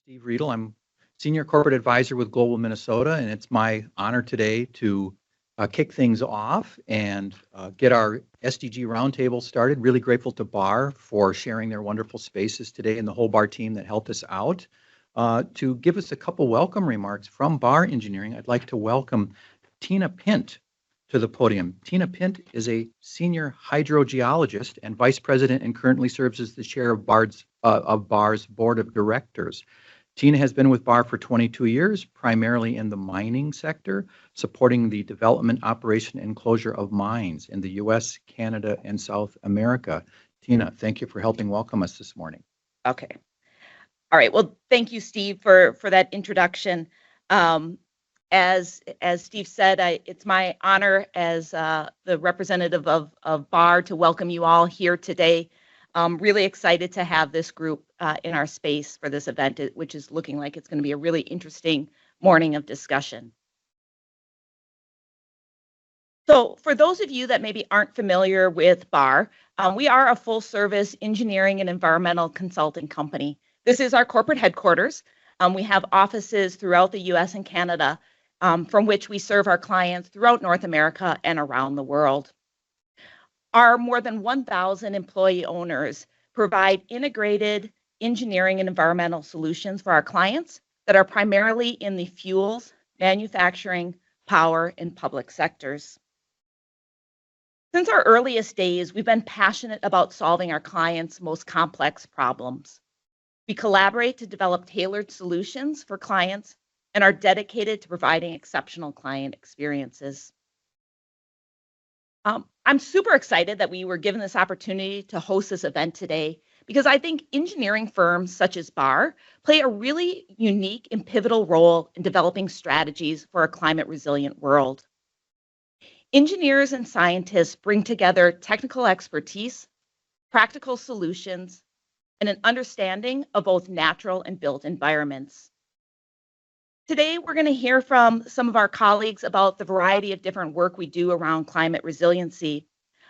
Steve Riedel. I'm Senior Corporate Advisor with Global Minnesota, and it's my honor today to kick things off and get our SDG Roundtable started. Really grateful to BAR for sharing their wonderful spaces today and the whole BAR team that helped us out. To give us a couple welcome remarks from BAR Engineering, I'd like to welcome Tina Pint to the podium. Tina Pint is a senior hydrogeologist and vice president and currently serves as the chair of BAR's board of directors. Tina has been with BAR for 22 years, primarily in the mining sector, supporting the development, operation, and closure of mines in the U.S., Canada, and South America. Tina, thank you for helping welcome us this morning. Okay. All right. Well, thank you, Steve, for that introduction. As Steve said, it's my honor as the representative of BAR to welcome you all here today. I'm really excited to have this group in our space for this event, which is looking like it's going to be a really interesting morning of discussion. So for those of you that maybe aren't familiar with BAR, we are a full-service engineering and environmental consulting company. This is our corporate headquarters. We have offices throughout the U.S. and Canada, from which we serve our clients throughout North America and around the world. Our more than 1,000 employee owners provide integrated engineering and environmental solutions for our clients that are primarily in the fuels, manufacturing, power, and public sectors. Since our earliest days, we've been passionate about solving our clients' most complex problems. We collaborate to develop tailored solutions for clients and are dedicated to providing exceptional client experiences. I'm super excited that we were given this opportunity to host this event today because I think engineering firms such as BAR play a really unique and pivotal role in developing strategies for a climate resilient world. Engineers and scientists bring together technical expertise, practical solutions, and an understanding of both natural and built environments. Today, we're going to hear from some of our colleagues about the variety of different work we do around climate resiliency.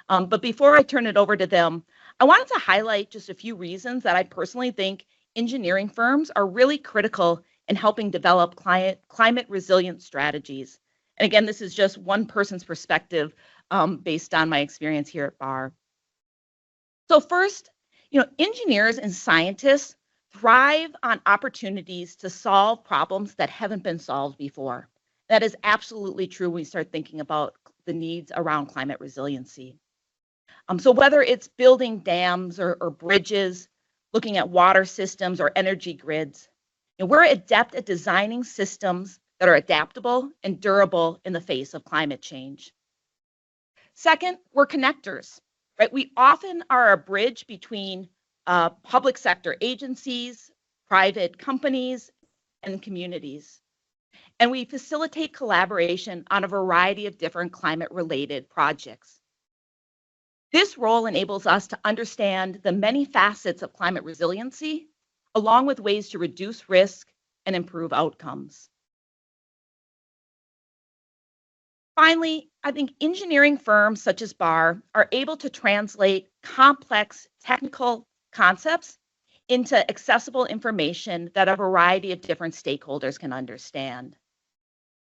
But before I turn it over to them, I wanted to highlight just a few reasons that I personally think engineering firms are really critical in helping develop climate resilient strategies. And again, this is just one person's perspective based on my experience here at BAR. So first, engineers and scientists thrive on opportunities to solve problems that haven't been solved before. That is absolutely true when we start thinking about the needs around climate resiliency. So whether it's building dams or bridges, looking at water systems or energy grids, we're adept at designing systems that are adaptable and durable in the face of climate change. Second, we're connectors, right? We often are a bridge between public sector agencies, private companies, and communities. And we facilitate collaboration on a variety of different climate-related projects. This role enables us to understand the many facets of climate resiliency, along with ways to reduce risk and improve outcomes. Finally, I think engineering firms such as BAR are able to translate complex technical concepts into accessible information that a variety of different stakeholders can understand.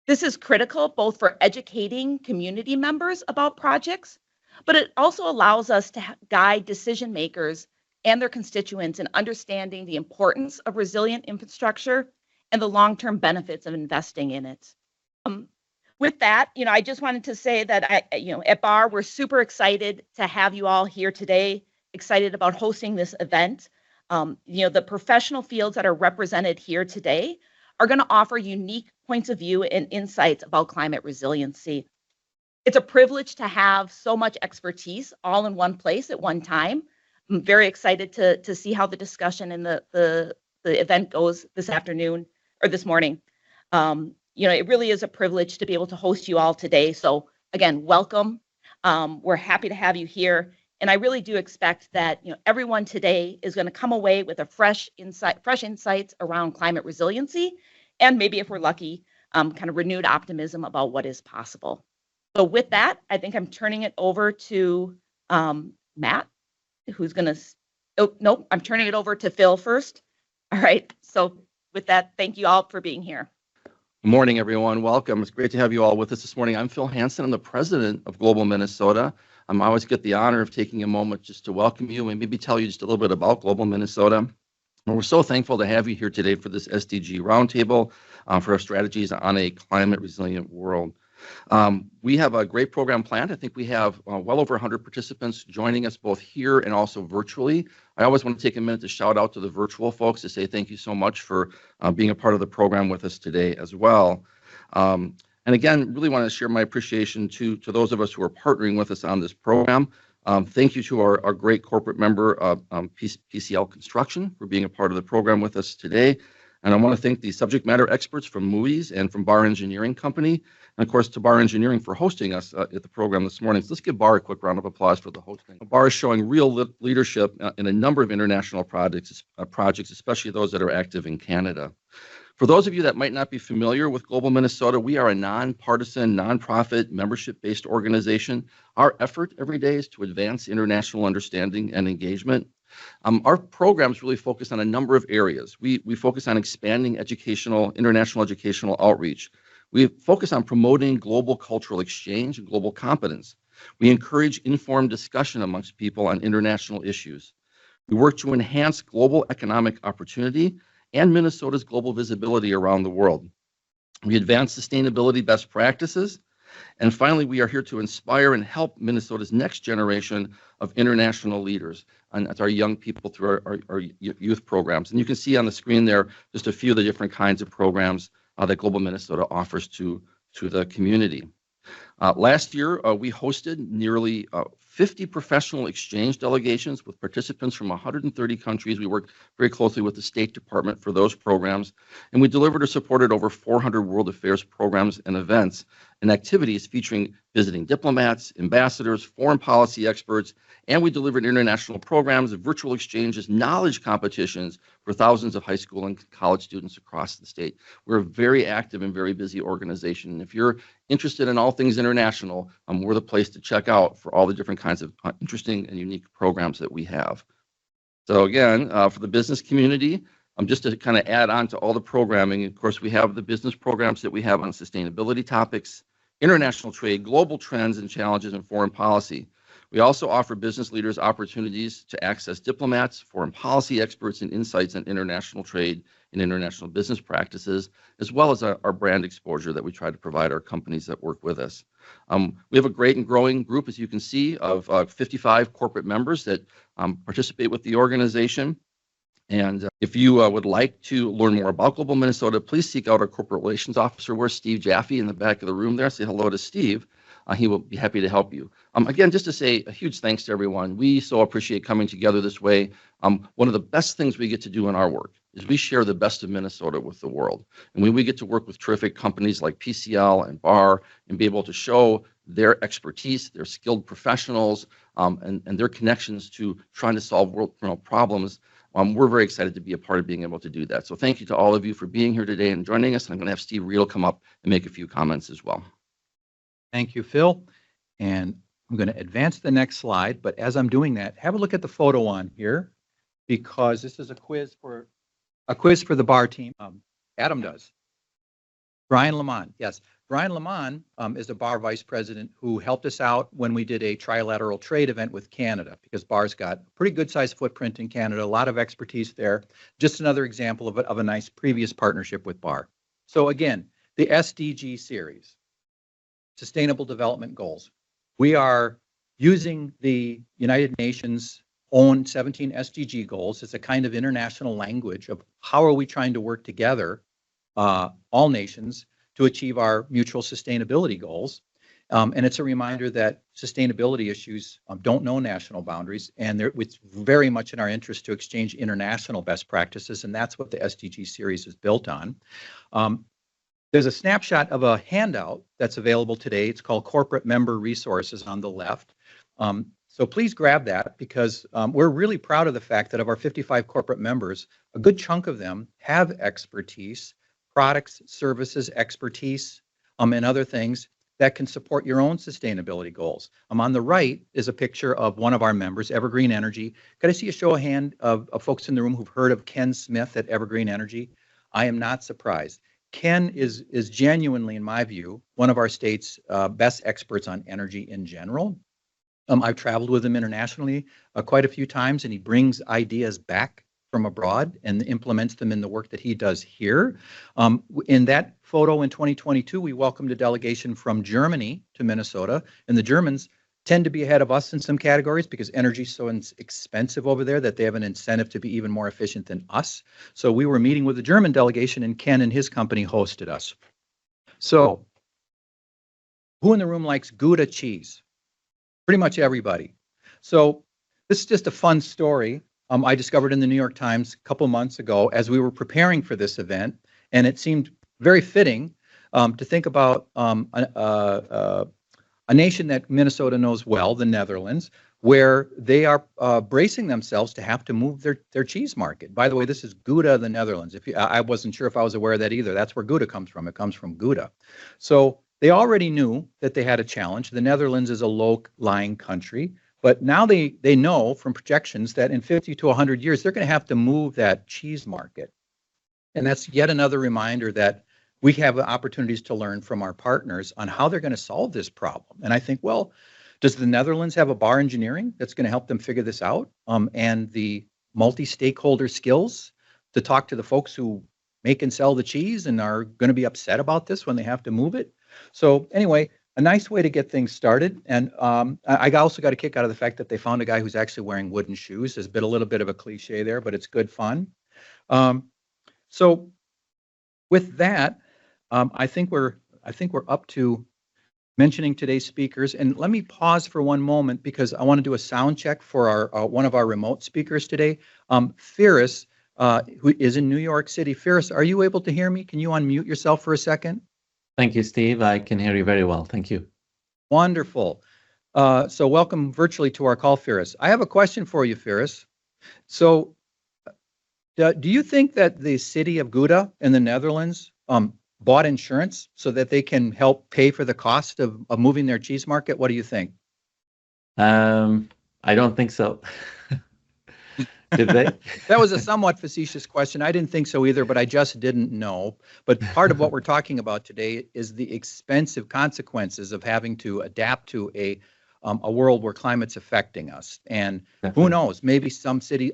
This is critical both for educating community members about projects, but it also allows us to guide decision makers and their constituents in understanding the importance of resilient infrastructure and the long-term benefits of investing in it. With that, I just wanted to say that at BAR, we're super excited to have you all here today, excited about hosting this event. The professional fields that are represented here today are going to offer unique points of view and insights about climate resiliency. It's a privilege to have so much expertise all in one place at one time. I'm very excited to see how the discussion and the event goes this afternoon or this morning. It really is a privilege to be able to host you all today. So again, welcome. We're happy to have you here. And I really do expect that everyone today is going to come away with a fresh insights around climate resiliency, and maybe if we're lucky, kind of renewed optimism about what is possible. So with that, I think I'm turning it over to Matt, who's going to. Oh no, I'm turning it over to Phil first. All right. So With that, thank you all for being here. Good morning, everyone. Welcome. It's great to have you all with us this morning. I'm Phil Hansen. I'm the president of Global Minnesota. I always get the honor of taking a moment just to welcome you and maybe tell you just a little bit about Global Minnesota. And we're so thankful to have you here today for this SDG Roundtable for our strategies on a climate resilient world. We have a great program planned. I think we have well over 100 participants joining us both here and also virtually. I always want to take a minute to shout out to the virtual folks to say thank you so much for being a part of the program with us today as well. And again, really want to share my appreciation to those of us who are partnering with us on this program. Thank you to our great corporate member, PCL Construction, for being a part of the program with us today. And I want to thank the subject matter experts from Moody's and from Barr Engineering Company, and of course to Barr Engineering for hosting us at the program this morning. So let's give Barr a quick round of applause for the hosting. Barr is showing real leadership in a number of international projects, especially those that are active in Canada. For those of you that might not be familiar with Global Minnesota, we are a nonpartisan, nonprofit, membership-based organization. Our effort every day is to advance international understanding and engagement. Our programs really focus on a number of areas. We focus on expanding international educational outreach. We focus on promoting global cultural exchange and global competence. We encourage informed discussion amongst people on international issues. We work to enhance global economic opportunity and Minnesota's global visibility around the world. We advance sustainability best practices. And finally, we are here to inspire and help Minnesota's next generation of international leaders, and that's our young people through our youth programs. And you can see on the screen there just a few of the different kinds of programs that Global Minnesota offers to the community. Last year, we hosted nearly 50 professional exchange delegations with participants from 130 countries. We worked very closely with the State Department for those programs, and we delivered or supported over 400 world affairs programs and events and activities featuring visiting diplomats, ambassadors, foreign policy experts, and we delivered international programs, virtual exchanges, knowledge competitions for thousands of high school and college students across the state. We're a very active and very busy organization. And if you're interested in all things international, we're the place to check out for all the different kinds of interesting and unique programs that we have. So again, for the business community, just to kind of add on to all the programming, of course, we have the business programs that we have on sustainability topics, international trade, global trends and challenges in foreign policy. We also offer business leaders opportunities to access diplomats, foreign policy experts, and insights on international trade and international business practices, as well as our brand exposure that we try to provide our companies that work with us. We have a great and growing group, as you can see, of 55 corporate members that participate with the organization. And if you would like to learn more about Global Minnesota, please seek out our corporate relations officer. Where's Steve Jaffe in the back of the room there? Say hello to Steve. He will be happy to help you. Again, just to say a huge thanks to everyone. We so appreciate coming together this way. One of the best things we get to do in our work is we share the best of Minnesota with the world. And when we get to work with terrific companies like PCL and Barr and be able to show their expertise, their skilled professionals, and their connections to trying to solve world problems, we're very excited to be a part of being able to do that. So thank you to all of you for being here today and joining us. And I'm going to have Steve Riedel come up and make a few comments as well. Thank you, Phil. And I'm going to advance the next slide. But as I'm doing that, have a look at the photo on here, because this is a quiz for the Barr team. Adam does. Brian Lamont, yes. Brian Lamont is the Barr vice president who helped us out when we did a trilateral trade event with Canada, because Barr's got a pretty good sized footprint in Canada, a lot of expertise there. Just another example of a nice previous partnership with Barr. So again, the SDG series, Sustainable Development Goals. We are using the United Nations own 17 SDG goals as a kind of international language of how are we trying to work together, all nations, to achieve our mutual sustainability goals. And it's a reminder that sustainability issues don't know national boundaries, and it's very much in our interest to exchange international best practices, and that's what the SDG series is built on. There's a snapshot of a handout that's available today. It's called Corporate Member Resources on the left. So please grab that, because we're really proud of the fact that of our 55 corporate members, a good chunk of them have expertise, products, services, expertise, and other things that can support your own sustainability goals. On the right is a picture of one of our members, Evergreen Energy. Could I see a show of hand of folks in the room who've heard of Ken Smith at Evergreen Energy? I am not surprised. Ken is genuinely, in my view, one of our state's best experts on energy in general. I've traveled with him internationally quite a few times, and he brings ideas back from abroad and implements them in the work that he does here. In that photo in 2022, we welcomed a delegation from Germany to Minnesota, and the Germans tend to be ahead of us in some categories because energy is so expensive over there that they have an incentive to be even more efficient than us. So we were meeting with the German delegation, and Ken and his company hosted us. So who in the room likes Gouda cheese? Pretty much everybody. So this is just a fun story I discovered in the New York Times a couple months ago as we were preparing for this event, and it seemed very fitting to think about a nation that Minnesota knows well, the Netherlands, where they are bracing themselves to have to move their cheese market. By the way, this is Gouda, the Netherlands. I wasn't sure if I was aware of that either. That's where Gouda comes from. It comes from Gouda. So they already knew that they had a challenge. The Netherlands is a low-lying country, but now they know from projections that in 50 to 100 years, they're going to have to move that cheese market. And that's yet another reminder that we have opportunities to learn from our partners on how they're going to solve this problem. And I think, well, does the Netherlands have a bar engineering that's going to help them figure this out? And the multi-stakeholder skills to talk to the folks who make and sell the cheese and are going to be upset about this when they have to move it? So anyway, a nice way to get things started. And I also got a kick out of the fact that they found a guy who's actually wearing wooden shoes. There's been a little bit of a cliche there, but it's good fun. So with that, I think we're up to mentioning today's speakers. And let me pause for one moment because I want to do a sound check for our one of our remote speakers today. Ferris, who is in New York City. Ferris, are you able to hear me? Can you unmute yourself for a second? Thank you, Steve. I can hear you very well. Thank you. Wonderful. So welcome virtually to our call, Ferris. I have a question for you, Ferris. So do you think that the city of Gouda in the Netherlands bought insurance so that they can help pay for the cost of moving their cheese market? What do you think? I don't think so. Did they? That was a somewhat facetious question. I didn't think so either, but I just didn't know. But part of what we're talking about today is the expensive consequences of having to adapt to a world where climate's affecting us. And who knows, maybe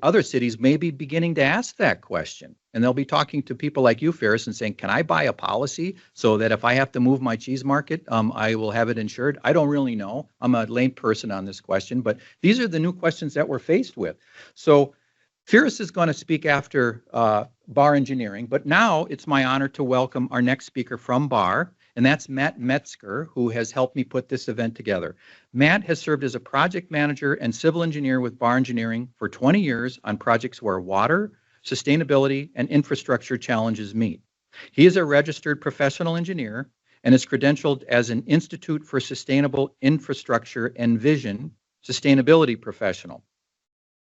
other cities may be beginning to ask that question. And they'll be talking to people like you, Ferris, and saying, can I buy a policy so that if I have to move my cheese market, I will have it insured? I don't really know. I'm a lame person on this question, but these are the new questions that we're faced with. So Ferris is going to speak after Bar Engineering, but now it's my honor to welcome our next speaker from Bar, and that's Matt Metzger, who has helped me put this event together. Matt has served as a project manager and civil engineer with Bar Engineering for 20 years on projects where water, sustainability, and infrastructure challenges meet. He is a registered professional engineer and is credentialed as an Institute for Sustainable Infrastructure and Vision sustainability professional.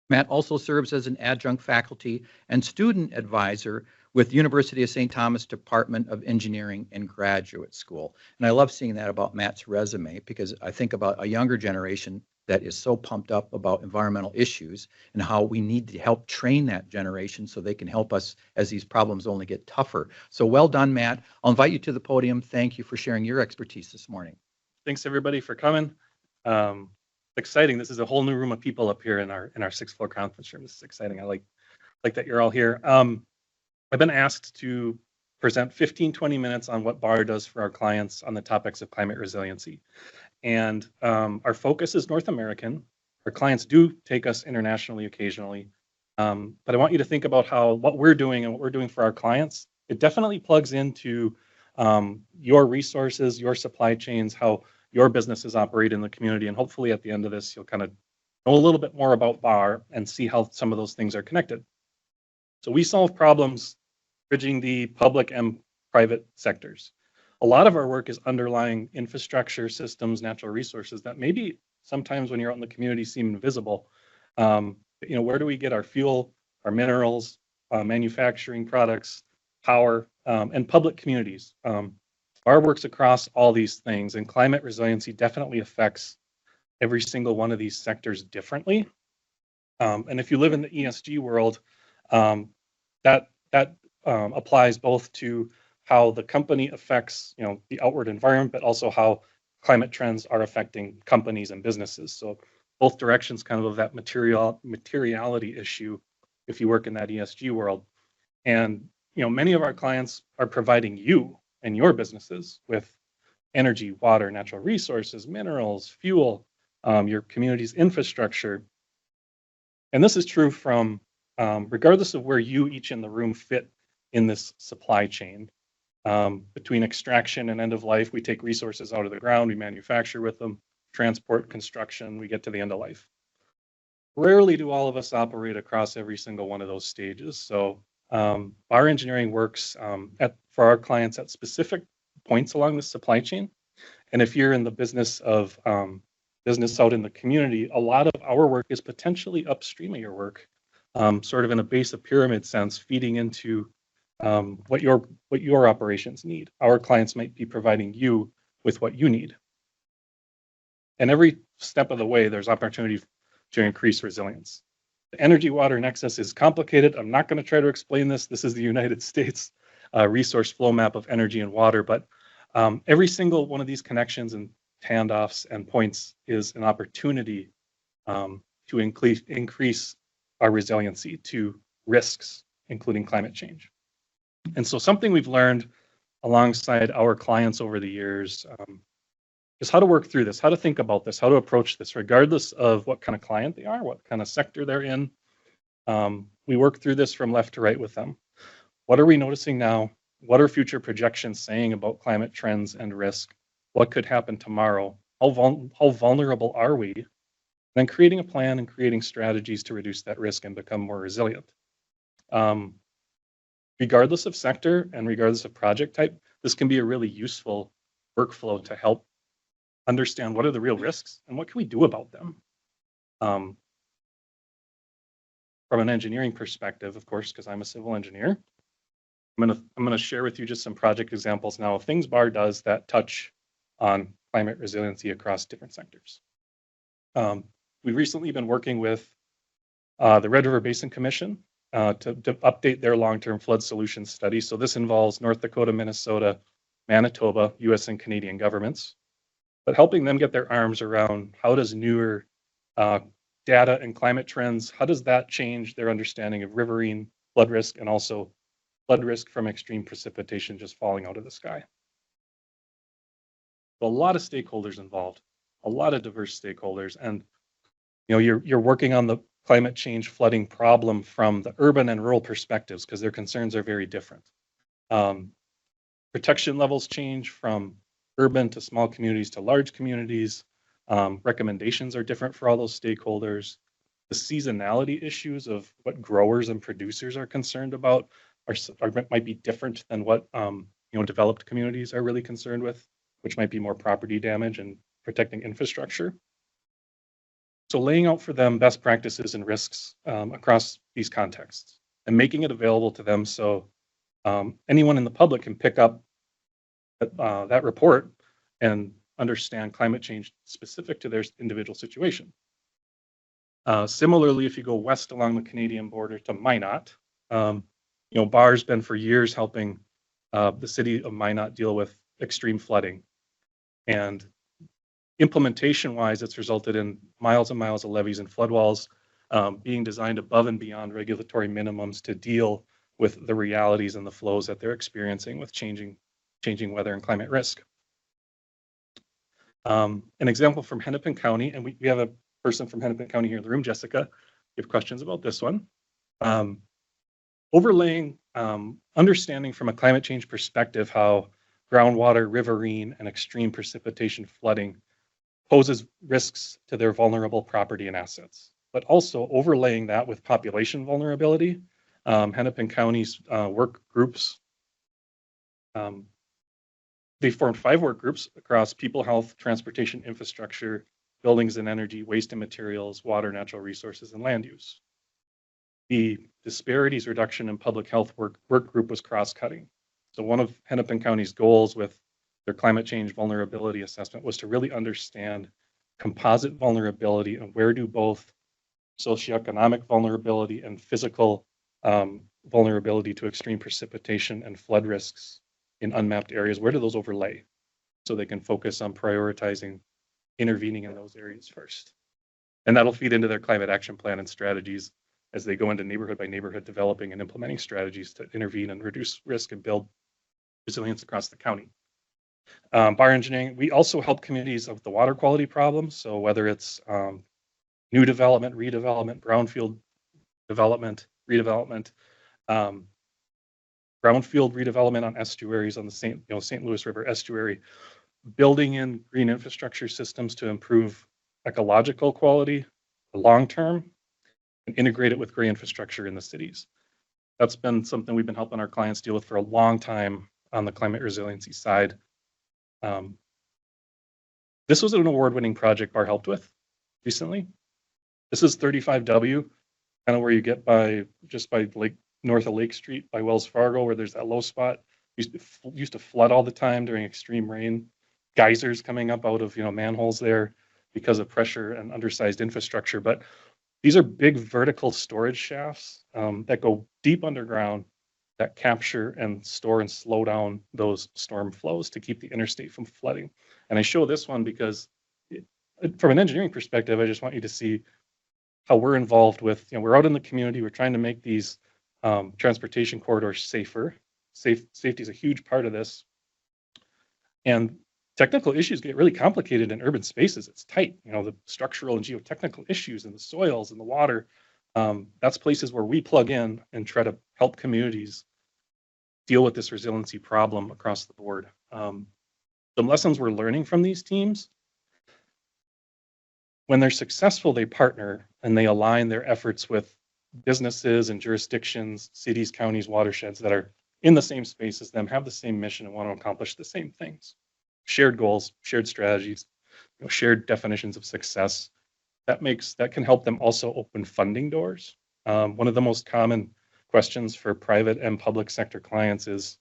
Matt also serves as an adjunct faculty and student advisor with University of St. Thomas Department of Engineering and Graduate School. And I love seeing that about Matt's resume because I think about a younger generation that is so pumped up about environmental issues and how we need to help train that generation so they can help us as these problems only get tougher. So well done, Matt. I'll invite you to the podium. Thank you for sharing your expertise this morning. Thanks everybody for coming. Exciting. This is a whole new room of people up here in our sixth floor conference room. This is exciting. I like that you're all here. I've been asked to present 15-20 minutes on what BAR does for our clients on the topics of climate resiliency. And our focus is North American. Our clients do take us internationally occasionally. But I want you to think about how what we're doing and what we're doing for our clients, it definitely plugs into your resources, your supply chains, how your businesses operate in the community. And hopefully at the end of this, you'll kind of know a little bit more about BAR and see how some of those things are connected. So we solve problems bridging the public and private sectors. A lot of our work is underlying infrastructure, systems, natural resources that maybe sometimes when you're out in the community seem invisible. Where do we get our fuel, our minerals, manufacturing products, power, and public communities? Our works across all these things, and climate resiliency definitely affects every single one of these sectors differently. And if you live in the ESG world, that applies both to how the company affects, the outward environment, but also how climate trends are affecting companies and businesses. So both directions kind of that materiality issue if you work in that ESG world. And, many of our clients are providing you and your businesses with energy, water, natural resources, minerals, fuel, your community's infrastructure. And this is true from regardless of where you each in the room fit in this supply chain. Between extraction and end of life, we take resources out of the ground, we manufacture with them, transport, construction, we get to the end of life. Rarely do all of us operate across every single one of those stages. So our engineering works for our clients at specific points along the supply chain. And if you're in the business of business out in the community, a lot of our work is potentially upstream of your work, sort of in a base of pyramid sense, feeding into what your operations need. Our clients might be providing you with what you need. And every step of the way, there's opportunity to increase resilience. The energy water nexus is complicated. I'm not going to try to explain this. This is the United States resource flow map of energy and water, but every single one of these connections and handoffs and points is an opportunity to increase our resiliency to risks, including climate change. And so something we've learned alongside our clients over the years is how to work through this, how to think about this, how to approach this, regardless of what kind of client they are, what kind of sector they're in. We work through this from left to right with them. What are we noticing now? What are future projections saying about climate trends and risk? What could happen tomorrow? How vulnerable are we? And then creating a plan and creating strategies to reduce that risk and become more resilient. Regardless of sector and regardless of project type, this can be a really useful workflow to help understand what are the real risks and what can we do about them. From an engineering perspective, of course, because I'm a civil engineer, I'm gonna share with you just some project examples now of things BAR does that touch on climate resiliency across different sectors. We've recently been working with the Red River Basin Commission to update their long-term flood solutions study. So this involves North Dakota, Minnesota, Manitoba, US and Canadian governments, but helping them get their arms around how does newer data and climate trends, how does that change their understanding of riverine flood risk and also flood risk from extreme precipitation just falling out of the sky. A lot of stakeholders involved, a lot of diverse stakeholders, and you're working on the climate change flooding problem from the urban and rural perspectives because their concerns are very different. Protection levels change from urban to small communities to large communities. Recommendations are different for all those stakeholders. The seasonality issues of what growers and producers are concerned about might be different than what developed communities are really concerned with, which might be more property damage and protecting infrastructure. So laying out for them best practices and risks across these contexts and making it available to them so anyone in the public can pick up that report and understand climate change specific to their individual situation. Similarly, if you go west along the Canadian border to Minot, BAR's been for years helping the city of Minot deal with extreme flooding. And implementation-wise, it's resulted in miles and miles of levees and flood walls being designed above and beyond regulatory minimums to deal with the realities and the flows that they're experiencing with changing weather and climate risk. An example from Hennepin County, and we have a person from Hennepin County here in the room, Jessica. You have questions about this one. Overlaying, understanding from a climate change perspective how groundwater, riverine, and extreme precipitation flooding poses risks to their vulnerable property and assets, but also overlaying that with population vulnerability. Hennepin County's work groups, they formed 5 work groups across people, health, transportation, infrastructure, buildings and energy, waste and materials, water, natural resources, and land use. The disparities reduction in public health work group was cross-cutting. So one of Hennepin County's goals with their climate change vulnerability assessment was to really understand composite vulnerability and where do both socioeconomic vulnerability and physical vulnerability to extreme precipitation and flood risks in unmapped areas, where do those overlay? So they can focus on prioritizing intervening in those areas first. And that'll feed into their climate action plan and strategies as they go into neighborhood by neighborhood, developing and implementing strategies to intervene and reduce risk and build resilience across the county. Bar engineering, we also help communities with the water quality problems. So whether it's new development, redevelopment, brownfield development, redevelopment, brownfield redevelopment on estuaries on the St. Louis River estuary, building in green infrastructure systems to improve ecological quality long term, and integrate it with gray infrastructure in the cities. That's been something we've been helping our clients deal with for a long time on the climate resiliency side. This was an award-winning project BAR helped with recently. This is 35W, kind of where you get by just by north of Lake Street by Wells Fargo, where there's that low spot. Used to flood all the time during extreme rain. Geysers coming up out of manholes there because of pressure and undersized infrastructure. But these are big vertical storage shafts that go deep underground, that capture and store and slow down those storm flows to keep the interstate from flooding. And I show this one because from an engineering perspective, I just want you to see how we're involved with, we're out in the community, we're trying to make these transportation corridors safer. Safety is a huge part of this. And technical issues get really complicated in urban spaces. It's tight, the structural and geotechnical issues and the soils and the water. That's places where we plug in and try to help communities deal with this resiliency problem across the board. Some lessons we're learning from these teams: when they're successful, they partner and they align their efforts with businesses and jurisdictions, cities, counties, watersheds that are in the same space as them, have the same mission, and want to accomplish the same things. Shared goals, shared strategies, shared definitions of success. That can help them also open funding doors. One of the most common questions for private and public sector clients is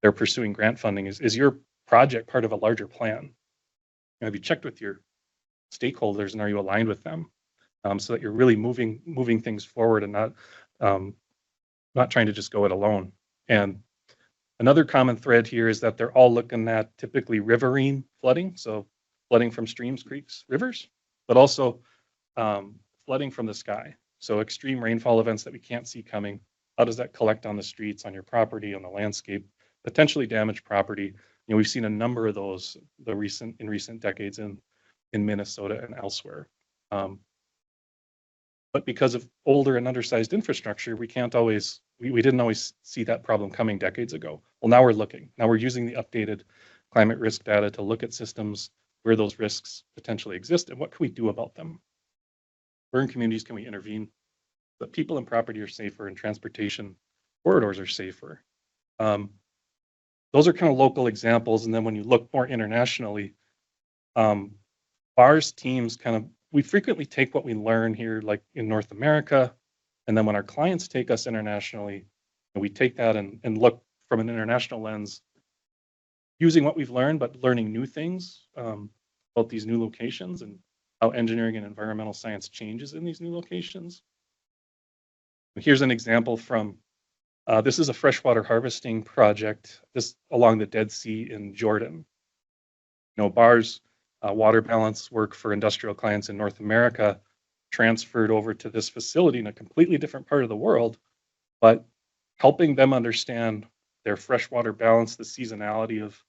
they're pursuing grant funding. Is your project part of a larger plan? Have you checked with your stakeholders and are you aligned with them, so that you're really moving things forward and not trying to just go it alone? And another common thread here is that they're all looking at typically riverine flooding, so flooding from streams, creeks, rivers, but also flooding from the sky. So extreme rainfall events that we can't see coming. How does that collect on the streets, on your property, on the landscape, potentially damage property? We've seen a number of those in recent decades in Minnesota and elsewhere. But because of older and undersized infrastructure, we didn't always see that problem coming decades ago. Well, now we're looking. Now we're using the updated climate risk data to look at systems where those risks potentially exist and what can we do about them. Where in communities can we intervene? But people and property are safer and transportation corridors are safer. Those are kind of local examples. And then when you look more internationally, BAR's teams we frequently take what we learn here, like in North America, and then when our clients take us internationally, we take that and look from an international lens, using what we've learned, but learning new things about these new locations and how engineering and environmental science changes in these new locations. Here's an example from, this is a freshwater harvesting project, this along the Dead Sea in Jordan. BAR's water balance work for industrial clients in North America transferred over to this facility in a completely different part of the world, but helping them understand their freshwater balance, the seasonality of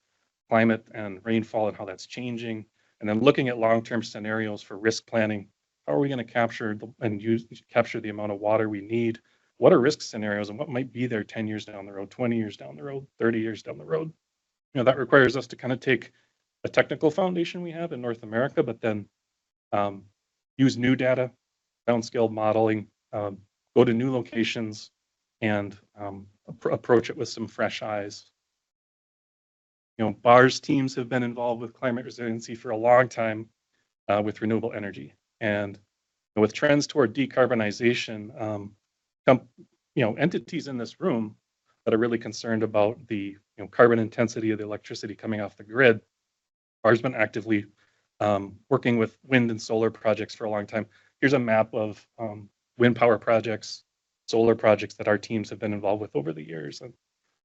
climate and rainfall and how that's changing, and then looking at long-term scenarios for risk planning. How are we going to capture the amount of water we need? What are risk scenarios and what might be there 10 years down the road, 20 years down the road, 30 years down the road? That requires us to kind of take a technical foundation we have in North America, but then use new data, downscale modeling, go to new locations, and approach it with some fresh eyes. BAR's teams have been involved with climate resiliency for a long time with renewable energy. And with trends toward decarbonization, entities in this room that are really concerned about the carbon intensity of the electricity coming off the grid, BAR's been actively working with wind and solar projects for a long time. Here's a map of wind power projects solar projects that our teams have been involved with over the years, and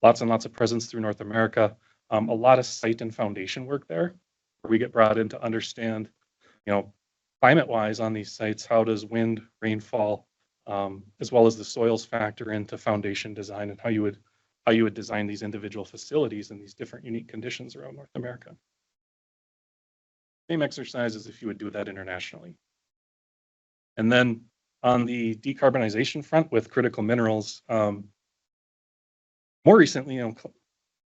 lots of presence through North America. A lot of site and foundation work there, where we get brought in to understand, climate-wise on these sites, how does wind, rainfall, as well as the soils factor into foundation design, and how you would design these individual facilities in these different unique conditions around North America. Same exercise as if you would do that internationally. And then on the decarbonization front with critical minerals, more recently,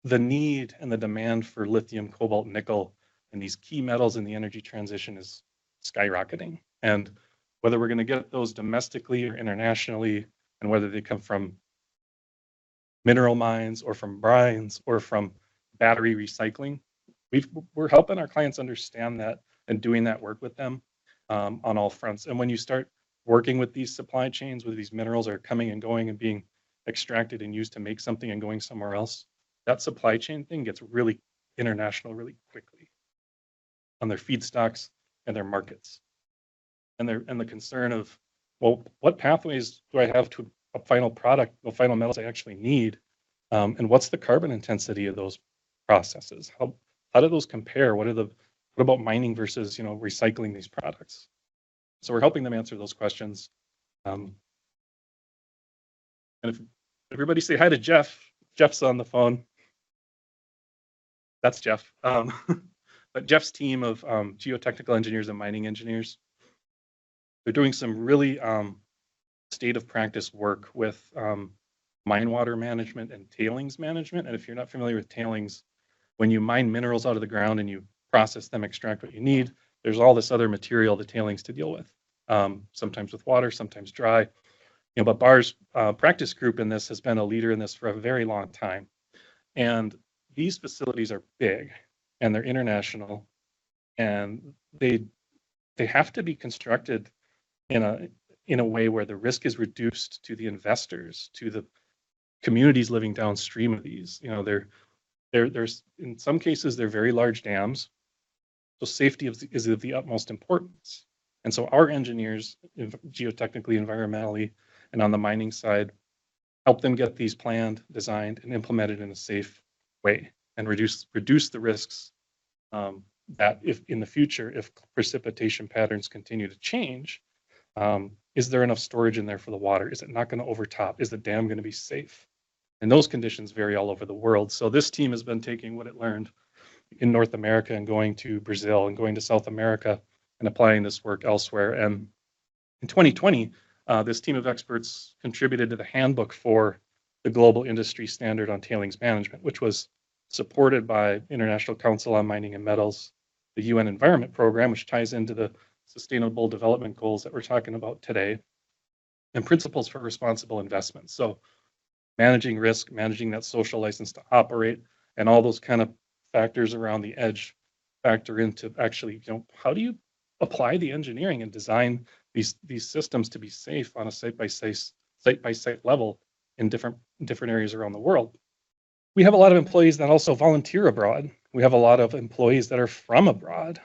the need and the demand for lithium, cobalt, nickel, and these key metals in the energy transition is skyrocketing. And whether we're going to get those domestically or internationally, and whether they come from mineral mines or from brines or from battery recycling, we're helping our clients understand that and doing that work with them on all fronts. And when you start working with these supply chains, where these minerals are coming and going and being extracted and used to make something and going somewhere else, that supply chain thing gets really international really quickly on their feedstocks and their markets. And the concern of, well, what pathways do I have to a final product, the final metals I actually need, and what's the carbon intensity of those processes? How do those compare? What about mining versus recycling these products? So we're helping them answer those questions. And if everybody say hi to Jeff. Jeff's on the phone. That's Jeff. But Jeff's team of geotechnical engineers and mining engineers, they're doing some really state of practice work with mine water management and tailings management. And if you're not familiar with tailings, when you mine minerals out of the ground and you process them, extract what you need, there's all this other material, the tailings, to deal with, sometimes with water, sometimes dry. But BAR's practice group in this has been a leader in this for a very long time. And these facilities are big and they're international, and they have to be constructed in a way where the risk is reduced to the investors, to the communities living downstream of these. There's in some cases they're very large dams, so safety is of the utmost importance. And so our engineers, geotechnically, environmentally, and on the mining side, help them get these planned, designed, and implemented in a safe way, and reduce the risks that if in the future, if precipitation patterns continue to change, is there enough storage in there for the water? Is it not going to overtop? Is the dam going to be safe? And those conditions vary all over the world. So this team has been taking what it learned in North America and going to Brazil and going to South America and applying this work elsewhere. And in 2020, this team of experts contributed to the handbook for the Global Industry Standard on Tailings Management, which was supported by International Council on Mining and Metals, the UN Environment Program, which ties into the Sustainable Development Goals that we're talking about today, and Principles for Responsible Investment. So managing risk, managing that social license to operate, and all those kind of factors around the edge factor into actually, how do you apply the engineering and design these systems to be safe on a site by site level in different areas around the world. We have a lot of employees that also volunteer abroad. We have a lot of employees that are from abroad.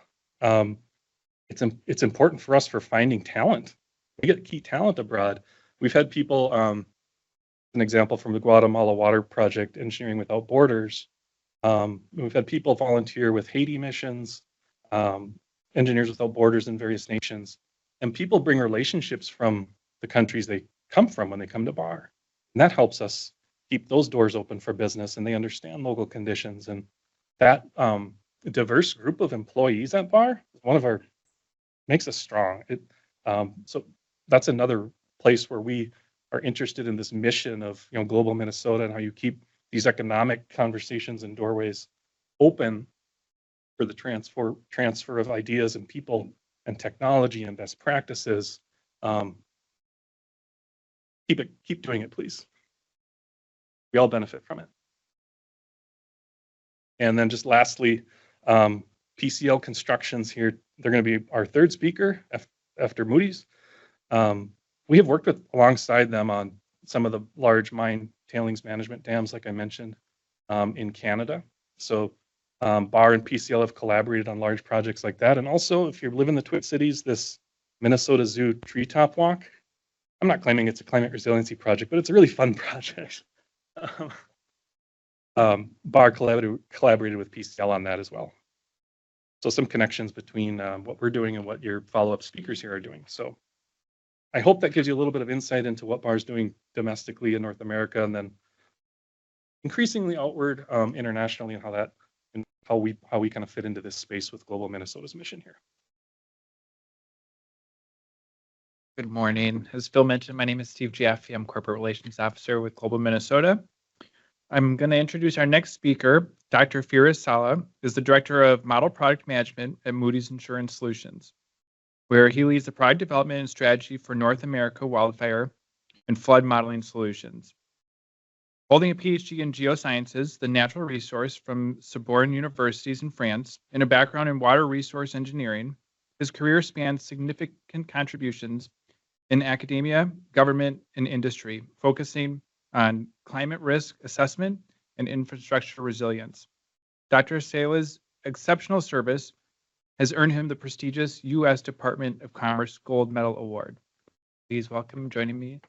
It's important for us for finding talent. We get key talent abroad. We've had people, an example from the Guatemala Water Project, Engineering Without Borders. We've had people volunteer with Haiti missions, Engineers Without Borders in various nations. And people bring relationships from the countries they come from when they come to BAR. And that helps us keep those doors open for business, and they understand local conditions. And that diverse group of employees at BAR makes us strong. So that's another place where we are interested in this mission of global Minnesota, and how you keep these economic conversations and doorways open for the transfer of ideas and people and technology and best practices. Keep doing it, please. We all benefit from it. And then just lastly, PCL Constructions here. They're going to be our third speaker after Moody's. We have worked alongside them on some of the large mine tailings management dams, like I mentioned, in Canada. So BAR and PCL have collaborated on large projects like that. And also, if you live in the Twin Cities, this Minnesota Zoo treetop walk I'm not claiming it's a climate resiliency project, but it's a really fun project. BAR collaborated with PCL on that as well. So some connections between what we're doing and what your follow-up speakers here are doing. So I hope that gives you a little bit of insight into what BAR is doing domestically in North America, and then increasingly outward internationally, and how we kind of fit into this space with Global Minnesota's mission here. Good morning. As Phil mentioned, my name is Steve Jaffe. I'm Corporate Relations Officer with Global Minnesota. I'm going to introduce our next speaker. Dr. Firas Saleh is the Director of Model Product Management at Moody's Insurance Solutions, where he leads the product development and strategy for North America wildfire and flood modeling solutions. Holding a PhD in geosciences, the natural resource from Sorbonne universities in France, and a background in water resource engineering, his career spans significant contributions in academia, government, and industry, focusing on climate risk assessment and infrastructure resilience. Dr. Saleh's exceptional service has earned him the prestigious U.S. Department of Commerce Gold Medal Award. Please welcome joining me,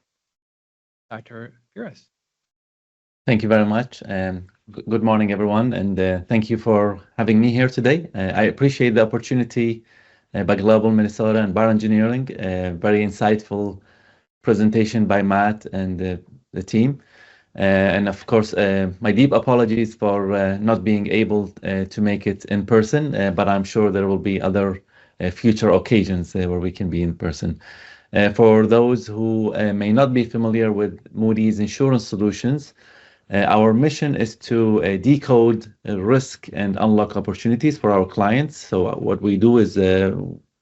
Dr. Firas. Thank you very much. Good morning, everyone, and thank you for having me here today. I appreciate the opportunity by Global Minnesota and BAR Engineering. Very insightful presentation by Matt and the team. And of course, my deep apologies for not being able to make it in person, but I'm sure there will be other future occasions where we can be in person. For those who may not be familiar with Moody's Insurance Solutions, our mission is to decode risk and unlock opportunities for our clients. So what we do is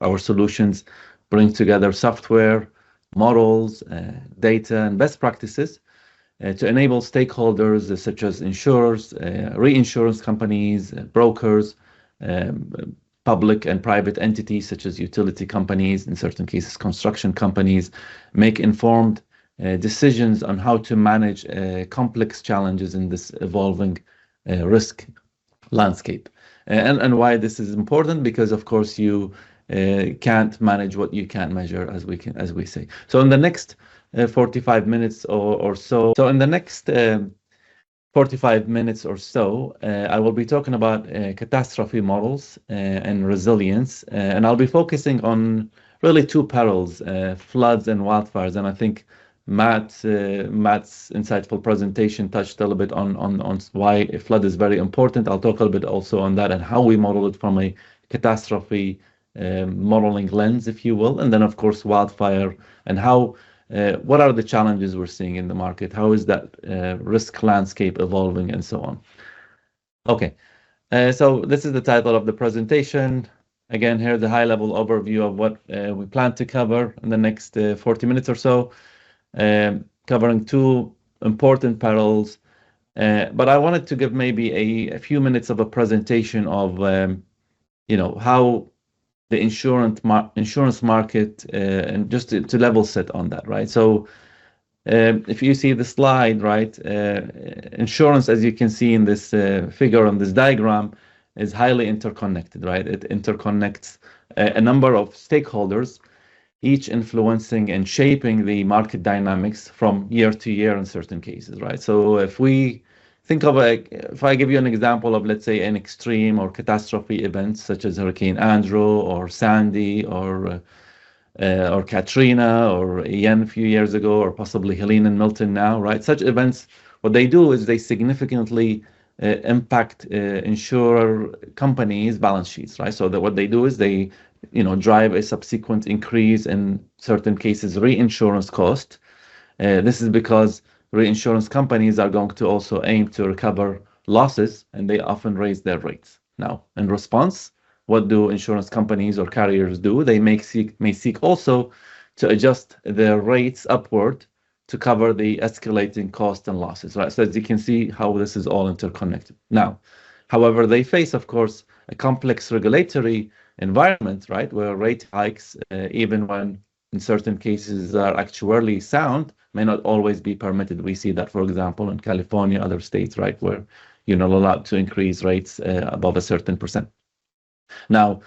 our solutions bring together software, models, data, and best practices to enable stakeholders such as insurers, reinsurance companies, brokers, public and private entities such as utility companies, in certain cases construction companies, make informed decisions on how to manage complex challenges in this evolving risk landscape. And why this is important, because of course you can't manage what you can't measure, as we say. So in the next 45 minutes or so, in the next 45 minutes or so, I will be talking about catastrophe models and resilience, and I'll be focusing on really two perils, floods and wildfires. And I think Matt's insightful presentation touched a little bit on why a flood is very important. I'll talk a little bit also on that and how we model it from a catastrophe modeling lens, if you will, and then of course wildfire and how what are the challenges we're seeing in the market, how is that risk landscape evolving, and so on. Okay, so this is the title of the presentation. Again, here's the high-level overview of what we plan to cover in the next 40 minutes or so. Covering two important perils, but I wanted to give maybe a few minutes of a presentation of how the insurance market and just to level set on that, right? So if you see the slide, right, insurance, as you can see in this figure on this diagram, is highly interconnected, right? It interconnects a number of stakeholders, each influencing and shaping the market dynamics from year to year in certain cases, right? So if we think of if I give you an example of, let's say, an extreme or catastrophe event such as Hurricane Andrew or Sandy or Katrina or Ian a few years ago, or possibly Helene and Milton now, right? Such events, what they do is they significantly impact insurer companies' balance sheets, right? So that what they do is they drive a subsequent increase in certain cases reinsurance cost. This is because reinsurance companies are going to also aim to recover losses, and they often raise their rates. Now, in response, what do insurance companies or carriers do? They may seek also to adjust their rates upward to cover the escalating cost and losses, right? So as you can see how this is all interconnected. Now, however, they face, of course, a complex regulatory environment, right, where rate hikes, even when in certain cases are actuarially sound, may not always be permitted. We see that, for example, in California, other states, right, where you're not allowed to increase rates above a certain percent. Now,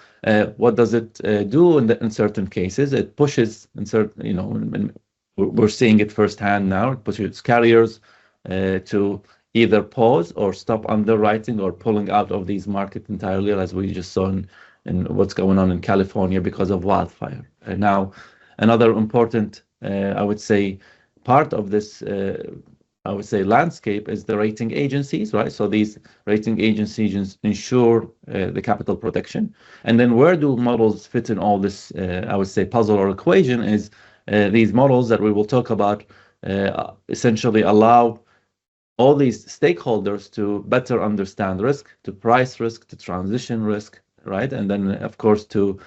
what does it do in certain cases? It pushes, in certain, we're seeing it firsthand now. It pushes carriers to either pause or stop underwriting or pulling out of these markets entirely, as we just saw in what's going on in California because of wildfire. Now, another important, I would say, part of this, I would say, landscape is the rating agencies, right? So these rating agencies ensure the capital protection. And then where do models fit in all this, I would say, puzzle or equation is these models that we will talk about essentially allow all these stakeholders to better understand risk, to price risk, to transition risk, right? And then, of course, to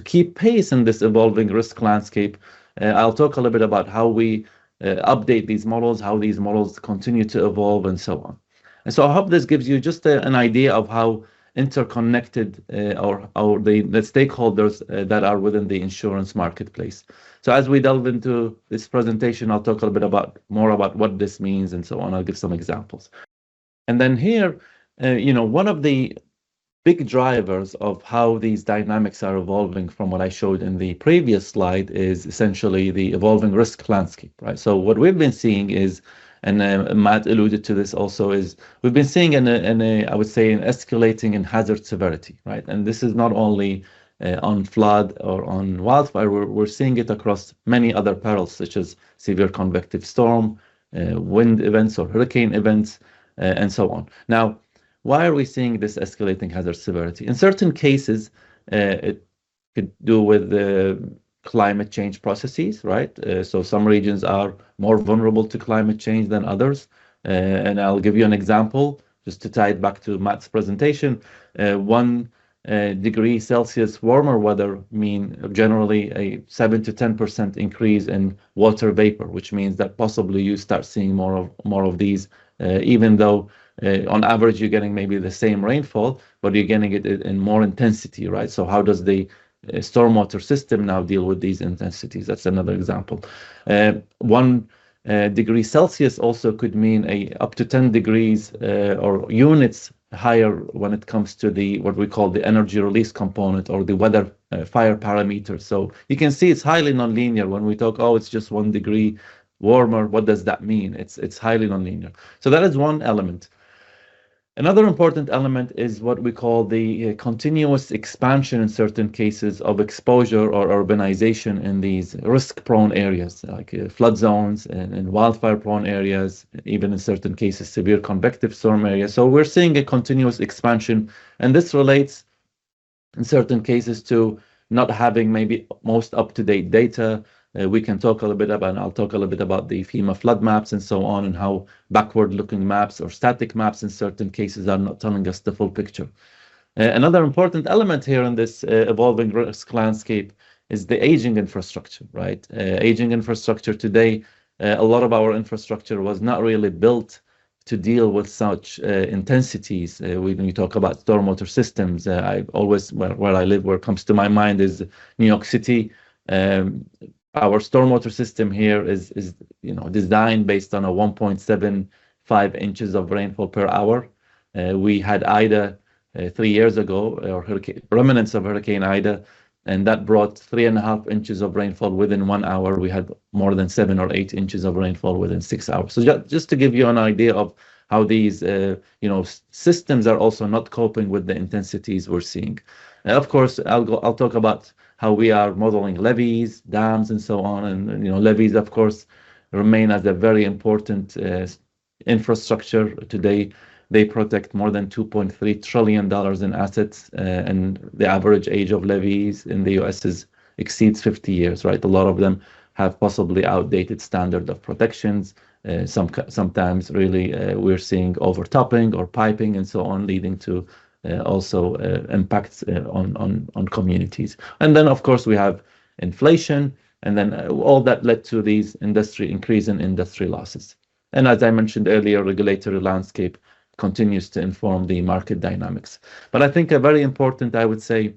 keep pace in this evolving risk landscape. I'll talk a little bit about how we update these models, how these models continue to evolve, and so on. And so I hope this gives you just an idea of how interconnected or the stakeholders that are within the insurance marketplace. So as we delve into this presentation, I'll talk a little bit more about what this means and so on. I'll give some examples. And then here, one of the big drivers of how these dynamics are evolving from what I showed in the previous slide is essentially the evolving risk landscape, right? So what we've been seeing is, and Matt alluded to this also, is we've been seeing I would say, an escalating in hazard severity, right? And this is not only on flood or on wildfire, we're seeing it across many other perils, such as severe convective storm, wind events or hurricane events, and so on. Now, why are we seeing this escalating hazard severity? In certain cases, it could do with the climate change processes, right? So some regions are more vulnerable to climate change than others. And I'll give you an example, just to tie it back to Matt's presentation. 1 degree Celsius warmer weather mean generally a 7 to 10% increase in water vapor, which means that possibly you start seeing more of these, even though on average you're getting maybe the same rainfall, but you're getting it in more intensity, right? So how does the stormwater system now deal with these intensities? That's another example. 1 degree Celsius also could mean up to 10 degrees or units higher when it comes to what we call the energy release component or the weather fire parameter. So you can see it's highly nonlinear when we talk, it's just 1 degree warmer. What does that mean? It's highly nonlinear. So that is one element. Another important element is what we call the continuous expansion in certain cases of exposure or urbanization in these risk-prone areas, like flood zones and wildfire-prone areas, even in certain cases, severe convective storm areas. So we're seeing a continuous expansion, and this relates in certain cases to not having maybe most up-to-date data. We can talk a little bit about, and I'll talk a little bit about the FEMA flood maps and so on, and how backward-looking maps or static maps in certain cases are not telling us the full picture. Another important element here in this evolving risk landscape is the aging infrastructure, right? Aging infrastructure today, a lot of our infrastructure was not really built to deal with such intensities. When you talk about stormwater systems, I always, where I live, where it comes to my mind is New York City. Our stormwater system here is designed based on a 1.75 inches of rainfall per hour. We had Ida 3 years ago, or remnants of Hurricane Ida, and that brought 3.5 inches of rainfall within 1 hour. We had more than 7 or 8 inches of rainfall within 6 hours. So just to give you an idea of how these systems are also not coping with the intensities we're seeing. Of course, I'll talk about how we are modeling levees, dams, and so on. And levees, of course, remain as a very important infrastructure today. They protect more than $2.3 trillion in assets, and the average age of levees in the U.S. exceeds 50 years, right? A lot of them have possibly outdated standard of protections. Sometimes really we're seeing overtopping or piping and so on, leading to also impacts on communities. And then, of course, we have inflation, and then all that led to these increase in industry losses. And as I mentioned earlier, regulatory landscape continues to inform the market dynamics. But I think a very important, I would say,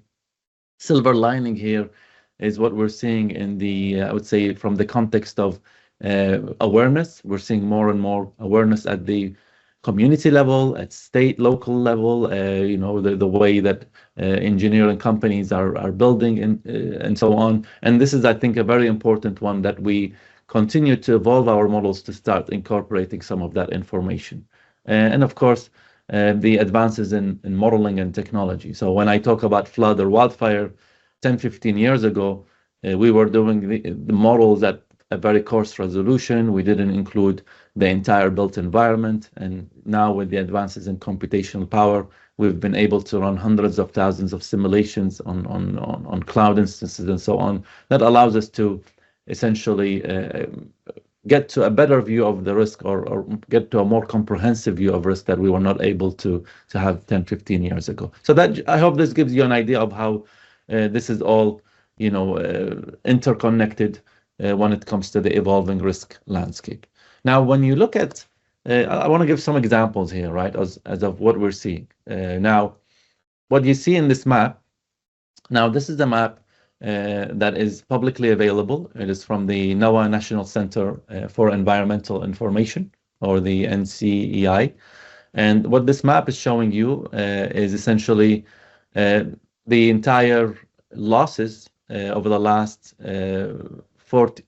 silver lining here is what we're seeing in I would say, from the context of awareness. We're seeing more and more awareness at the community level, at state, local level, the way that engineering companies are building and so on. And this is, I think, a very important one that we continue to evolve our models to start incorporating some of that information. And of course, the advances in modeling and technology. So when I talk about flood or wildfire, 10, 15 years ago, we were doing the models at a very coarse resolution. We didn't include the entire built environment. And now with the advances in computational power, we've been able to run hundreds of thousands of simulations on cloud instances and so on. That allows us to essentially get to a better view of the risk or get to a more comprehensive view of risk that we were not able to have 10, 15 years ago. So that, I hope this gives you an idea of how this is all, interconnected when it comes to the evolving risk landscape. Now, when you look at, I want to give some examples here, right, as of what we're seeing. Now, what you see in this map, now this is the map that is publicly available. It is from the NOAA National Center for Environmental Information, or the NCEI. And what this map is showing you is essentially the entire losses over the last 40,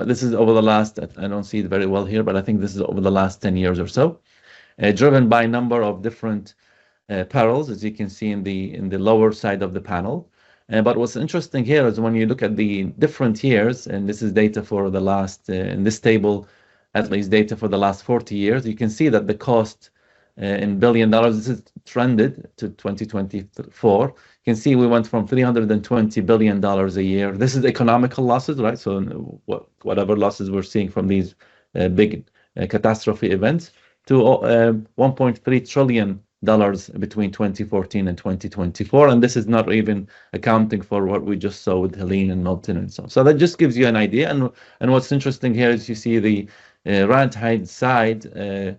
this is over the last, I don't see it very well here, but I think this is over the last 10 years or so, driven by a number of different perils, as you can see in the lower side of the panel. But what's interesting here is when you look at the different years, and this is data for the last, in this table, at least data for the last 40 years, you can see that the cost in $1 billion, this is trended to 2024. You can see we went from $320 billion a year. This is economical losses, right? So whatever losses we're seeing from these big catastrophe events, to $1.3 trillion between 2014 and 2024, and this is not even accounting for what we just saw with Helene and Milton and so on. So that just gives you an idea. And what's interesting here is you see the right-hand side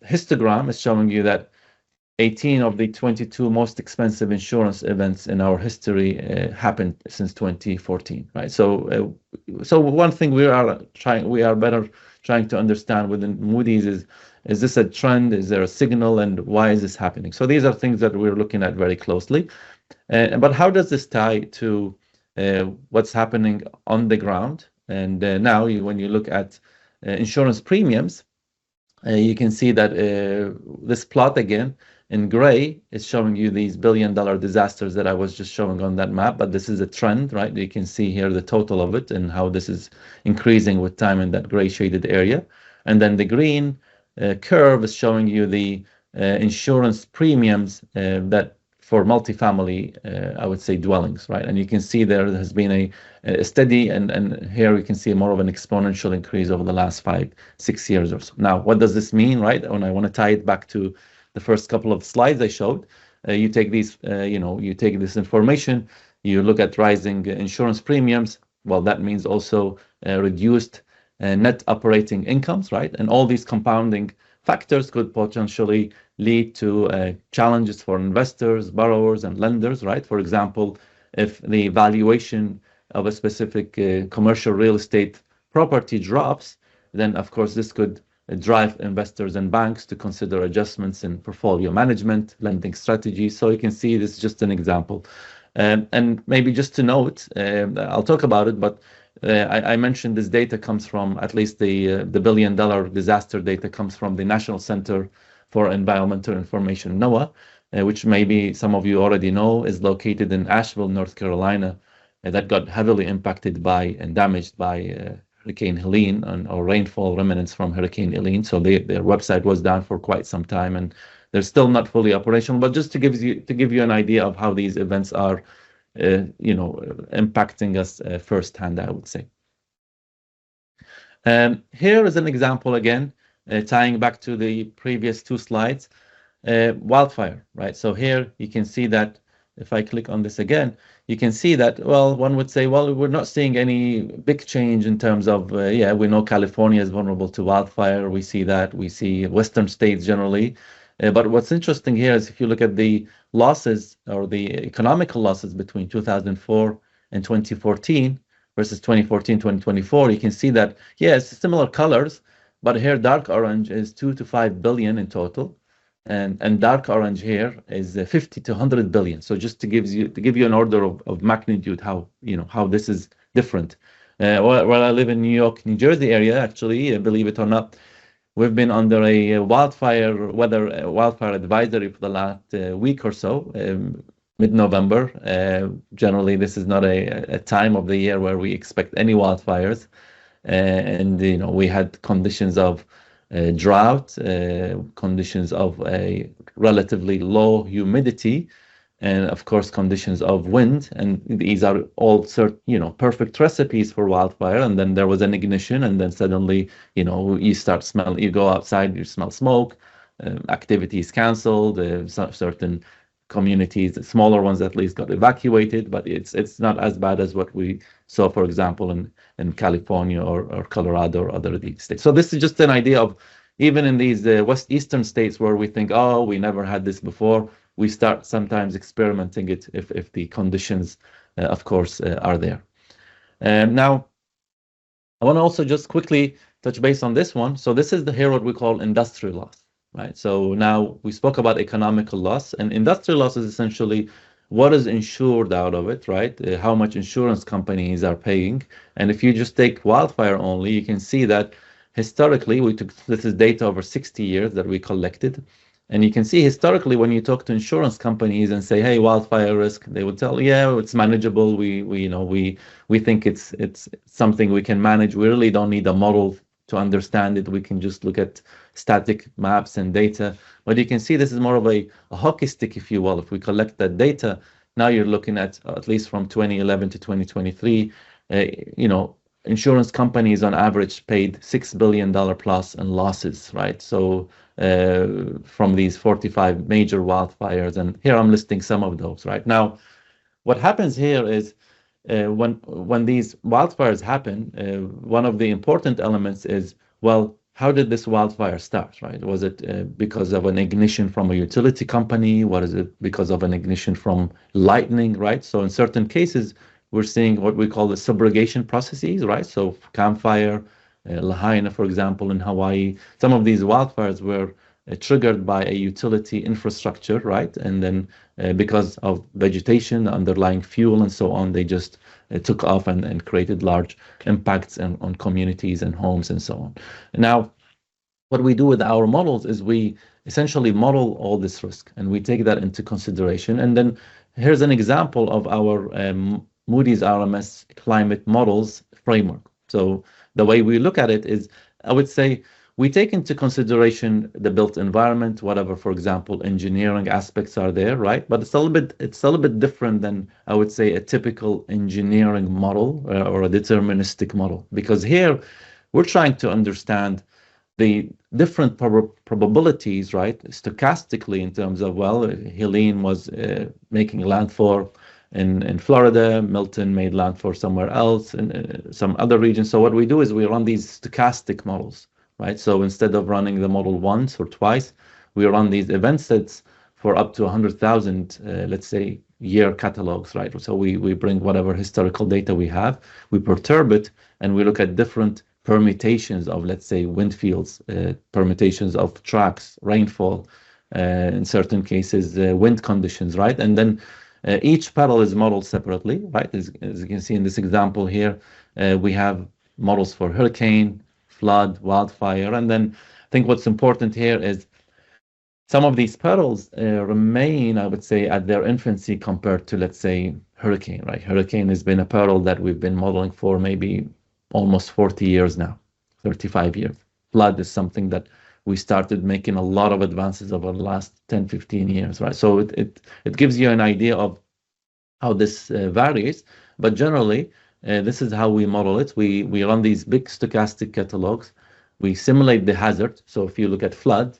histogram is showing you that 18 of the 22 most expensive insurance events in our history happened since 2014, right? So one thing we are better trying to understand within Moody's is this a trend? Is there a signal? And why is this happening? So these are things that we're looking at very closely. But how does this tie to what's happening on the ground? And now when you look at insurance premiums, you can see that this plot again in gray is showing you these billion-dollar disasters that I was just showing on that map. But this is a trend, right? You can see here the total of it and how this is increasing with time in that gray shaded area. And then the green curve is showing you the insurance premiums that for multifamily, I would say, dwellings, right? And you can see there has been a steady, and here we can see more of an exponential increase over the last 5-6 years or so. Now, what does this mean, right? When I want to tie it back to the first couple of slides I showed, you take these, you take this information, you look at rising insurance premiums. Well, that means also reduced net operating incomes, right? And all these compounding factors could potentially lead to challenges for investors, borrowers, and lenders, right? For example, if the valuation of a specific commercial real estate property drops, then of course this could drive investors and banks to consider adjustments in portfolio management, lending strategies. So you can see this is just an example. And maybe just to note, I'll talk about it, but I mentioned this data comes from, at least the billion-dollar disaster data comes from the National Center for Environmental Information, NOAA, which maybe some of you already know is located in Asheville, North Carolina, that got heavily impacted by and damaged by Hurricane Helene or rainfall remnants from Hurricane Helene. So their website was down for quite some time, and they're still not fully operational. But just to give you an idea of how these events are, impacting us firsthand, I would say. Here is an example again, tying back to the previous two slides, wildfire, right? So here you can see that if I click on this again, you can see that, well, one would say, well, we're not seeing any big change in terms of, we know California is vulnerable to wildfire. We see that. We see Western states generally. But what's interesting here is if you look at the losses or the economical losses between 2004 and 2014 versus 2014, 2024, you can see that, yes, similar colors, But here, dark orange is 2 to 5 billion in total. And dark orange here is 50 to 100 billion. So just to give you an order of magnitude, how this is different. While I live in New York, New Jersey area, actually, believe it or not, we've been under a wildfire advisory for the last week or so, mid-November. Generally, this is not a time of the year where we expect any wildfires. And we had conditions of drought, conditions of a relatively low humidity, and of course conditions of wind. And these are all perfect recipes for wildfire. And then there was an ignition, and then suddenly you start smell. You go outside, you smell smoke. Activity is canceled. Certain communities, the smaller ones at least, got evacuated, but it's not as bad as what we saw, for example, in California or Colorado or other of these states. So this is just an idea of, even in these eastern states where we think, oh, we never had this before, we start sometimes experimenting it if the conditions, of course, are there. Now, I want to also just quickly touch base on this one. So this is here what we call industrial loss. Right. So now we spoke about economical loss, and industrial loss is essentially what is insured out of it, right? How much insurance companies are paying. And if you just take wildfire only, you can see that historically, this is data over 60 years that we collected. And you can see historically, when you talk to insurance companies and say, hey, wildfire risk, they would tell, yeah, it's manageable. We think it's something we can manage. We really don't need a model to understand it. We can just look at static maps and data. But you can see this is more of a hockey stick, if you will. If we collect that data, now you're looking at least from 2011 to 2023, insurance companies on average paid $6 billion plus in losses, right? So from these 45 major wildfires, and here I'm listing some of those, right? Now, what happens here is when these wildfires happen, one of the important elements is, well, how did this wildfire start, right? Was it because of an ignition from a utility company? Was it because of an ignition from lightning, right? So in certain cases, we're seeing what we call the subrogation processes, right? So campfire, Lahaina, for example, in Hawaii, some of these wildfires were triggered by a utility infrastructure, right? And then because of vegetation, underlying fuel, and so on, they just took off and created large impacts on communities and homes and so on. Now, what we do with our models is we essentially model all this risk, and we take that into consideration. And then here's an example of our Moody's RMS climate models framework. So the way we look at it is, I would say, we take into consideration the built environment, whatever, for example, engineering aspects are there, right? But it's a little bit different than, I would say, a typical engineering model or a deterministic model, because here we're trying to understand the different probabilities, right? Stochastically, in terms of, well, Helene was making landfall in Florida, Milton made landfall somewhere else, in some other region. So what we do is we run these stochastic models. Right? So instead of running the model once or twice, we run these event sets for up to 100,000, let's say, year catalogs, right? So we bring whatever historical data we have, we perturb it, and we look at different permutations of, let's say, wind fields, permutations of tracks, rainfall, in certain cases, wind conditions, right? And then each peril is modeled separately, right? As you can see in this example here, we have models for hurricane, flood, wildfire. And then I think what's important here is some of these perils remain, I would say, at their infancy compared to, let's say, hurricane, right? Hurricane has been a peril that we've been modeling for maybe almost 40 years now, 35 years. Flood is something that we started making a lot of advances over the last 10, 15 years, right? So it gives you an idea of how this varies, but generally, this is how we model it. We run these big stochastic catalogs. We simulate the hazard. So if you look at flood,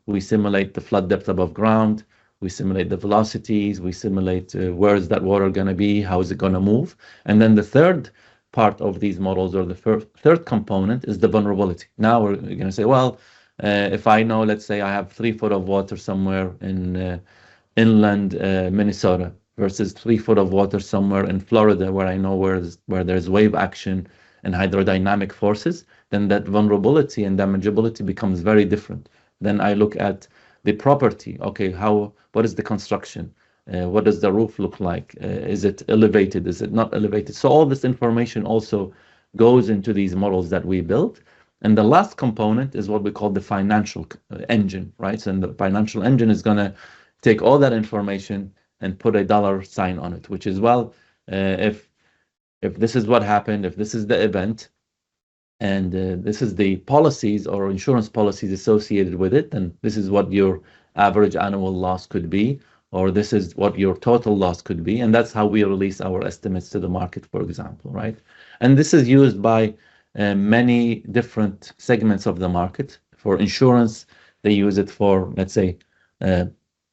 we simulate the flood depth above ground. We simulate the velocities. We simulate where is that water going to be? How is it going to move? And then the third part of these models, or the third component, is the vulnerability. Now we're going to say, well, if I know, let's say I have 3 foot of water somewhere in inland Minnesota, versus 3 foot of water somewhere in Florida, where I know where there's wave action and hydrodynamic forces, then that vulnerability and damageability becomes very different. Then I look at the property. Okay, what is the construction? What does the roof look like? Is it elevated? Is it not elevated? So all this information also goes into these models that we built. And the last component is what we call the financial engine, right? So the financial engine is going to take all that information and put a dollar sign on it, which is, well, if this is what happened, if this is the event, and this is the policies or insurance policies associated with it, then this is what your average annual loss could be, or this is what your total loss could be. And that's how we release our estimates to the market, for example, right? And this is used by many different segments of the market. For insurance, they use it for, let's say,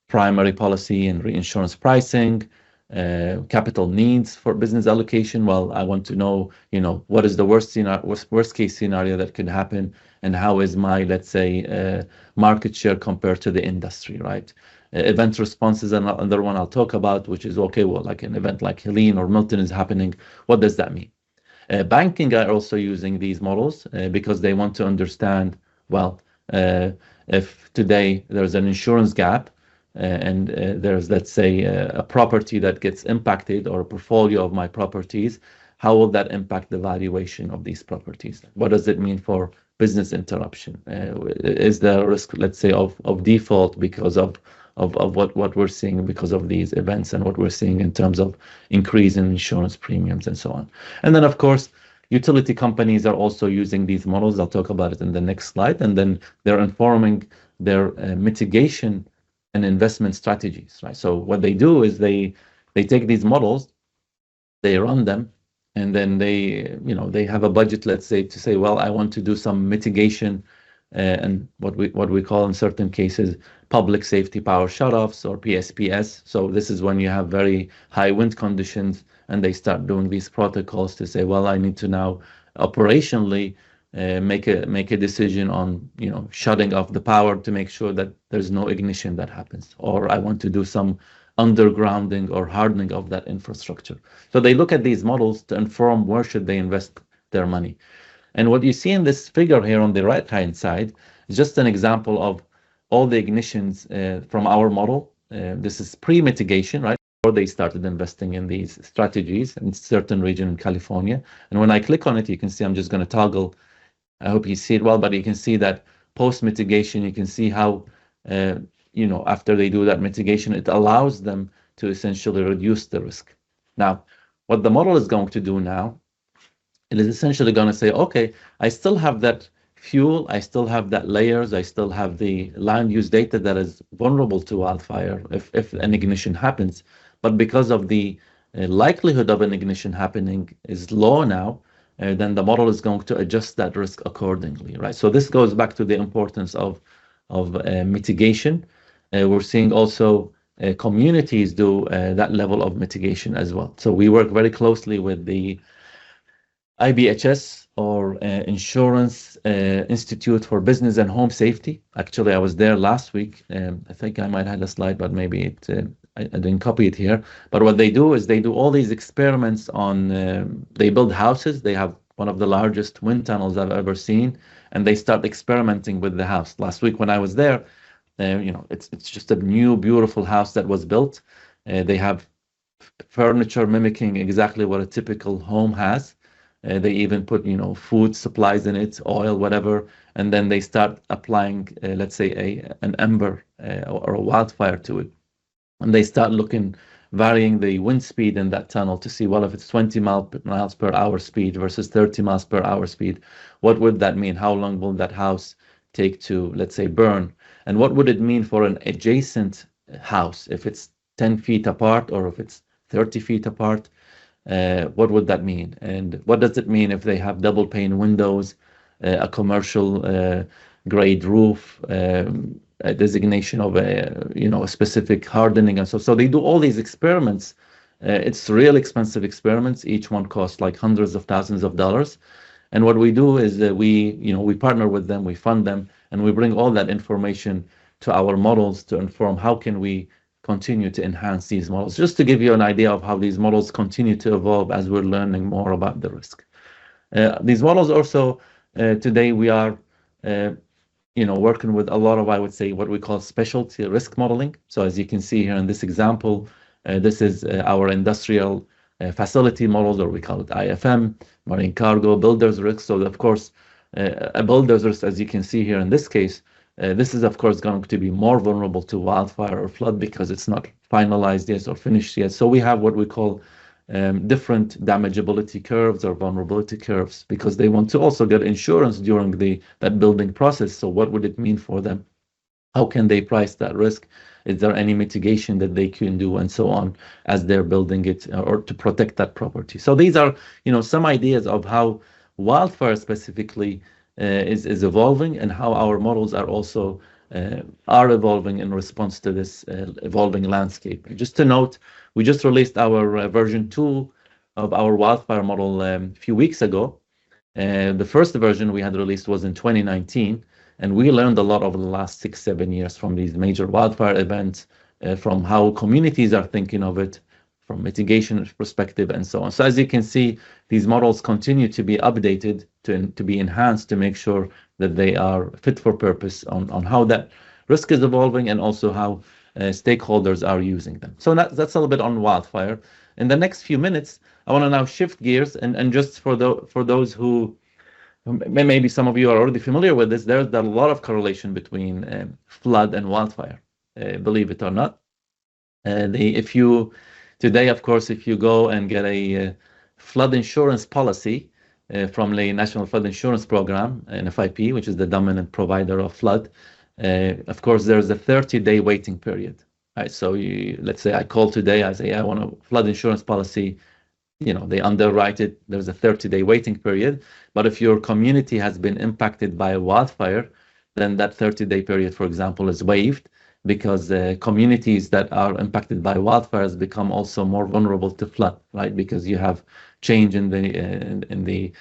primary policy and reinsurance pricing, capital needs for business allocation. Well, I want to know, what is the worst case scenario that could happen, and how is my, let's say, market share compared to the industry, right? Event response is another one I'll talk about, which is, okay, well, like an event like Helene or Milton is happening. What does that mean? Banking are also using these models because they want to understand, well, if today there's an insurance gap, and there's, let's say, a property that gets impacted, or a portfolio of my properties, how will that impact the valuation of these properties? What does it mean for business interruption? Is there a risk, let's say, of default because of what we're seeing because of these events, and what we're seeing in terms of increase in insurance premiums and so on? And then, of course, utility companies are also using these models. I'll talk about it in the next slide. And then they're informing their mitigation and investment strategies, right? So what they do is they take these models, they run them, and then they have a budget, let's say, to say, well, I want to do some mitigation and what we call in certain cases public safety power shutoffs, or PSPS. So this is when you have very high wind conditions, and they start doing these protocols to say, well, I need to now operationally make a decision on shutting off the power to make sure that there's no ignition that happens, or I want to do some undergrounding or hardening of that infrastructure. So they look at these models to inform where should they invest their money. And what you see in this figure here on the right hand side is just an example of all the ignitions from our model. This is pre-mitigation, right? Before they started investing in these strategies in certain region in California. And when I click on it, you can see I'm just going to toggle. I hope you see it well, but you can see that post-mitigation, you can see how, after they do that mitigation, it allows them to essentially reduce the risk. Now, what the model is going to do now, it is essentially going to say, okay, I still have that fuel, I still have that layers, I still have the land use data that is vulnerable to wildfire if an ignition happens. But because of the likelihood of an ignition happening is low now, then the model is going to adjust that risk accordingly, right? So this goes back to the importance of mitigation. We're seeing also communities do that level of mitigation as well. So we work very closely with the IBHS, or Insurance Institute for Business and Home Safety. Actually, I was there last week. I think I might have a slide, but maybe I didn't copy it here. But what they do is they do all these experiments on, they build houses. They have one of the largest wind tunnels I've ever seen, and they start experimenting with the house. Last week when I was there, it's just a new, beautiful house that was built. They have furniture mimicking exactly what a typical home has. They even put, food supplies in it, oil, whatever, and then they start applying, let's say, an ember or a wildfire to it. And they start varying the wind speed in that tunnel to see, well, if it's 20 miles per hour speed versus 30 miles per hour speed, what would that mean? How long will that house take to, let's say, burn? And what would it mean for an adjacent house if it's 10 feet apart or if it's 30 feet apart? What would that mean? And what does it mean if they have double pane windows, a commercial grade roof, a designation of a specific hardening, and so they do all these experiments. It's real expensive experiments. Each one costs like hundreds of thousands of dollars. And what we do is that we partner with them, we fund them, and we bring all that information to our models to inform how can we continue to enhance these models, just to give you an idea of how these models continue to evolve as we're learning more about the risk. These models also today we are working with a lot of, I would say, what we call specialty risk modeling. So as you can see here in this example, this is our industrial facility models, or we call it IFM, marine cargo, builder's risk. So of course, a builder's risk, as you can see here in this case, this is of course going to be more vulnerable to wildfire or flood because it's not finalized yet or finished yet. So we have what we call different damageability curves or vulnerability curves, because they want to also get insurance during that building process. So what would it mean for them? How can they price that risk? Is there any mitigation that they can do, and so on, as they're building it or to protect that property? So these are, some ideas of how wildfire specifically is evolving, and how our models are also are evolving in response to this evolving landscape. Just to note, we just released our version 2 of our wildfire model a few weeks ago. The first version we had released was in 2019, and we learned a lot over the last 6-7 years from these major wildfire events, from how communities are thinking of it, from mitigation perspective, and so on. So as you can see, these models continue to be updated, to be enhanced, to make sure that they are fit for purpose on how that risk is evolving, and also how stakeholders are using them. So that's a little bit on wildfire. In the next few minutes, I want to now shift gears, and just for those who maybe some of you are already familiar with this, there's a lot of correlation between flood and wildfire, believe it or not. Today, of course, if you go and get a flood insurance policy from the National Flood Insurance Program, NFIP, which is the dominant provider of flood, of course, there's a 30-day waiting period. Right? So let's say I call today, I say I want a flood insurance policy. They underwrite it. There's a 30-day waiting period. But if your community has been impacted by a wildfire, then that 30-day period, for example, is waived, because communities that are impacted by wildfires become also more vulnerable to flood, right? Because you have change in the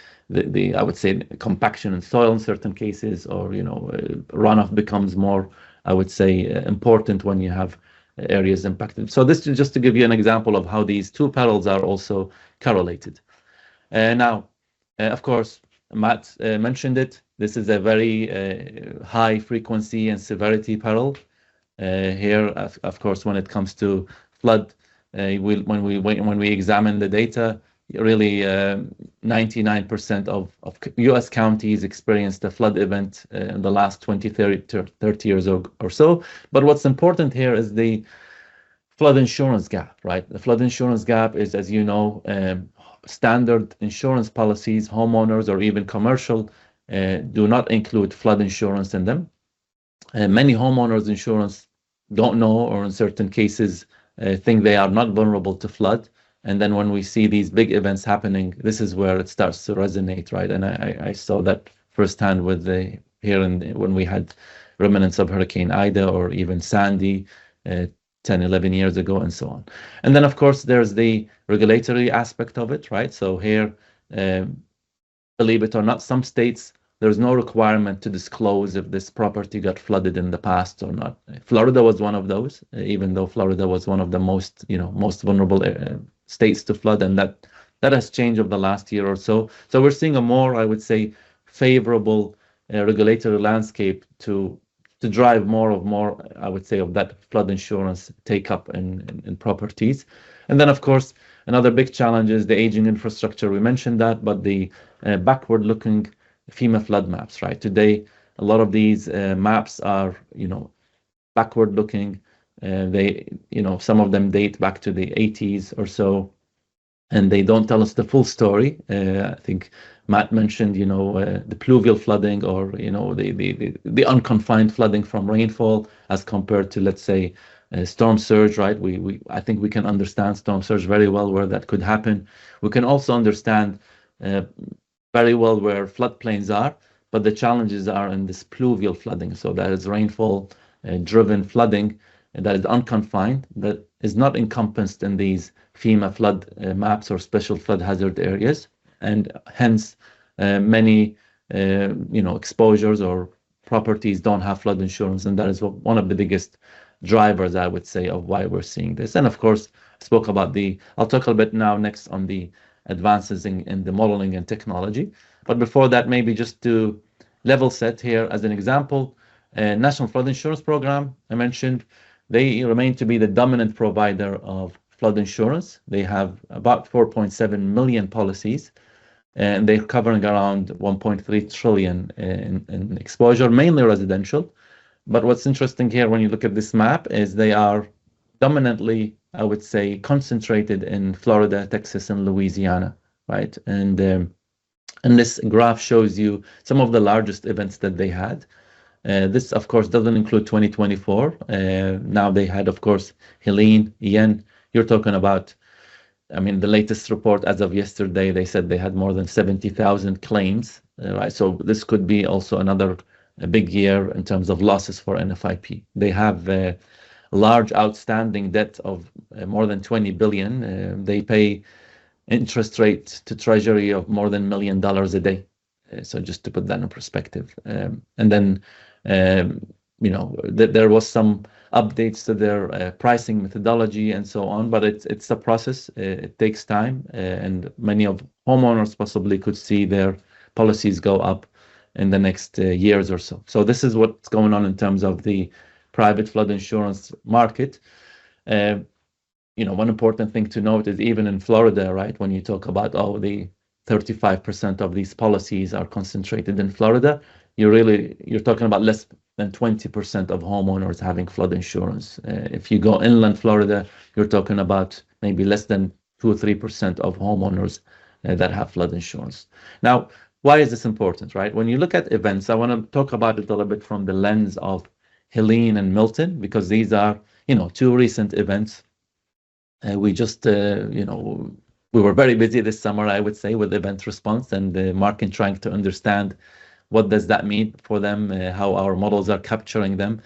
I would say, compaction in soil in certain cases, or runoff becomes more, I would say, important when you have areas impacted. So this is just to give you an example of how these two perils are also correlated. Now, of course, Matt mentioned it. This is a very high frequency and severity peril. Here, of course, when it comes to flood, when we examine the data, really 99% of U.S. counties experienced a flood event in the last 20, 30 years or so. But what's important here is the flood insurance gap, right? The flood insurance gap is, as you know, standard insurance policies, homeowners or even commercial, do not include flood insurance in them. Many homeowners insurance don't know, or in certain cases think they are not vulnerable to flood. And then when we see these big events happening, this is where it starts to resonate, right? And I saw that firsthand when we had remnants of Hurricane Ida or even Sandy 10, 11 years ago, and so on. And then, of course, there's the regulatory aspect of it, right? So here, believe it or not, some states, there's no requirement to disclose if this property got flooded in the past or not. Florida was one of those, even though Florida was one of the most vulnerable states to flood, and that has changed over the last year or so. So we're seeing a more, I would say, favorable regulatory landscape to drive more, I would say, of that flood insurance take up in properties. And then, of course, another big challenge is the aging infrastructure. We mentioned that, but the backward-looking FEMA flood maps, right? Today, a lot of these maps are, backward-looking. They, some of them date back to the 80s or so, and they don't tell us the full story. I think Matt mentioned, the pluvial flooding, or the unconfined flooding from rainfall as compared to, let's say, storm surge, right? I think we can understand storm surge very well, where that could happen. We can also understand very well where floodplains are, but the challenges are in this pluvial flooding. So that is rainfall driven flooding, and that is unconfined, that is not encompassed in these FEMA flood maps or special flood hazard areas, and hence many exposures or properties don't have flood insurance, and that is one of the biggest drivers, I would say, of why we're seeing this. And of course, I'll talk a little bit now next on the advances in the modeling and technology. But before that, maybe just to level set here as an example, National Flood Insurance Program, I mentioned, they remain to be the dominant provider of flood insurance. They have about 4.7 million policies, and they're covering around 1.3 trillion in exposure, mainly residential. But what's interesting here when you look at this map is they are dominantly, I would say, concentrated in Florida, Texas, and Louisiana, right? And this graph shows you some of the largest events that they had. This, of course, doesn't include 2024. Now they had, of course, Helene, Ian. You're talking about, I mean, the latest report as of yesterday, they said they had more than 70,000 claims, right? So this could be also another big year in terms of losses for NFIP. They have a large outstanding debt of more than 20 billion. They pay interest rate to Treasury of more than $1 million a day. So just to put that in perspective. And then, you know, there was some updates to their pricing methodology and so on, but it's a process. It takes time, and many of homeowners possibly could see their policies go up in the next years or so. So this is what's going on in terms of the private flood insurance market. You know, one important thing to note is even in Florida, right, when you talk about, oh, the 35% of these policies are concentrated in Florida, you're talking about less than 20% of homeowners having flood insurance. If you go inland Florida, you're talking about maybe less than 2 or 3% of homeowners that have flood insurance. Now, why is this important, right? When you look at events, I want to talk about it a little bit from the lens of Helene and Milton, because these are, you know, two recent events. We just, you know, we were very busy this summer, I would say, with event response and the market trying to understand what does that mean for them, how our models are capturing them.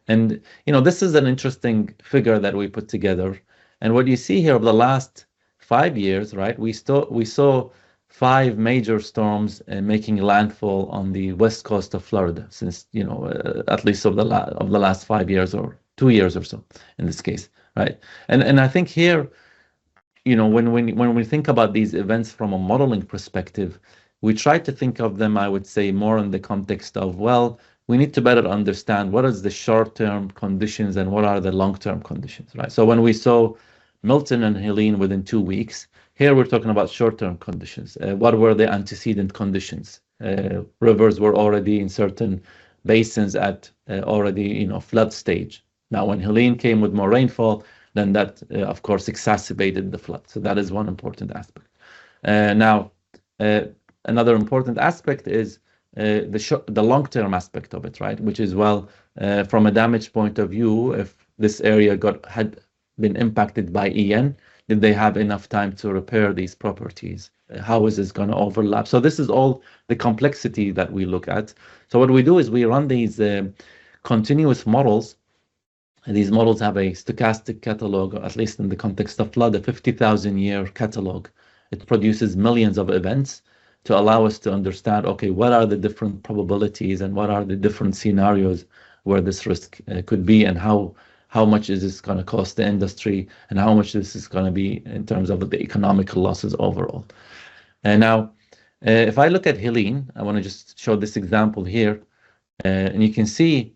And, you know, this is an interesting figure that we put together. And what you see here over the last 5 years, right, we saw 5 major storms making landfall on the west coast of Florida since, you know, at least of the last 5 years or 2 years or so in this case, right? And I think here, you know, when we think about these events from a modeling perspective, we try to think of them, I would say, more in the context of, well, we need to better understand what is the short-term conditions and what are the long-term conditions, right? So when we saw Milton and Helene within 2 weeks, here we're talking about short-term conditions. What were the antecedent conditions? Rivers were already in certain basins at already, you know, flood stage. Now, when Helene came with more rainfall, then that, of course, exacerbated the flood. So that is one important aspect. Now, another important aspect is the long-term aspect of it, right? Which is, well, from a damage point of view, if this area had been impacted by Ian, did they have enough time to repair these properties? How is this going to overlap? So this is all the complexity that we look at. So what we do is we run these continuous models. And these models have a stochastic catalog, or at least in the context of flood, a 50,000-year catalog. It produces millions of events to allow us to understand, okay, what are the different probabilities and what are the different scenarios where this risk could be, and how much is this going to cost the industry, and how much this is going to be in terms of the economical losses overall. And now, if I look at Helene, I want to just show this example here, and you can see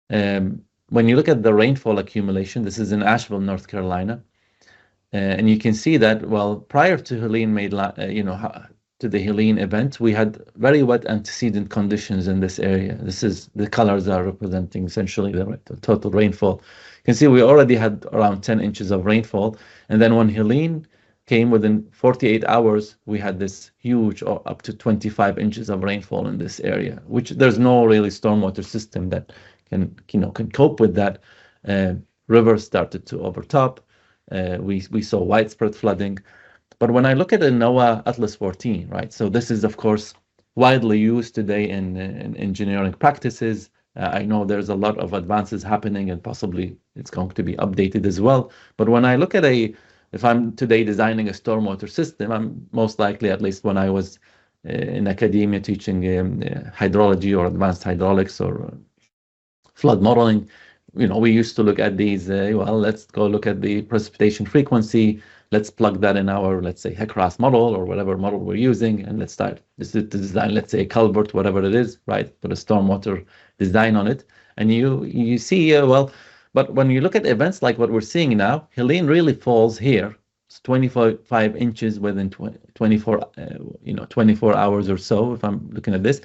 when you look at the rainfall accumulation, this is in Asheville, North Carolina, and you can see that, well, prior to Helene to the Helene event, we had very wet antecedent conditions in this area. The colors are representing essentially the total rainfall. You can see we already had around 10 inches of rainfall. And then when Helene came within 48 hours, we had this huge, or up to 25 inches of rainfall in this area, which there's no really stormwater system that can cope with that. Rivers started to overtop. We saw widespread flooding. But when I look at the NOAA Atlas 14, right, so this is, of course, widely used today in engineering practices. I know there's a lot of advances happening, and possibly it's going to be updated as well. But when I look at if I'm today designing a stormwater system, I'm most likely, at least when I was in academia teaching hydrology or advanced hydraulics or flood modeling, we used to look at these, let's go look at the precipitation frequency, let's plug that in our, let's say, HEC-RAS model or whatever model we're using, and let's start to design, let's say, a culvert, whatever it is, right? Put a stormwater design on it. And you see, well, but when you look at events like what we're seeing now, Helene really falls here. It's 25 inches within 24 hours or so, if I'm looking at this.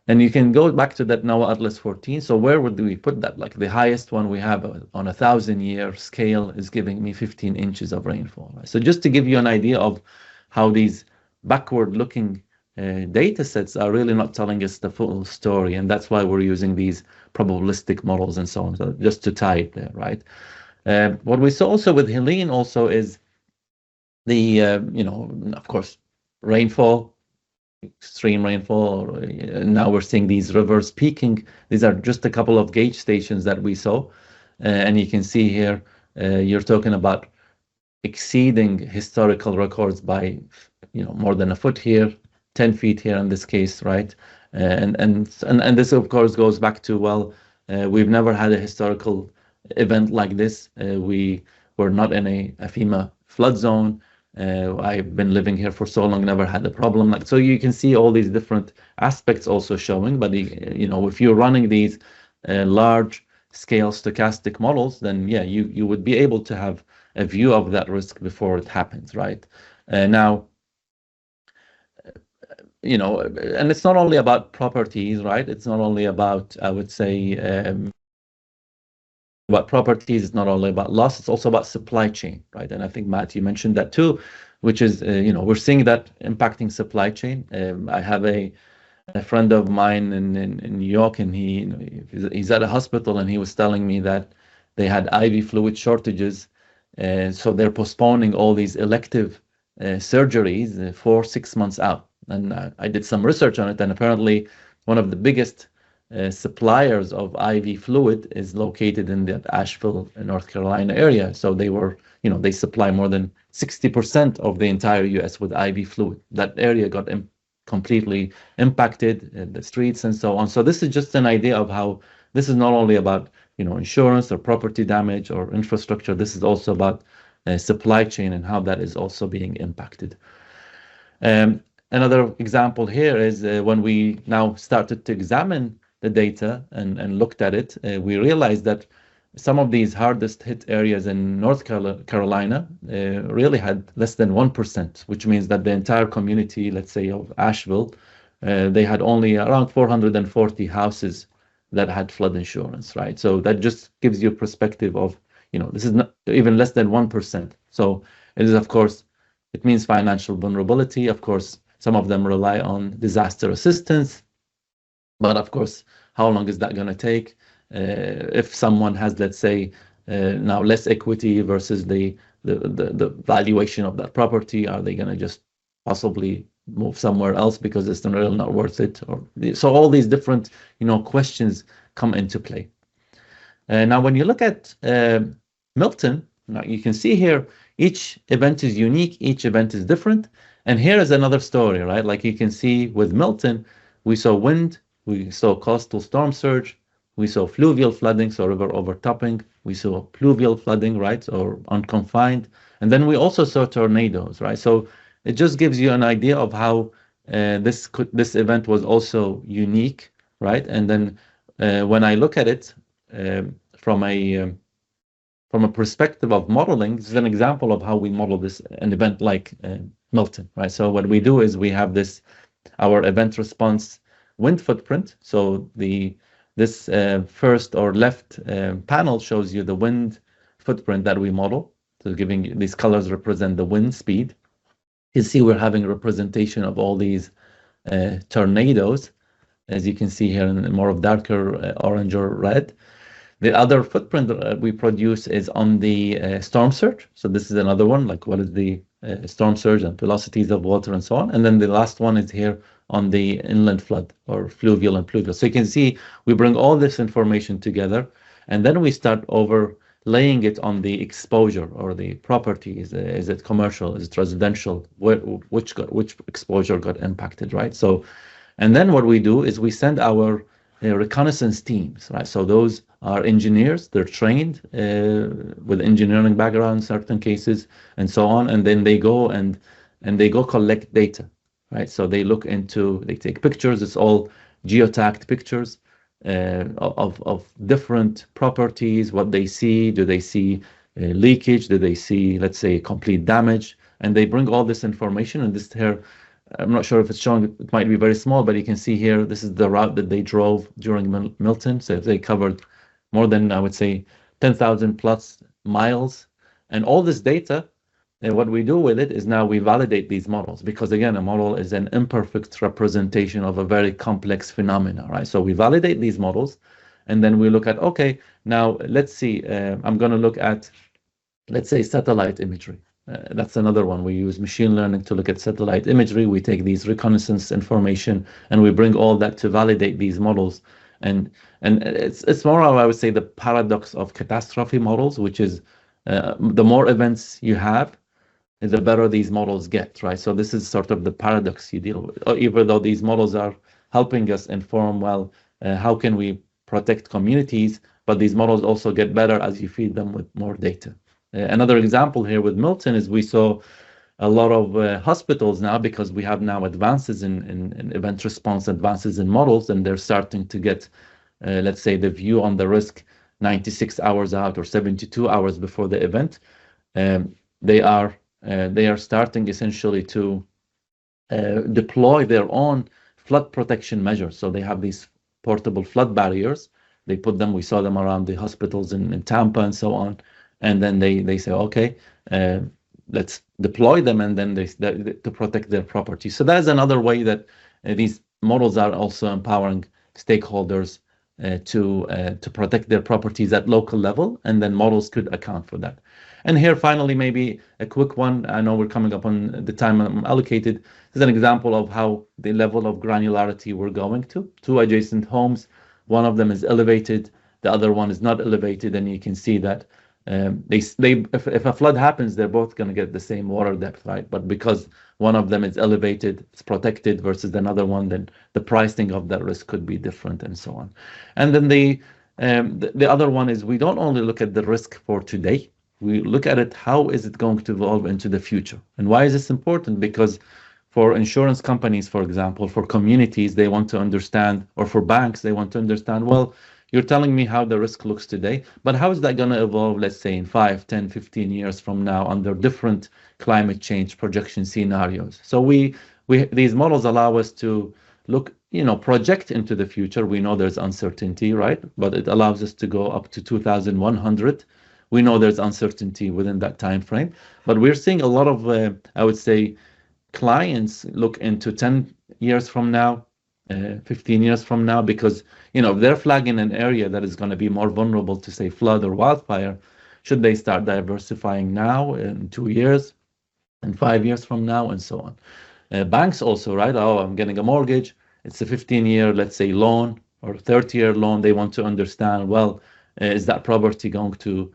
And you can go back to that NOAA Atlas 14. So where would we put that? Like the highest one we have on 1,000-year scale is giving me 15 inches of rainfall. Right? So just to give you an idea of how these backward-looking data sets are really not telling us the full story. And that's why we're using these probabilistic models and so on. So just to tie it there, right? What we saw also with Helene also is the, of course, rainfall, extreme rainfall. Now we're seeing these rivers peaking. These are just a couple of gauge stations that we saw. And you can see here, you're talking about exceeding historical records by, more than a foot here, 10 feet here in this case, right? And this, of course, goes back to, well, we've never had a historical event like this. We were not in a FEMA flood zone. I've been living here for so long, never had a problem. So you can see all these different aspects also showing. But if you're running these large scale stochastic models, then yeah, you would be able to have a view of that risk before it happens, right? Now, and it's not only about properties, right? It's not only about, I would say, about properties, it's not only about loss, it's also about supply chain, right? And I think, Matt, you mentioned that too, which is, we're seeing that impacting supply chain. I have a friend of mine in New York, and he's at a hospital, and he was telling me that they had IV fluid shortages, so they're postponing all these elective surgeries 4-6 months out. And I did some research on it, and apparently one of the biggest suppliers of IV fluid is located in the Asheville, North Carolina area. So they supply more than 60% of the entire US with IV fluid. That area got completely impacted, the streets and so on. So this is just an idea of how this is not only about, insurance or property damage or infrastructure. This is also about supply chain and how that is also being impacted. Another example here is when we now started to examine the data and looked at it, we realized that some of these hardest hit areas in North Carolina really had less than 1%, which means that the entire community, let's say of Asheville, they had only around 440 houses that had flood insurance, right? So that just gives you a perspective of, this is not even less than 1%. So it is, of course, it means financial vulnerability. Of course, some of them rely on disaster assistance. But of course, how long is that going to take? If someone has, let's say, now less equity versus the valuation of that property, are they going to just possibly move somewhere else because it's really not worth it? So all these different, questions come into play. Now, when you look at Milton, now you can see here, each event is unique, each event is different. And here is another story, right? Like you can see with Milton, we saw wind, we saw coastal storm surge, we saw fluvial flooding, so river overtopping, we saw pluvial flooding, right, or unconfined. And then we also saw tornadoes, right? So it just gives you an idea of how this event was also unique, right? And then when I look at it from a perspective of modeling, this is an example of how we model an event like Milton, right? So what we do is we have our event response wind footprint. So this first or left panel shows you the wind footprint that we model. So giving you, these colors represent the wind speed. You see we're having a representation of all these tornadoes, as you can see here in more of darker orange or red. The other footprint that we produce is on the storm surge. So this is another one, like what is the storm surge and velocities of water and so on. And then the last one is here on the inland flood or fluvial and pluvial. So you can see we bring all this information together, and then we start overlaying it on the exposure or the property. Is it commercial? Is it residential? Which exposure got impacted, right? So, and then what we do is we send our reconnaissance teams, right? So those are engineers. They're trained with engineering background in certain cases and so on. And then they go and they go collect data, right? So they they take pictures. It's all geotagged pictures of different properties, what they see. Do they see leakage? Do they see, let's say, complete damage? And they bring all this information. And this here, I'm not sure if it's showing, it might be very small, but you can see here, this is the route that they drove during Milton. So they covered more than, I would say, 10,000 plus miles. And all this data, and what we do with it is now we validate these models, because again, a model is an imperfect representation of a very complex phenomena, right? So we validate these models, and then we look at, okay, now let's see, I'm going to look at, let's say, satellite imagery. That's another one. We use machine learning to look at satellite imagery. We take these reconnaissance information and we bring all that to validate these models. And it's more of, I would say, the paradox of catastrophe models, which is the more events you have, the better these models get, right? So this is sort of the paradox you deal with. Even though these models are helping us inform, well, how can we protect communities, but these models also get better as you feed them with more data. Another example here with Milton is we saw a lot of hospitals now, because we have now advances in event response, advances in models, and they're starting to get, let's say, the view on the risk 96 hours out or 72 hours before the event. They are starting essentially to deploy their own flood protection measures. So they have these portable flood barriers. They put them, we saw them around the hospitals in Tampa and so on. And then they say, okay, let's deploy them, and then they to protect their property. So that's another way that these models are also empowering stakeholders to protect their properties at local level, and then models could account for that. And here, finally, maybe a quick one. I know we're coming up on the time I'm allocated. This is an example of how the level of granularity we're going to. Two adjacent homes, one of them is elevated, the other one is not elevated, and you can see that if a flood happens, they're both going to get the same water depth, right? But because one of them is elevated, it's protected, versus another one, then the pricing of that risk could be different, and so on. And then the other one is, we don't only look at the risk for today, we look at it, how is it going to evolve into the future? And why is this important? Because for insurance companies, for example, for communities, they want to understand, or for banks, they want to understand, well, you're telling me how the risk looks today, but how is that going to evolve, let's say, in 5, 10, 15 years from now under different climate change projection scenarios? So these models allow us to look, project into the future. We know there's uncertainty, right? But it allows us to go up to 2100. We know there's uncertainty within that time frame, but we're seeing a lot of, I would say, clients look into 10 years from now, 15 years from now, because if they're flagging an area that is going to be more vulnerable to, say, flood or wildfire, should they start diversifying now, in 2 years, and 5 years from now, and so on. Banks also, right? Oh, I'm getting a mortgage. It's a 15-year, let's say, loan, or 30-year loan. They want to understand, well, is that property going to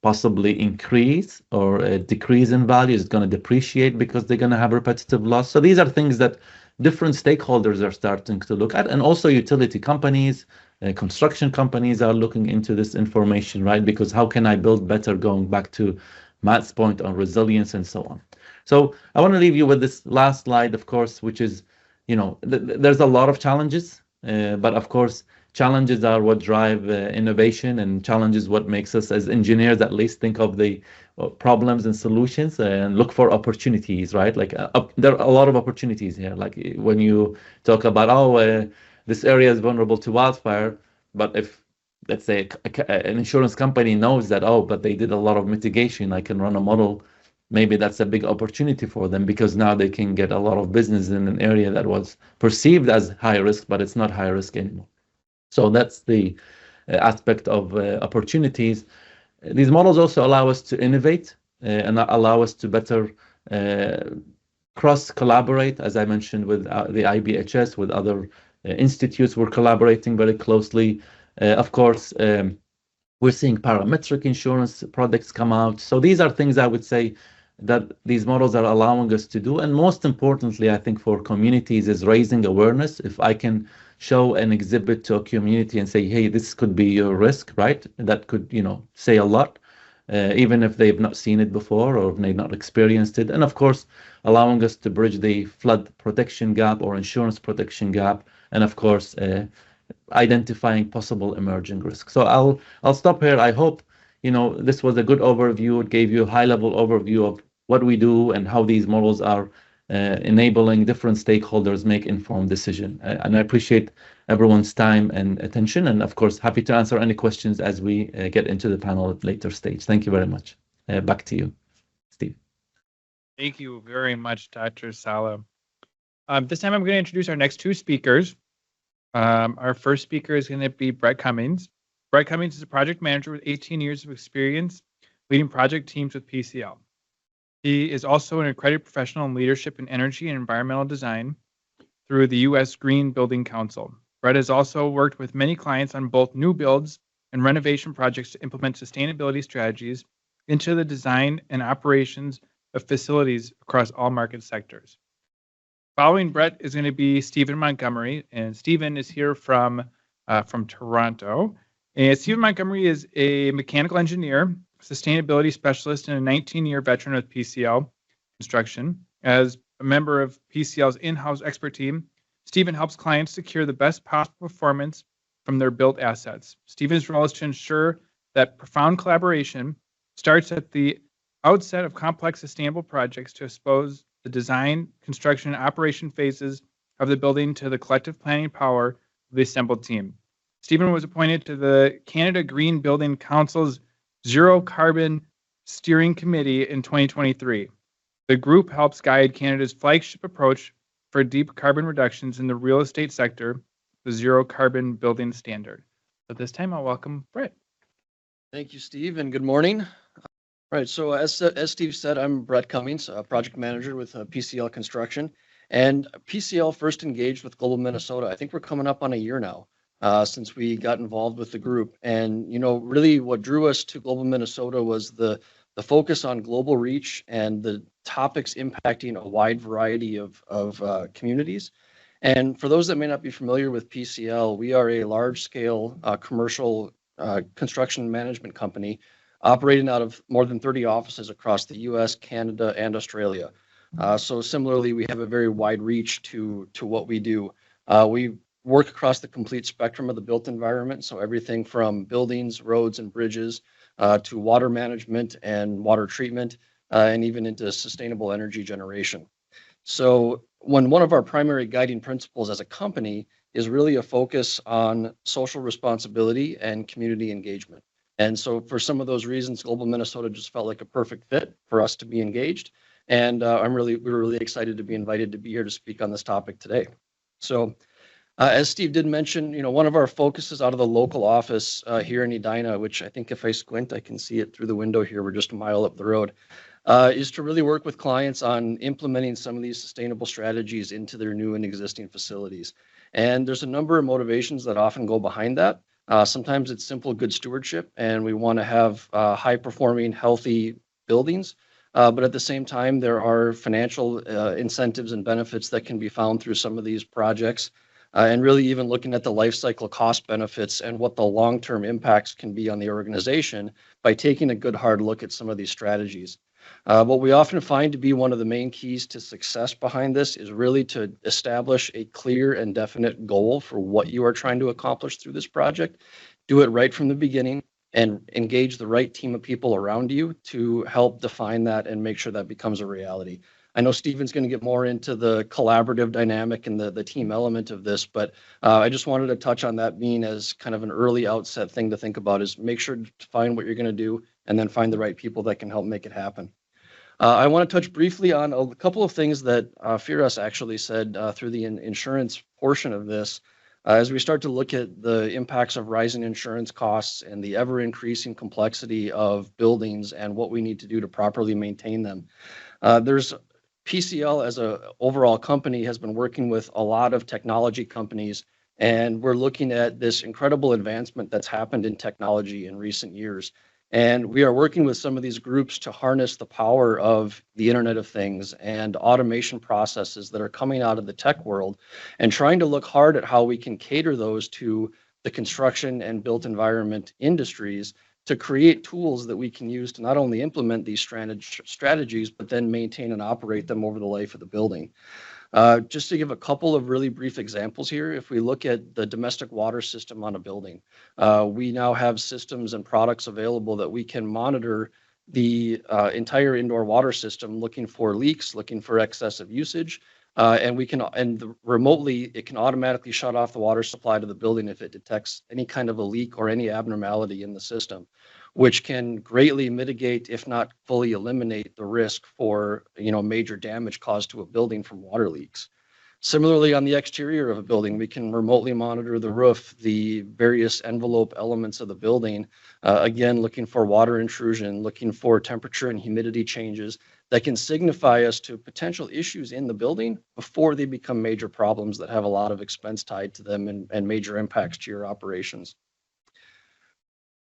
possibly increase or decrease in value? Is it going to depreciate because they're going to have repetitive loss? So these are things that different stakeholders are starting to look at, and also utility companies, construction companies are looking into this information, right? Because how can I build better, going back to Matt's point on resilience and so on. So I want to leave you with this last slide, of course, which is, there's a lot of challenges, but of course, challenges are what drive innovation, and challenges what makes us as engineers at least think of the problems and solutions and look for opportunities, right? Like there are a lot of opportunities here. Like when you talk about, this area is vulnerable to wildfire, but if, let's say, an insurance company knows that, but they did a lot of mitigation, I can run a model, maybe that's a big opportunity for them, because now they can get a lot of business in an area that was perceived as high risk, but it's not high risk anymore. So that's the aspect of opportunities. These models also allow us to innovate and allow us to better cross-collaborate, as I mentioned, with the IBHS, with other institutes. We're collaborating very closely. Of course, we're seeing parametric insurance products come out. So these are things I would say that these models are allowing us to do. And most importantly, I think for communities is raising awareness. If I can show an exhibit to a community and say, hey, this could be your risk, right? That could, say a lot, even if they've not seen it before or if they've not experienced it. And of course, allowing us to bridge the flood protection gap or insurance protection gap. And of course, identifying possible emerging risks. So I'll stop here. I hope this was a good overview. It gave you a high-level overview of what we do and how these models are enabling different stakeholders make informed decision. And I appreciate everyone's time and attention. And of course, happy to answer any questions as we get into the panel at later stage. Thank you very much. Back to you, Steve. Thank you very much, Dr. Saleh. This time I'm going to introduce our next two speakers. Our first speaker is going to be Brett Cummings. Brett Cummings is a project manager with 18 years of experience leading project teams with PCL. He is also an accredited professional in leadership in energy and environmental design through the U.S. Green Building Council. Brett has also worked with many clients on both new builds and renovation projects to implement sustainability strategies into the design and operations of facilities across all market sectors. Following Brett is going to be Stephen Montgomery, and Stephen is here from Toronto. And Stephen Montgomery is a mechanical engineer, sustainability specialist, and a 19-year veteran of PCL Construction. As a member of PCL's in-house expert team, Stephen helps clients secure the best possible performance from their built assets. Stephen's role is to ensure that profound collaboration starts at the outset of complex sustainable projects to expose the design, construction, and operation phases of the building to the collective planning power of the assembled team. Stephen was appointed to the Canada Green Building Council's Zero Carbon Steering Committee in 2023. The group helps guide Canada's flagship approach for deep carbon reductions in the real estate sector, the Zero Carbon Building Standard. At this time, I'll welcome Brett. Thank you, Steve, and good morning. Right, so as Steve said, I'm Brett Cummings, a project manager with PCL Construction, and PCL first engaged with Global Minnesota. I think we're coming up on a year now since we got involved with the group. And really what drew us to Global Minnesota was the focus on global reach and the topics impacting a wide variety of communities. And for those that may not be familiar with PCL, we are a large-scale commercial construction management company operating out of more than 30 offices across the US, Canada, and Australia. So similarly, we have a very wide reach to what we do. We work across the complete spectrum of the built environment, so everything from buildings, roads, and bridges to water management and water treatment, and even into sustainable energy generation. So one of our primary guiding principles as a company is really a focus on social responsibility and community engagement. And so for some of those reasons, Global Minnesota just felt like a perfect fit for us to be engaged. And we're really excited to be invited to be here to speak on this topic today. So as Steve did mention, one of our focuses out of the local office here in Edina, which I think if I squint, I can see it through the window here, we're just a mile up the road, is to really work with clients on implementing some of these sustainable strategies into their new and existing facilities. And there's a number of motivations that often go behind that. Sometimes it's simple good stewardship, and we want to have high-performing, healthy buildings. But at the same time, there are financial incentives and benefits that can be found through some of these projects, and really even looking at the life cycle cost benefits and what the long-term impacts can be on the organization by taking a good hard look at some of these strategies. What we often find to be one of the main keys to success behind this is really to establish a clear and definite goal for what you are trying to accomplish through this project. Do it right from the beginning and engage the right team of people around you to help define that and make sure that becomes a reality. I know Stephen's going to get more into the collaborative dynamic and the team element of this, but I just wanted to touch on that being as kind of an early outset thing to think about is make sure to find what you're going to do and then find the right people that can help make it happen. I want to touch briefly on a couple of things that Firas actually said through the insurance portion of this. As we start to look at the impacts of rising insurance costs and the ever-increasing complexity of buildings and what we need to do to properly maintain them. There's PCL as an overall company has been working with a lot of technology companies, and we're looking at this incredible advancement that's happened in technology in recent years. And we are working with some of these groups to harness the power of the Internet of Things and automation processes that are coming out of the tech world, and trying to look hard at how we can cater those to the construction and built environment industries to create tools that we can use to not only implement these strategies, but then maintain and operate them over the life of the building. Just to give a couple of really brief examples here, if we look at the domestic water system on a building, we now have systems and products available that we can monitor the entire indoor water system, looking for leaks, looking for excessive usage, remotely it can automatically shut off the water supply to the building if it detects any kind of a leak or any abnormality in the system, which can greatly mitigate, if not fully eliminate, the risk for major damage caused to a building from water leaks. Similarly, on the exterior of a building, we can remotely monitor the roof, the various envelope elements of the building, again, looking for water intrusion, looking for temperature and humidity changes that can signify us to potential issues in the building before they become major problems that have a lot of expense tied to them and major impacts to your operations.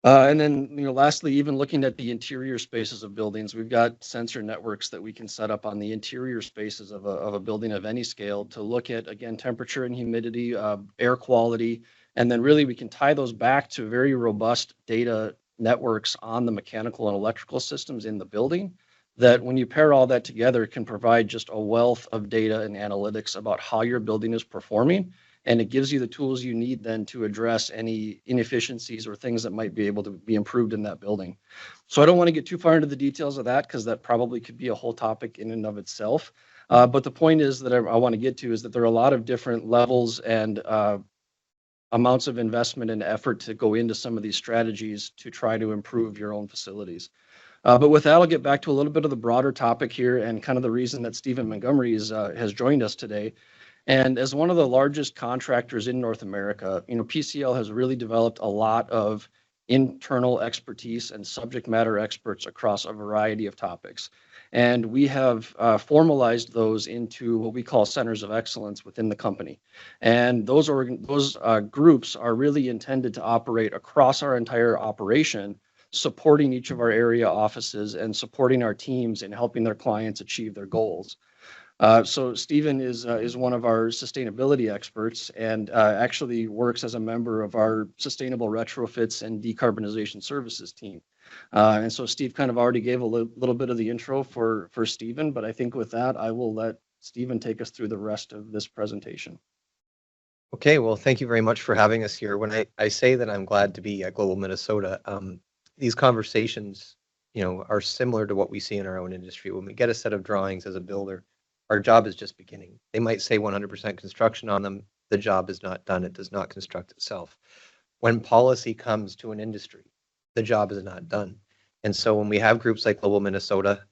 And then, lastly, even looking at the interior spaces of buildings, we've got sensor networks that we can set up on the interior spaces of a building of any scale to look at, again, temperature and humidity, air quality, and then really we can tie those back to very robust data networks on the mechanical and electrical systems in the building that when you pair all that together can provide just a wealth of data and analytics about how your building is performing. And it gives you the tools you need then to address any inefficiencies or things that might be able to be improved in that building. So I don't want to get too far into the details of that because that probably could be a whole topic in and of itself. But the point is that I want to get to is that there are a lot of different levels and amounts of investment and effort to go into some of these strategies to try to improve your own facilities. But with that, I'll get back to a little bit of the broader topic here and kind of the reason that Stephen Montgomery has joined us today. And as one of the largest contractors in North America, PCL has really developed a lot of internal expertise and subject matter experts across a variety of topics. And we have formalized those into what we call centers of excellence within the company. And those groups are really intended to operate across our entire operation, supporting each of our area offices and supporting our teams in helping their clients achieve their goals. So Stephen is one of our sustainability experts and actually works as a member of our sustainable retrofits and decarbonization services team. And so Steve kind of already gave a little bit of the intro for Stephen, but I think with that, I will let Stephen take us through the rest of this presentation. Okay, well, thank you very much for having us here. When I say that I'm glad to be at Global Minnesota, these conversations, are similar to what we see in our own industry. When we get a set of drawings as a builder, our job is just beginning. They might say 100% construction on them. The job is not done. It does not construct itself. When policy comes to an industry, the job is not done. And so when we have groups like Global Minnesota,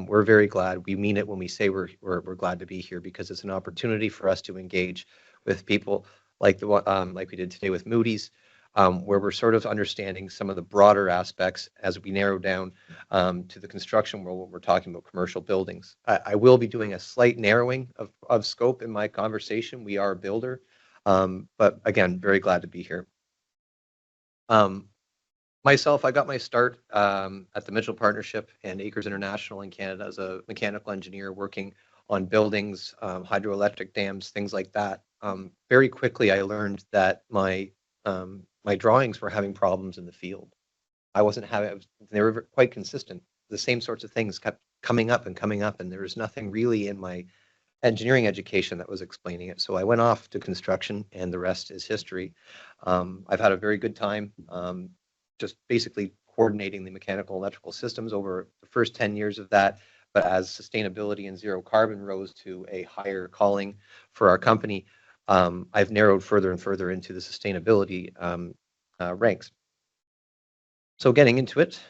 we're very glad. We mean it when we say we're glad to be here because it's an opportunity for us to engage with people like like we did today with Moody's, where we're sort of understanding some of the broader aspects as we narrow down to the construction world when we're talking about commercial buildings. I will be doing a slight narrowing of scope in my conversation. We are a builder, but again, very glad to be here. Myself, I got my start at the Mitchell Partnership and Acres International in Canada as a mechanical engineer working on buildings, hydroelectric dams, things like that. Very quickly, I learned that my drawings were having problems in the field. They were quite consistent. The same sorts of things kept coming up, and there was nothing really in my engineering education that was explaining it. So I went off to construction, and the rest is history. I've had a very good time just basically coordinating the mechanical electrical systems over the first 10 years of that. But as sustainability and zero carbon rose to a higher calling for our company, I've narrowed further and further into the sustainability ranks. So getting into it.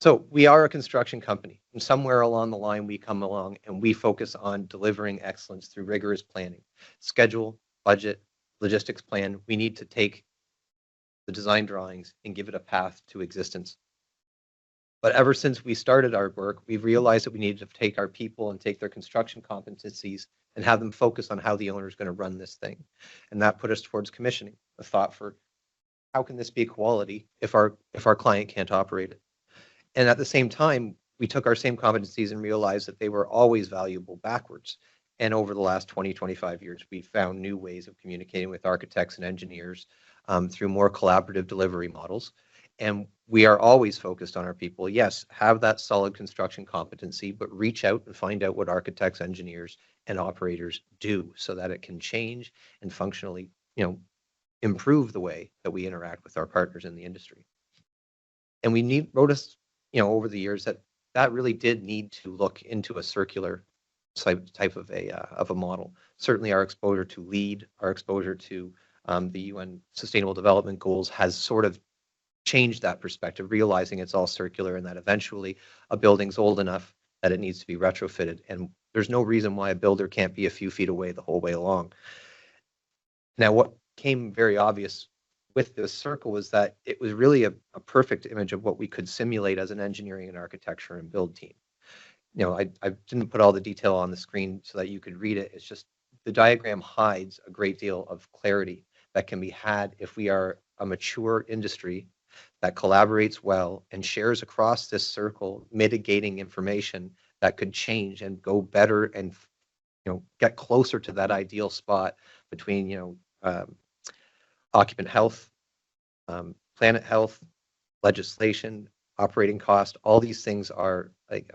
So we are a construction company, and somewhere along the line we come along and we focus on delivering excellence through rigorous planning, schedule, budget, logistics plan. We need to take the design drawings and give it a path to existence. But ever since we started our work, we've realized that we needed to take our people and take their construction competencies and have them focus on how the owner is going to run this thing. And that put us towards commissioning, a thought for how can this be quality if our client can't operate it? And at the same time, we took our same competencies and realized that they were always valuable backwards. And over the last 20, 25 years, we found new ways of communicating with architects and engineers through more collaborative delivery models. And we are always focused on our people. Yes, have that solid construction competency, but reach out and find out what architects, engineers, and operators do so that it can change and functionally, improve the way that we interact with our partners in the industry. And we noticed, over the years that really did need to look into a circular type of a model. Certainly, our exposure to LEED, our exposure to the UN Sustainable Development Goals has sort of changed that perspective, realizing it's all circular and that eventually a building's old enough that it needs to be retrofitted. And there's no reason why a builder can't be a few feet away the whole way along. Now, what came very obvious with this circle was that it was really a perfect image of what we could simulate as an engineering and architecture and build team. I didn't put all the detail on the screen so that you could read it. It's just the diagram hides a great deal of clarity that can be had if we are a mature industry that collaborates well and shares across this circle, mitigating information that could change and go better and get closer to that ideal spot between occupant health, planet health, legislation, operating cost. All these things are like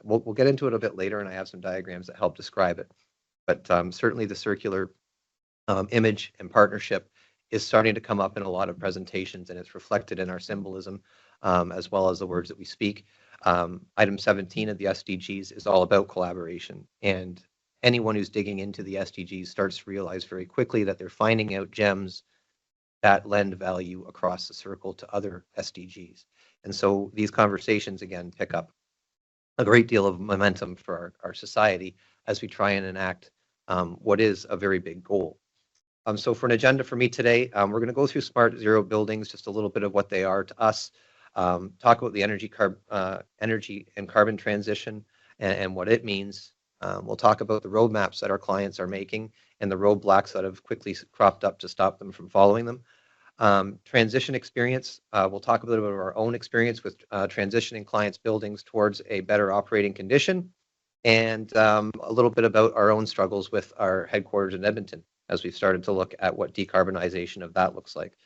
we'll get into it a bit later, and I have some diagrams that help describe it. But certainly the circular image and partnership is starting to come up in a lot of presentations, and it's reflected in our symbolism as well as the words that we speak. Item 17 of the SDGs is all about collaboration, and anyone who's digging into the SDGs starts to realize very quickly that they're finding out gems that lend value across the circle to other SDGs. And so these conversations, again, pick up a great deal of momentum for our society as we try and enact what is a very big goal. So for an agenda for me today, we're going to go through Smart Zero buildings, just a little bit of what they are to us, talk about the energy and carbon transition and what it means. We'll talk about the roadmaps that our clients are making and the roadblocks that have quickly cropped up to stop them from following them. Transition experience, we'll talk a little bit about our own experience with transitioning clients' buildings towards a better operating condition, and a little bit about our own struggles with our headquarters in Edmonton as we've started to look at what decarbonization of that looks like.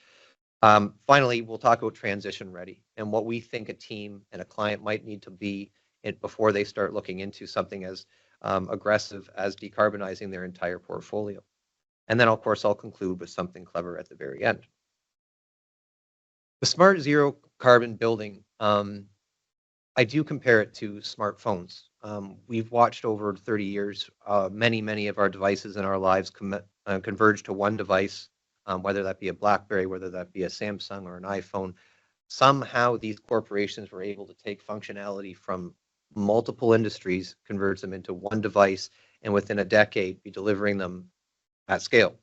Finally, we'll talk about transition ready and what we think a team and a client might need to be before they start looking into something as aggressive as decarbonizing their entire portfolio. And then, of course, I'll conclude with something clever at the very end. The Smart Zero Carbon building, I do compare it to smartphones. We've watched over 30 years, many of our devices in our lives converge to one device, whether that be a BlackBerry, whether that be a Samsung or an iPhone. Somehow these corporations were able to take functionality from multiple industries, convert them into one device, and within a decade be delivering them at scale.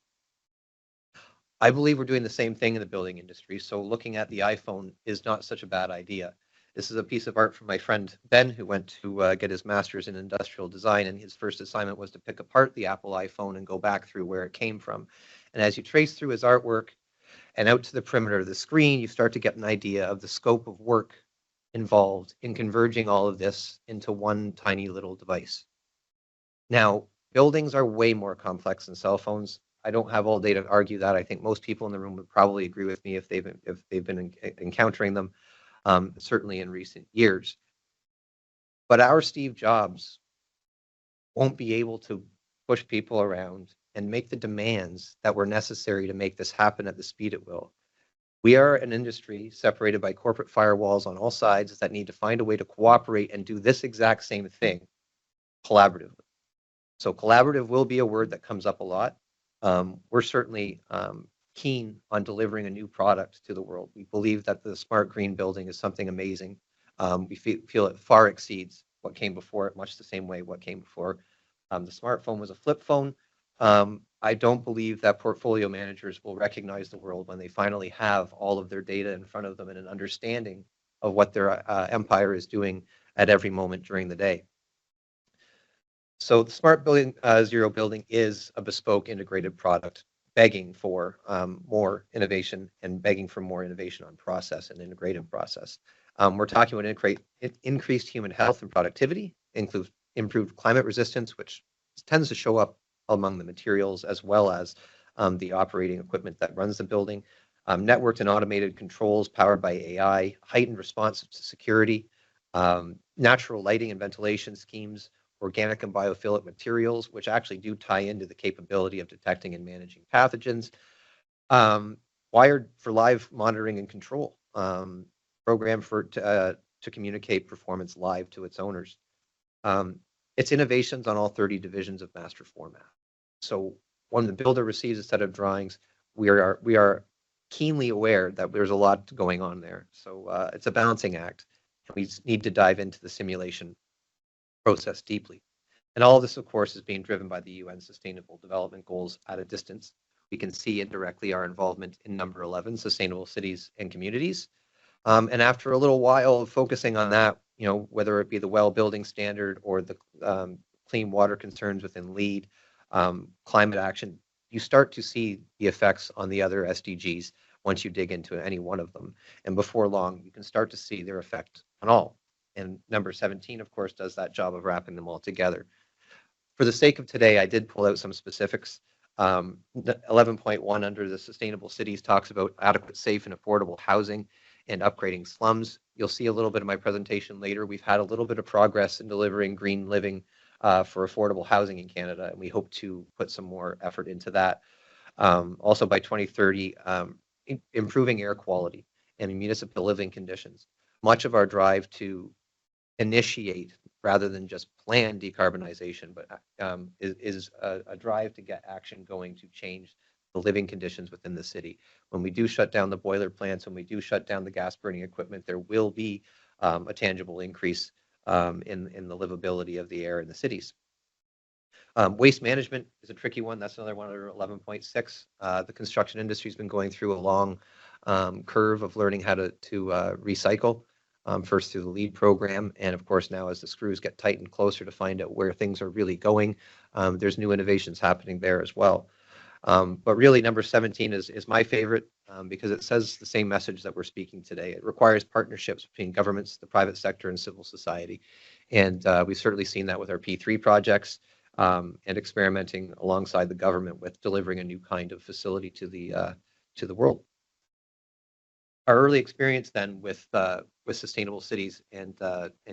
I believe we're doing the same thing in the building industry, so looking at the iPhone is not such a bad idea. This is a piece of art from my friend Ben, who went to get his master's in industrial design, and his first assignment was to pick apart the Apple iPhone and go back through where it came from. And as you trace through his artwork and out to the perimeter of the screen, you start to get an idea of the scope of work involved in converging all of this into one tiny little device. Now, buildings are way more complex than cell phones. I don't have all day to argue that. I think most people in the room would probably agree with me if they've been encountering them, certainly in recent years. But our Steve Jobs won't be able to push people around and make the demands that were necessary to make this happen at the speed it will. We are an industry separated by corporate firewalls on all sides that need to find a way to cooperate and do this exact same thing collaboratively. So collaborative will be a word that comes up a lot. We're certainly keen on delivering a new product to the world. We believe that the smart green building is something amazing. We feel it far exceeds what came before it, much the same way what came before. The smartphone was a flip phone. I don't believe that portfolio managers will recognize the world when they finally have all of their data in front of them and an understanding of what their empire is doing at every moment during the day. So the Smart Building Zero building is a bespoke integrated product. begging for more innovation and begging for more innovation on process and integrative process. We're talking about increased human health and productivity, includes improved climate resistance, which tends to show up among the materials as well as the operating equipment that runs the building, networked and automated controls powered by AI, heightened response to security, natural lighting and ventilation schemes, organic and biophilic materials, which actually do tie into the capability of detecting and managing pathogens, wired for live monitoring and control, programmed to communicate performance live to its owners. It's innovations on all 30 divisions of master format. So when the builder receives a set of drawings, we are keenly aware that there's a lot going on there. So it's a balancing act, and we need to dive into the simulation process deeply. And all of this, of course, is being driven by the UN Sustainable Development Goals at a distance. We can see indirectly our involvement in number 11, sustainable cities and communities. And after a little while of focusing on that, whether it be the well building standard or the clean water concerns within LEED, climate action, you start to see the effects on the other SDGs once you dig into any one of them. And before long, you can start to see their effect on all. And number 17, of course, does that job of wrapping them all together. For the sake of today, I did pull out some specifics. 11.1 under the Sustainable Cities talks about adequate, safe, and affordable housing and upgrading slums. You'll see a little bit of my presentation later. We've had a little bit of progress in delivering green living for affordable housing in Canada, and we hope to put some more effort into that. Also by 2030, improving air quality and municipal living conditions. Much of our drive to initiate rather than just plan decarbonization, but is a drive to get action going to change the living conditions within the city. When we do shut down the boiler plants, when we do shut down the gas burning equipment, there will be a tangible increase in the livability of the air in the cities. Waste management is a tricky one. That's another one under 11.6. The construction industry has been going through a long curve of learning how to recycle. First through the LEED program, and of course now as the screws get tightened closer to find out where things are really going, there's new innovations happening there as well. But really number 17 is my favorite because it says the same message that we're speaking today. It requires partnerships between governments, the private sector, and civil society. And we've certainly seen that with our P3 projects and experimenting alongside the government with delivering a new kind of facility to the world. Our early experience then with sustainable cities and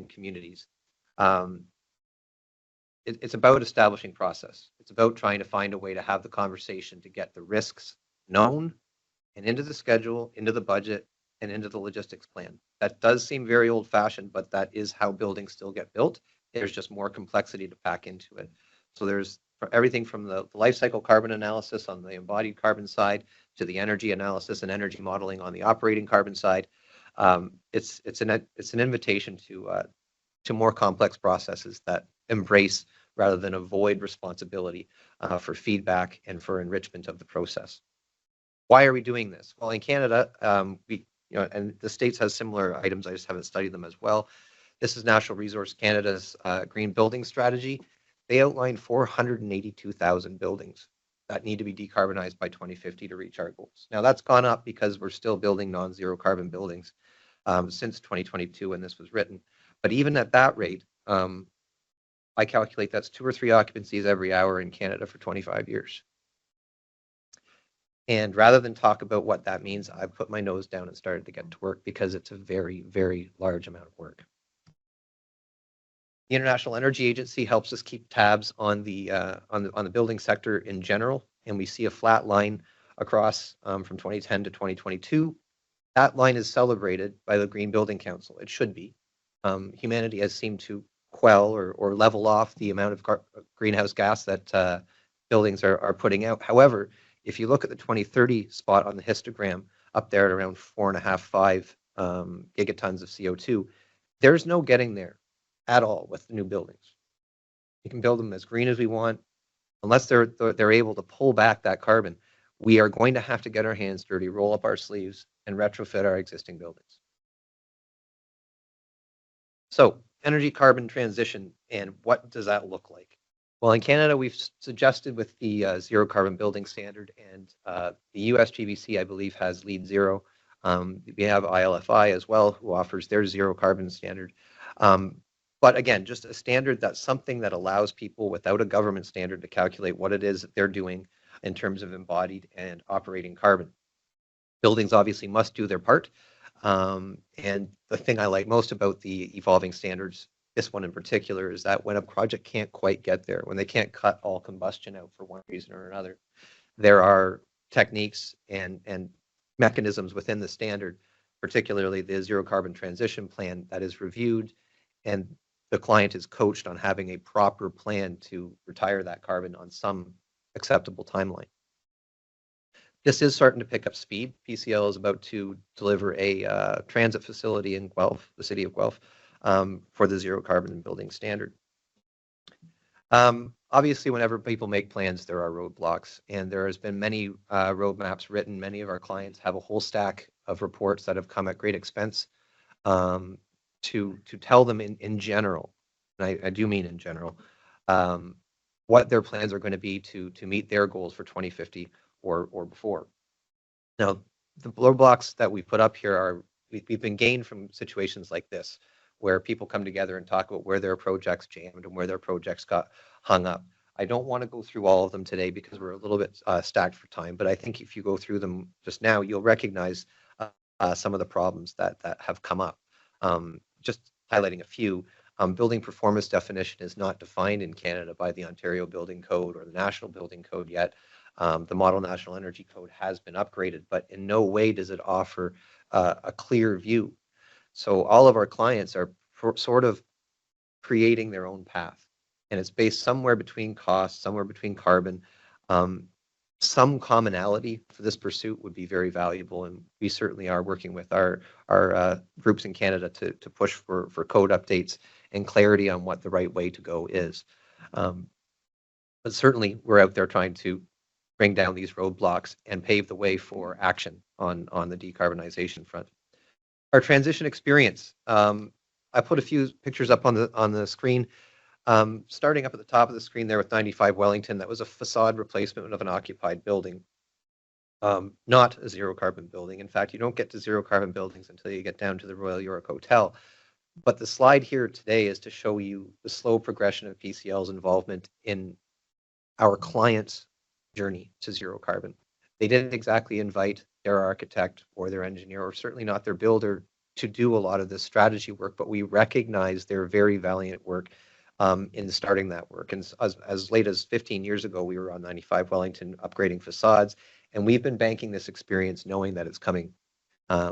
communities. It's about establishing process. It's about trying to find a way to have the conversation to get the risks known and into the schedule, into the budget, and into the logistics plan. That does seem very old-fashioned, but that is how buildings still get built. There's just more complexity to pack into it. So there's everything from the life cycle carbon analysis on the embodied carbon side to the energy analysis and energy modeling on the operating carbon side. It's an invitation to more complex processes that embrace rather than avoid responsibility for feedback and for enrichment of the process. Why are we doing this? Well, in Canada, and the States has similar items. I just haven't studied them as well. This is Natural Resource Canada's green building strategy. They outlined 482,000 buildings that need to be decarbonized by 2050 to reach our goals. Now that's gone up because we're still building non-zero carbon buildings since 2022 when this was written. But even at that rate, I calculate that's 2 or 3 occupancies every hour in Canada for 25 years. And rather than talk about what that means, I've put my nose down and started to get to work because it's a very, very large amount of work. The International Energy Agency helps us keep tabs on the building sector in general, and we see a flat line across from 2010 to 2022. That line is celebrated by the Green Building Council. It should be. Humanity has seemed to quell or level off the amount of greenhouse gas that buildings are putting out. However, if you look at the 2030 spot on the histogram up there at around 4.5-5 gigatons of CO2, there's no getting there at all with the new buildings. We can build them as green as we want. Unless they're able to pull back that carbon, we are going to have to get our hands dirty, roll up our sleeves, and retrofit our existing buildings. So energy carbon transition, and what does that look like? Well, in Canada, we've suggested with the zero carbon building standard, and the US GBC, I believe, has LEED Zero. We have ILFI as well, who offers their zero carbon standard. But again, just a standard that's something that allows people without a government standard to calculate what it is that they're doing in terms of embodied and operating carbon. Buildings obviously must do their part. And the thing I like most about the evolving standards, this one in particular, is that when a project can't quite get there, when they can't cut all combustion out for one reason or another, there are techniques and mechanisms within the standard, particularly the zero carbon transition plan, that is reviewed, and the client is coached on having a proper plan to retire that carbon on some acceptable timeline. This is starting to pick up speed. PCL is about to deliver a transit facility in Guelph, the city of Guelph, for the zero carbon building standard. Obviously, whenever people make plans, there are roadblocks, and there has been many roadmaps written. Many of our clients have a whole stack of reports that have come at great expense to tell them in general, and I do mean in general, what their plans are going to be to meet their goals for 2050 or before. Now, the roadblocks that we put up here are, we've been gained from situations like this, where people come together and talk about where their projects jammed and where their projects got hung up. I don't want to go through all of them today because we're a little bit stacked for time, but I think if you go through them just now, you'll recognize some of the problems that have come up. Just highlighting a few, building performance definition is not defined in Canada by the Ontario Building Code or the National Building Code yet. The Model National Energy Code has been upgraded, but in no way does it offer a clear view. So all of our clients are sort of creating their own path, and it's based somewhere between cost, somewhere between carbon. Some commonality for this pursuit would be very valuable, and we certainly are working with our groups in Canada to push for code updates and clarity on what the right way to go is. But certainly we're out there trying to bring down these roadblocks and pave the way for action on the decarbonization front. Our transition experience. I put a few pictures up on the screen. Starting up at the top of the screen there with 95 Wellington, that was a facade replacement of an occupied building, not a zero carbon building. In fact, you don't get to zero carbon buildings until you get down to the Royal York Hotel. But the slide here today is to show you the slow progression of PCL's involvement in our clients' journey to zero carbon. They didn't exactly invite their architect or their engineer, or certainly not their builder, to do a lot of this strategy work, but we recognize their very valiant work in starting that work. And as late as 15 years ago, we were on 95 Wellington upgrading facades, and we've been banking this experience knowing that it's coming.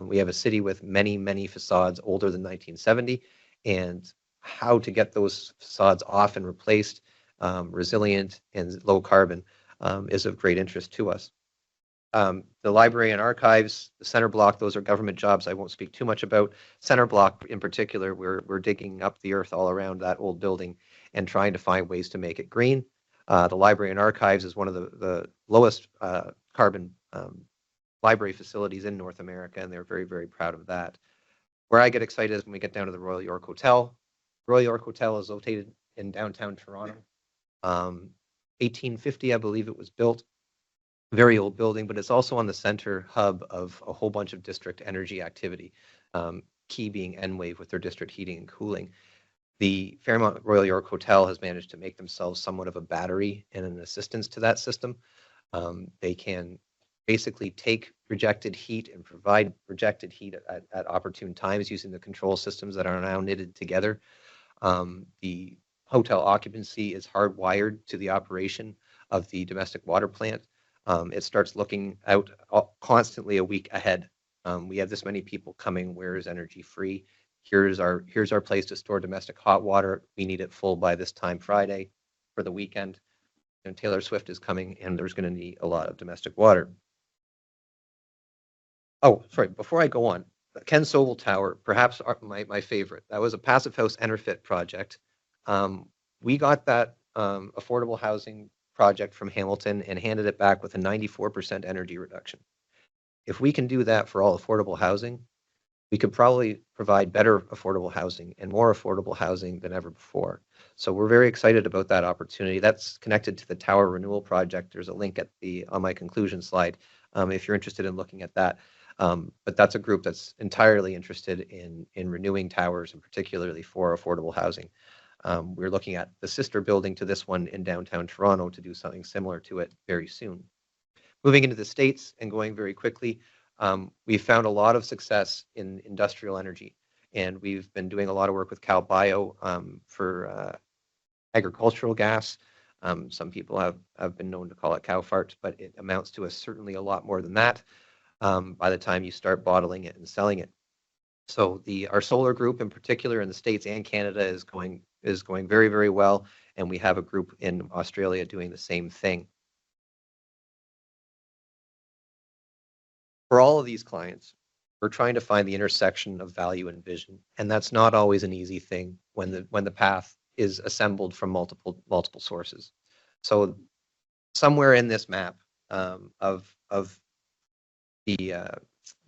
We have a city with many, many facades older than 1970, and how to get those facades off and replaced, resilient and low carbon, is of great interest to us. The library and archives, the center block, those are government jobs I won't speak too much about. Center block in particular, we're digging up the earth all around that old building and trying to find ways to make it green. The library and archives is one of the lowest carbon library facilities in North America, and they're very, very proud of that. Where I get excited is when we get down to the Royal York Hotel. Royal York Hotel is located in downtown Toronto. 1850, I believe it was built. Very old building, but it's also on the center hub of a whole bunch of district energy activity, key being Enwave with their district heating and cooling. The Fairmont Royal York Hotel has managed to make themselves somewhat of a battery and an assistance to that system. They can basically take rejected heat and provide rejected heat at opportune times using the control systems that are now knitted together. The hotel occupancy is hardwired to the operation of the domestic water plant. It starts looking out constantly a week ahead. We have this many people coming. Where is energy free? Here's our place to store domestic hot water. We need it full by this time Friday for the weekend. And Taylor Swift is coming, and there's going to need a lot of domestic water. Oh, sorry. Before I go on, Ken Sobel Tower, perhaps my favorite. That was a passive house Enerfit project. We got that affordable housing project from Hamilton and handed it back with a 94% energy reduction. If we can do that for all affordable housing, we could probably provide better affordable housing and more affordable housing than ever before. So we're very excited about that opportunity. That's connected to the tower renewal project. There's a link on my conclusion slide if you're interested in looking at that. But that's a group that's entirely interested in renewing towers, and particularly for affordable housing. We're looking at the sister building to this one in downtown Toronto to do something similar to it very soon. Moving into the States and going very quickly, we've found a lot of success in industrial energy. And we've been doing a lot of work with Cal Bio for agricultural gas. Some people have been known to call it cow farts, but it amounts to certainly a lot more than that by the time you start bottling it and selling it. So our solar group in particular in the States and Canada is going very, very well. And we have a group in Australia doing the same thing. For all of these clients, we're trying to find the intersection of value and vision. And that's not always an easy thing when the path is assembled from multiple sources. So somewhere in this map of the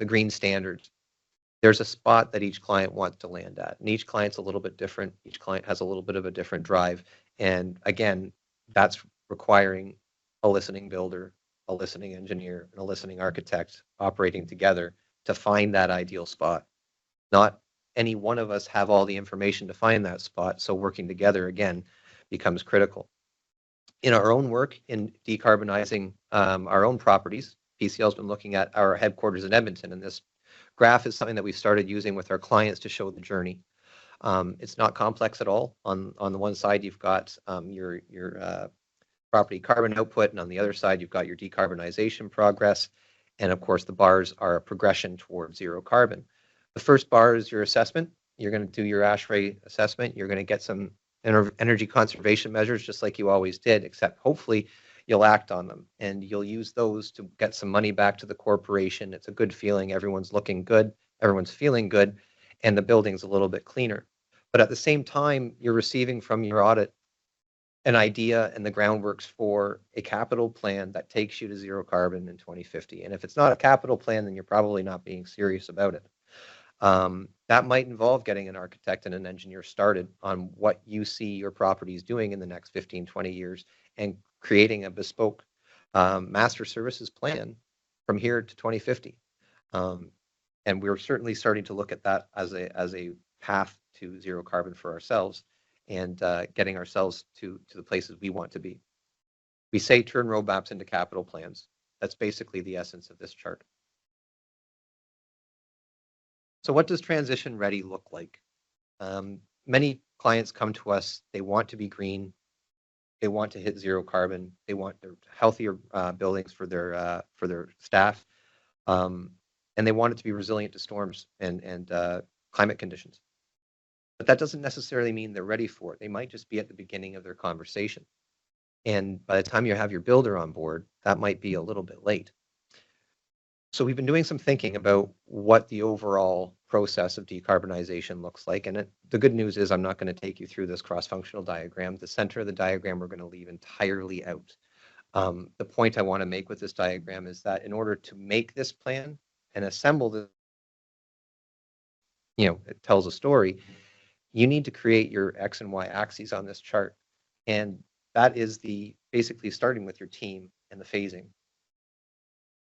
green standards, there's a spot that each client wants to land at. And each client's a little bit different. Each client has a little bit of a different drive. And again, that's requiring a listening builder, a listening engineer, and a listening architect operating together to find that ideal spot. Not any one of us have all the information to find that spot, so working together, again, becomes critical. In our own work in decarbonizing our own properties, PCL's been looking at our headquarters in Edmonton, and this graph is something that we started using with our clients to show the journey. It's not complex at all. On the one side, you've got your property carbon output, and on the other side, you've got your decarbonization progress. And of course, the bars are a progression towards zero carbon. The first bar is your assessment. You're going to do your ASHRAE assessment. You're going to get some energy conservation measures just like you always did, except hopefully you'll act on them and you'll use those to get some money back to the corporation. It's a good feeling. Everyone's looking good. Everyone's feeling good. And the building's a little bit cleaner. But at the same time, you're receiving from your audit an idea and the groundworks for a capital plan that takes you to zero carbon in 2050. And if it's not a capital plan, then you're probably not being serious about it. That might involve getting an architect and an engineer started on what you see your properties doing in the next 15, 20 years and creating a bespoke master services plan from here to 2050. And we're certainly starting to look at that as a path to zero carbon for ourselves and getting ourselves to the places we want to be. We say turn roadmaps into capital plans. That's basically the essence of this chart. So what does transition ready look like? Many clients come to us, they want to be green, they want to hit zero carbon, they want their healthier buildings for their staff, and they want it to be resilient to storms and climate conditions. But that doesn't necessarily mean they're ready for it. They might just be at the beginning of their conversation. And by the time you have your builder on board, that might be a little bit late. So we've been doing some thinking about what the overall process of decarbonization looks like. And the good news is I'm not going to take you through this cross-functional diagram. The center of the diagram we're going to leave entirely out. The point I want to make with this diagram is that in order to make this plan and assemble the, it tells a story, you need to create your X and Y axes on this chart. And that is basically starting with your team and the phasing.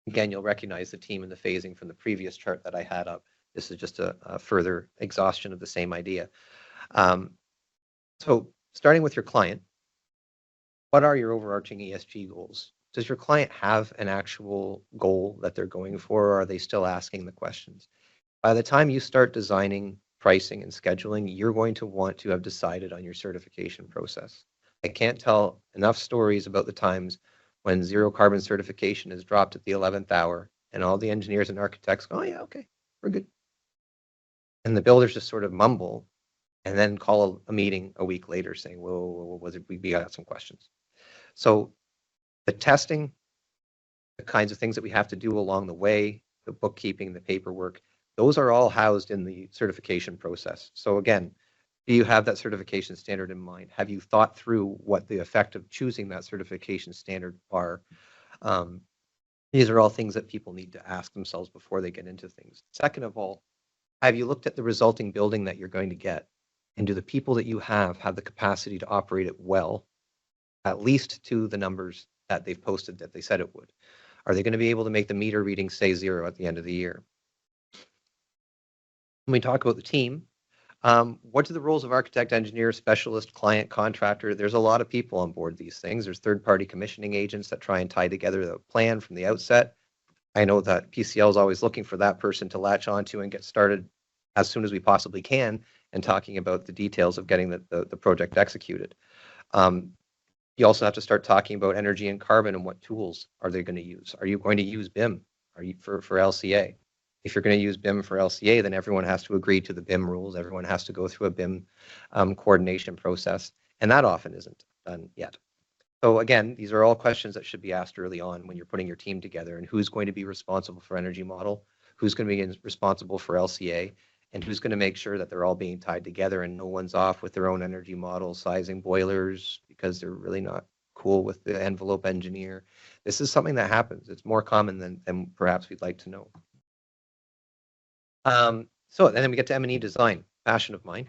Again, you'll recognize the team and the phasing from the previous chart that I had up. This is just a further exhaustion of the same idea. So starting with your client, what are your overarching ESG goals? Does your client have an actual goal that they're going for, or are they still asking the questions? By the time you start designing pricing and scheduling, you're going to want to have decided on your certification process. I can't tell enough stories about the times when zero carbon certification is dropped at the 11th hour and all the engineers and architects go, oh yeah, okay, we're good. And the builders just sort of mumble and then call a meeting a week later saying, whoa, we got some questions. So the testing, the kinds of things that we have to do along the way, the bookkeeping, the paperwork, those are all housed in the certification process. So again, do you have that certification standard in mind? Have you thought through what the effect of choosing that certification standard are? These are all things that people need to ask themselves before they get into things. Second of all, have you looked at the resulting building that you're going to get? And do the people that you have the capacity to operate it well, at least to the numbers that they've posted that they said it would? Are they going to be able to make the meter reading say 0 at the end of the year? When we talk about the team, what are the roles of architect, engineer, specialist, client, contractor? There's a lot of people on board these things. There's third-party commissioning agents that try and tie together the plan from the outset. I know that PCL is always looking for that person to latch onto and get started as soon as we possibly can, and talking about the details of getting the project executed. You also have to start talking about energy and carbon and what tools are they going to use. Are you going to use BIM? Are you for LCA? If you're going to use BIM for LCA, then everyone has to agree to the BIM rules. Everyone has to go through a BIM coordination process, and that often isn't done yet. So again, these are all questions that should be asked early on when you're putting your team together, and who's going to be responsible for energy model, who's going to be responsible for LCA, and who's going to make sure that they're all being tied together and no one's off with their own energy model, sizing boilers because they're really not cool with the envelope engineer. This is something that happens. It's more common than perhaps we'd like to know. So then we get to M&E design, passion of mine.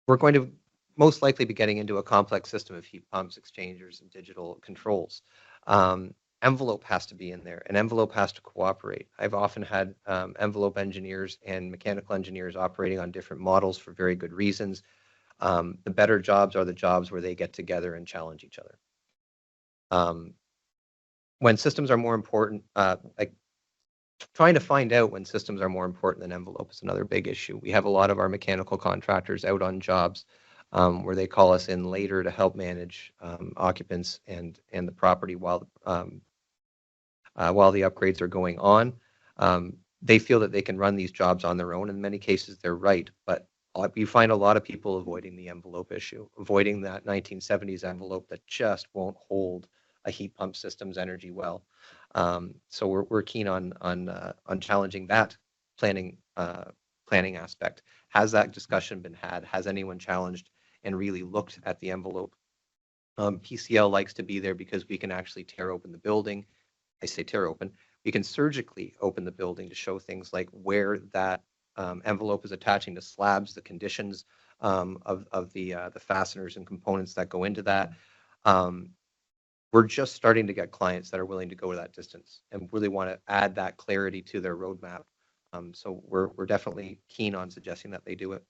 We're going to most likely be getting into a complex system of heat pumps, exchangers, and digital controls. Envelope has to be in there, and envelope has to cooperate. I've often had envelope engineers and mechanical engineers operating on different models for very good reasons. The better jobs are the jobs where they get together and challenge each other. When systems are more important, like trying to find out when systems are more important than envelope is another big issue. We have a lot of our mechanical contractors out on jobs where they call us in later to help manage occupants and the property while the upgrades are going on. They feel that they can run these jobs on their own. In many cases, they're right, but we find a lot of people avoiding the envelope issue, avoiding that 1970s envelope that just won't hold a heat pump system's energy well. So we're keen on challenging that planning aspect. Has that discussion been had? Has anyone challenged and really looked at the envelope? PCL likes to be there because we can actually tear open the building. I say tear open. We can surgically open the building to show things like where that envelope is attaching to slabs, the conditions of the fasteners and components that go into that. We're just starting to get clients that are willing to go to that distance and really want to add that clarity to their roadmap. So we're definitely keen on suggesting that they do it.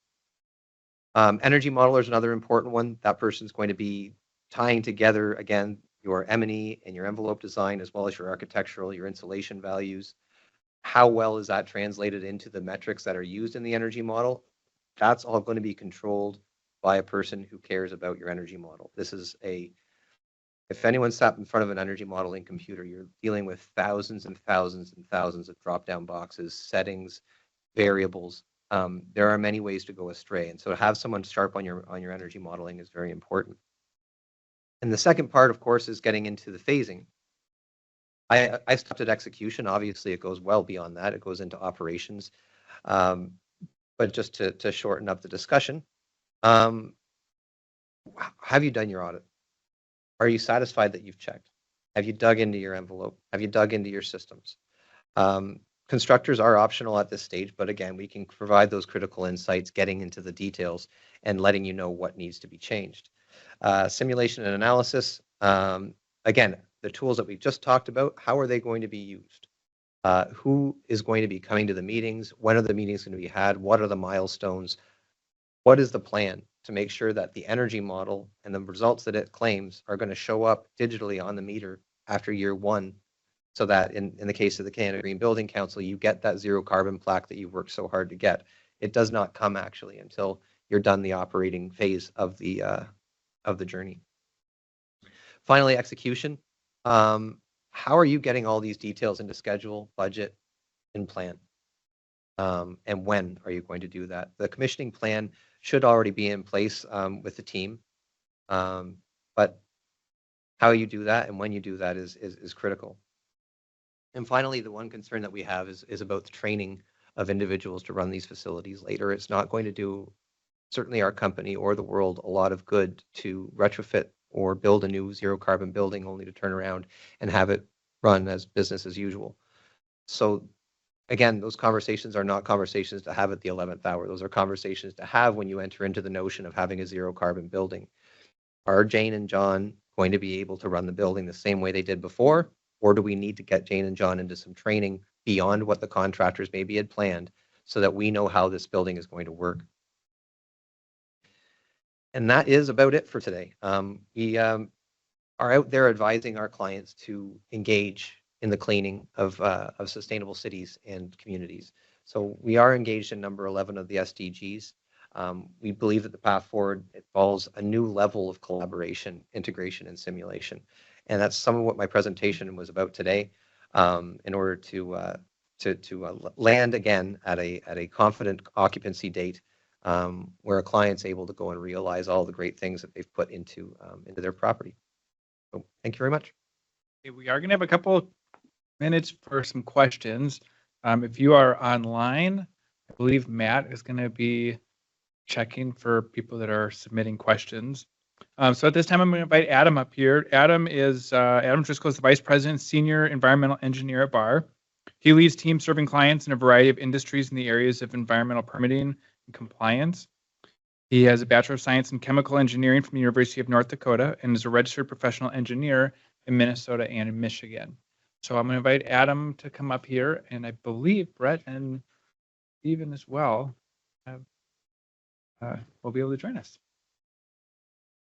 Energy modeler is another important one. That person's going to be tying together, again, your M&E and your envelope design, as well as your architectural, your insulation values. How well is that translated into the metrics that are used in the energy model? That's all going to be controlled by a person who cares about your energy model. This is if anyone sat in front of an energy modeling computer, you're dealing with thousands and thousands and thousands of drop-down boxes, settings, variables. There are many ways to go astray, and so to have someone sharp on your energy modeling is very important. And the second part, of course, is getting into the phasing. I stopped at execution. Obviously, it goes well beyond that. It goes into operations. But just to shorten up the discussion, have you done your audit? Are you satisfied that you've checked? Have you dug into your envelope? Have you dug into your systems? Constructors are optional at this stage, but again, we can provide those critical insights, getting into the details and letting you know what needs to be changed. Simulation and analysis, again, the tools that we've just talked about, how are they going to be used? Who is going to be coming to the meetings? When are the meetings going to be had? What are the milestones? What is the plan to make sure that the energy model and the results that it claims are going to show up digitally on the meter after year one, so that in the case of the Canada Green Building Council, you get that zero carbon plaque that you've worked so hard to get. It does not come actually until you're done the operating phase of the journey. Finally, execution. How are you getting all these details into schedule, budget, and plan? And when are you going to do that? The commissioning plan should already be in place with the team, but how you do that and when you do that is critical. And finally, the one concern that we have is about the training of individuals to run these facilities later. It's not going to do, certainly our company or the world, a lot of good to retrofit or build a new zero carbon building only to turn around and have it run as business as usual. So again, those conversations are not conversations to have at the 11th hour. Those are conversations to have when you enter into the notion of having a zero carbon building. Are Jane and John going to be able to run the building the same way they did before? Or do we need to get Jane and John into some training beyond what the contractors maybe had planned so that we know how this building is going to work? And that is about it for today. We are out there advising our clients to engage in the cleaning of sustainable cities and communities. So we are engaged in number 11 of the SDGs. We believe that the path forward involves a new level of collaboration, integration, and simulation. And that's some of what my presentation was about today, in order to land again at a confident occupancy date, where a client's able to go and realize all the great things that they've put into their property. So thank you very much. Okay, we are going to have a couple minutes for some questions. If you are online, I believe Matt is going to be checking for people that are submitting questions. So at this time, I'm going to invite Adam up here. Adam Driscoll is the Vice President, Senior Environmental Engineer at BAR. He leads teams serving clients in a variety of industries in the areas of environmental permitting and compliance. He has a Bachelor of Science in Chemical Engineering from the University of North Dakota and is a registered professional engineer in Minnesota and in Michigan. So I'm going to invite Adam to come up here, and I believe Brett and Stephen as well will be able to join us.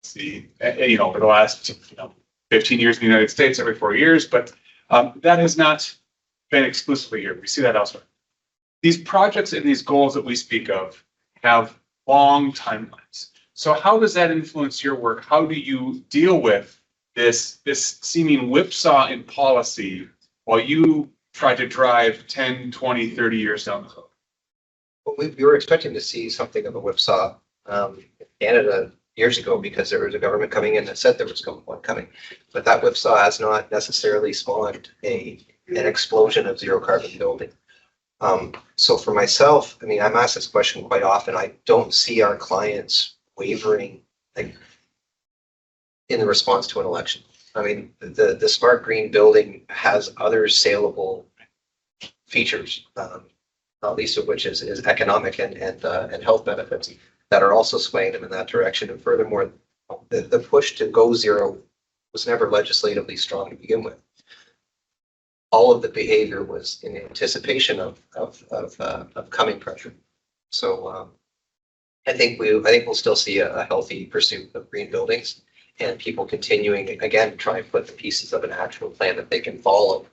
See, over the last 15 years in the United States, every 4 years, but that has not been exclusively here. We see that elsewhere. These projects and these goals that we speak of have long timelines. So how does that influence your work? How do you deal with this seeming whipsaw in policy while you try to drive 10, 20, 30 years down the road? Well, we were expecting to see something of a whipsaw in Canada years ago, because there was a government coming in that said there was one coming, but that whipsaw has not necessarily spawned an explosion of zero carbon building. So for myself, I mean, I'm asked this question quite often. I don't see our clients wavering in the response to an election. I mean, the smart green building has other saleable features, not least of which is economic and health benefits that are also swaying them in that direction. And furthermore, the push to go zero was never legislatively strong to begin with. All of the behavior was in anticipation of coming pressure. So I think we'll still see a healthy pursuit of green buildings, and people continuing again try and put the pieces of an actual plan that they can follow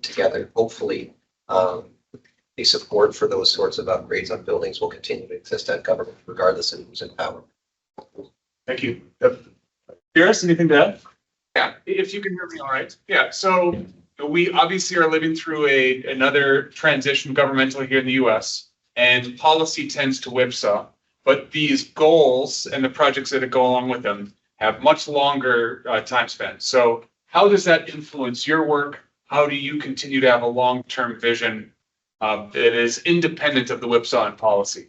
together. Hopefully, the support for those sorts of upgrades on buildings will continue to exist at government, regardless of who's in power. Thank you. Pierce, anything to add? Yeah, if you can hear me all right. Yeah, so we obviously are living through another transition governmentally here in the US, and policy tends to whipsaw, but these goals and the projects that go along with them have much longer time span. So how does that influence your work? How do you continue to have a long-term vision that is independent of the whipsaw in policy?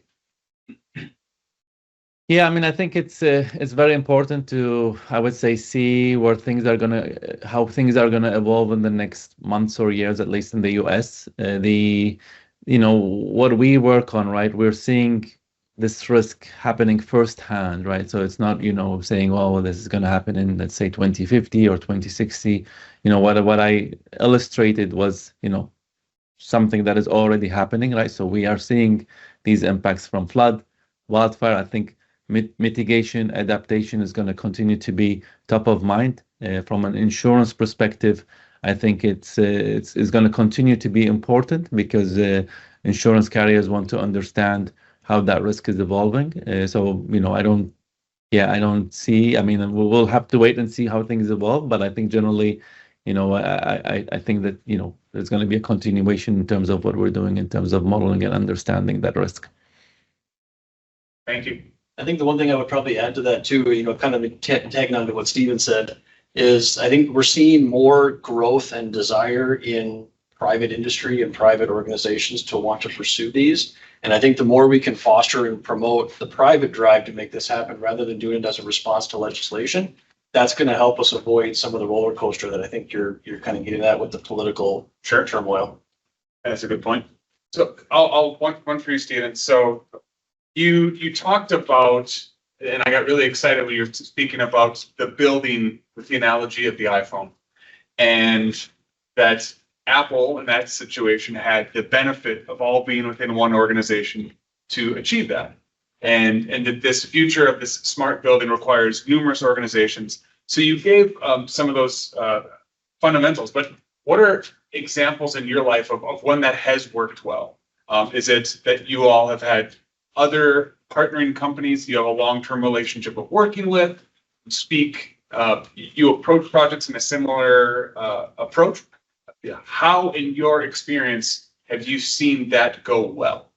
Yeah, I mean, I think it's very important to, I would say, see how things are gonna evolve in the next months or years, at least in the US. What we work on, right? We're seeing this risk happening firsthand, right? So it's not, saying, well, this is going to happen in, let's say, 2050 or 2060. What I illustrated was, something that is already happening, right? So we are seeing these impacts from flood, wildfire. I think mitigation, adaptation is going to continue to be top of mind. From an insurance perspective, I think it's going to continue to be important, because insurance carriers want to understand how that risk is evolving. I don't see, I mean, we'll have to wait and see how things evolve, but I think generally, I think that, there's going to be a continuation in terms of what we're doing in terms of modeling and understanding that risk. Thank you. I think the one thing I would probably add to that too, kind of tagging on to what Stephen said, is I think we're seeing more growth and desire in private industry and private organizations to want to pursue these. And I think the more we can foster and promote the private drive to make this happen, rather than doing it as a response to legislation, that's going to help us avoid some of the roller coaster that I think you're kind of getting at with the political turmoil. That's a good point. So I'll one for you, Stephen. So you talked about, and I got really excited when you were speaking about the building with the analogy of the iPhone, and that Apple in that situation had the benefit of all being within one organization to achieve that. And that this future of this smart building requires numerous organizations. So you gave some of those fundamentals, but what are examples in your life of when that has worked well? Is it that you all have had other partnering companies you have a long-term relationship of working with, you approach projects in a similar approach? Yeah. How, in your experience, have you seen that go well?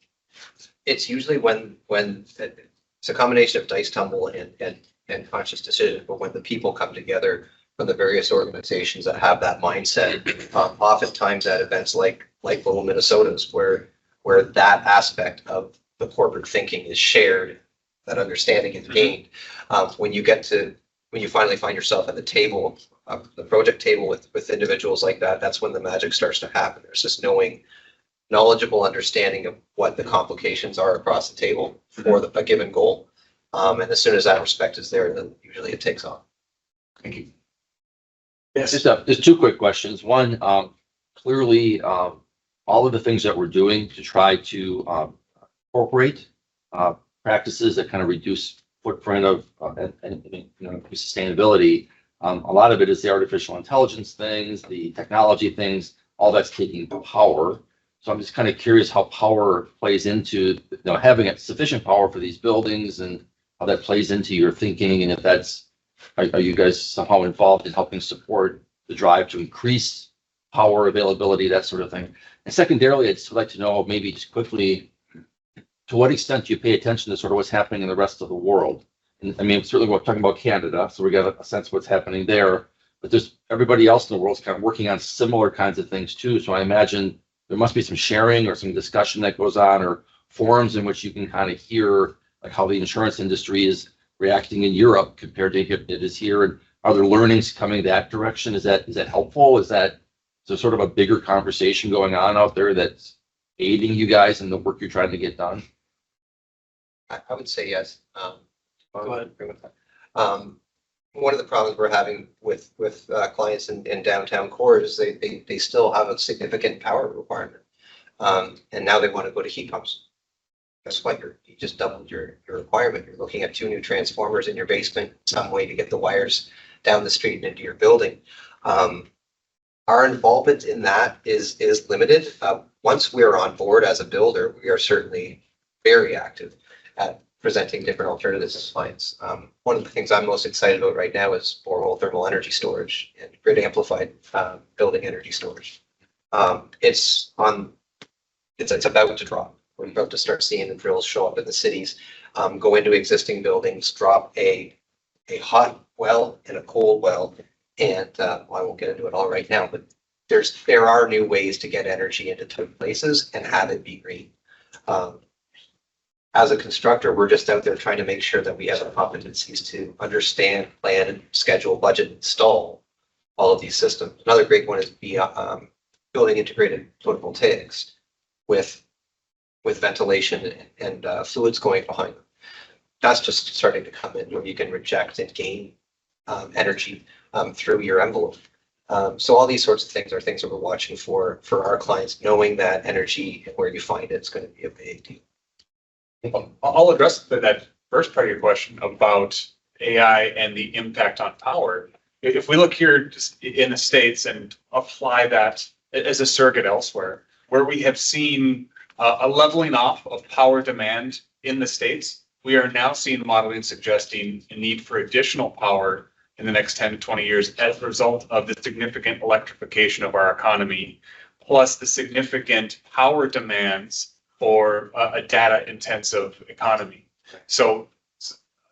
It's usually when it's a combination of dice tumble and conscious decision, but when the people come together from the various organizations that have that mindset, oftentimes at events like Global Minnesota's, where that aspect of the corporate thinking is shared, that understanding is gained. When you finally find yourself at the table, the project table with individuals like that, that's when the magic starts to happen. There's this knowledgeable understanding of what the complications are across the table for a given goal. And as soon as that respect is there, then usually it takes off. Thank you. Yes. Just two quick questions. One, clearly, all of the things that we're doing to try to incorporate practices that kind of reduce footprint of and sustainability. A lot of it is the artificial intelligence things, the technology things, all that's taking power. So I'm just kind of curious how power plays into having sufficient power for these buildings and how that plays into your thinking, and if are you guys somehow involved in helping support the drive to increase power availability, that sort of thing? And secondarily, I'd just like to know, maybe just quickly, to what extent do you pay attention to sort of what's happening in the rest of the world? And I mean, certainly we're talking about Canada, so we got a sense of what's happening there, but there's everybody else in the world is kind of working on similar kinds of things too. So I imagine there must be some sharing or some discussion that goes on, or forums in which you can kind of hear like how the insurance industry is reacting in Europe compared to it is here, and are there learnings coming that direction? Is that helpful? Is there sort of a bigger conversation going on out there that's aiding you guys in the work you're trying to get done? I would say yes. Go ahead. One of the problems we're having with clients in downtown core is they still have a significant power requirement, and now they want to go to heat pumps. Guess what? You just doubled your requirement. You're looking at 2 new transformers in your basement, some way to get the wires down the street and into your building. Our involvement in that is limited. Once we're on board as a builder, we are certainly very active at presenting different alternatives to clients. One of the things I'm most excited about right now is borehole thermal energy storage and grid amplified building energy storage. It's about to drop. We're about to start seeing the drills show up in the cities, go into existing buildings, drop a hot well and a cold well. And I won't get into it all right now, but there are new ways to get energy into tight places and have it be green. As a constructor, we're just out there trying to make sure that we have the competencies to understand, plan, and schedule, budget, install all of these systems. Another great one is building integrated photovoltaics with ventilation and fluids going behind them. That's just starting to come in where you can reject and gain energy through your envelope. So all these sorts of things are things that we're watching for our clients, knowing that energy and where you find it is going to be a big deal. I'll address that first part of your question about AI and the impact on power. If we look here just in the States and apply that as a surrogate elsewhere, where we have seen a leveling off of power demand in the States, we are now seeing modeling suggesting a need for additional power in the next 10 to 20 years as a result of the significant electrification of our economy, plus the significant power demands for a data-intensive economy. So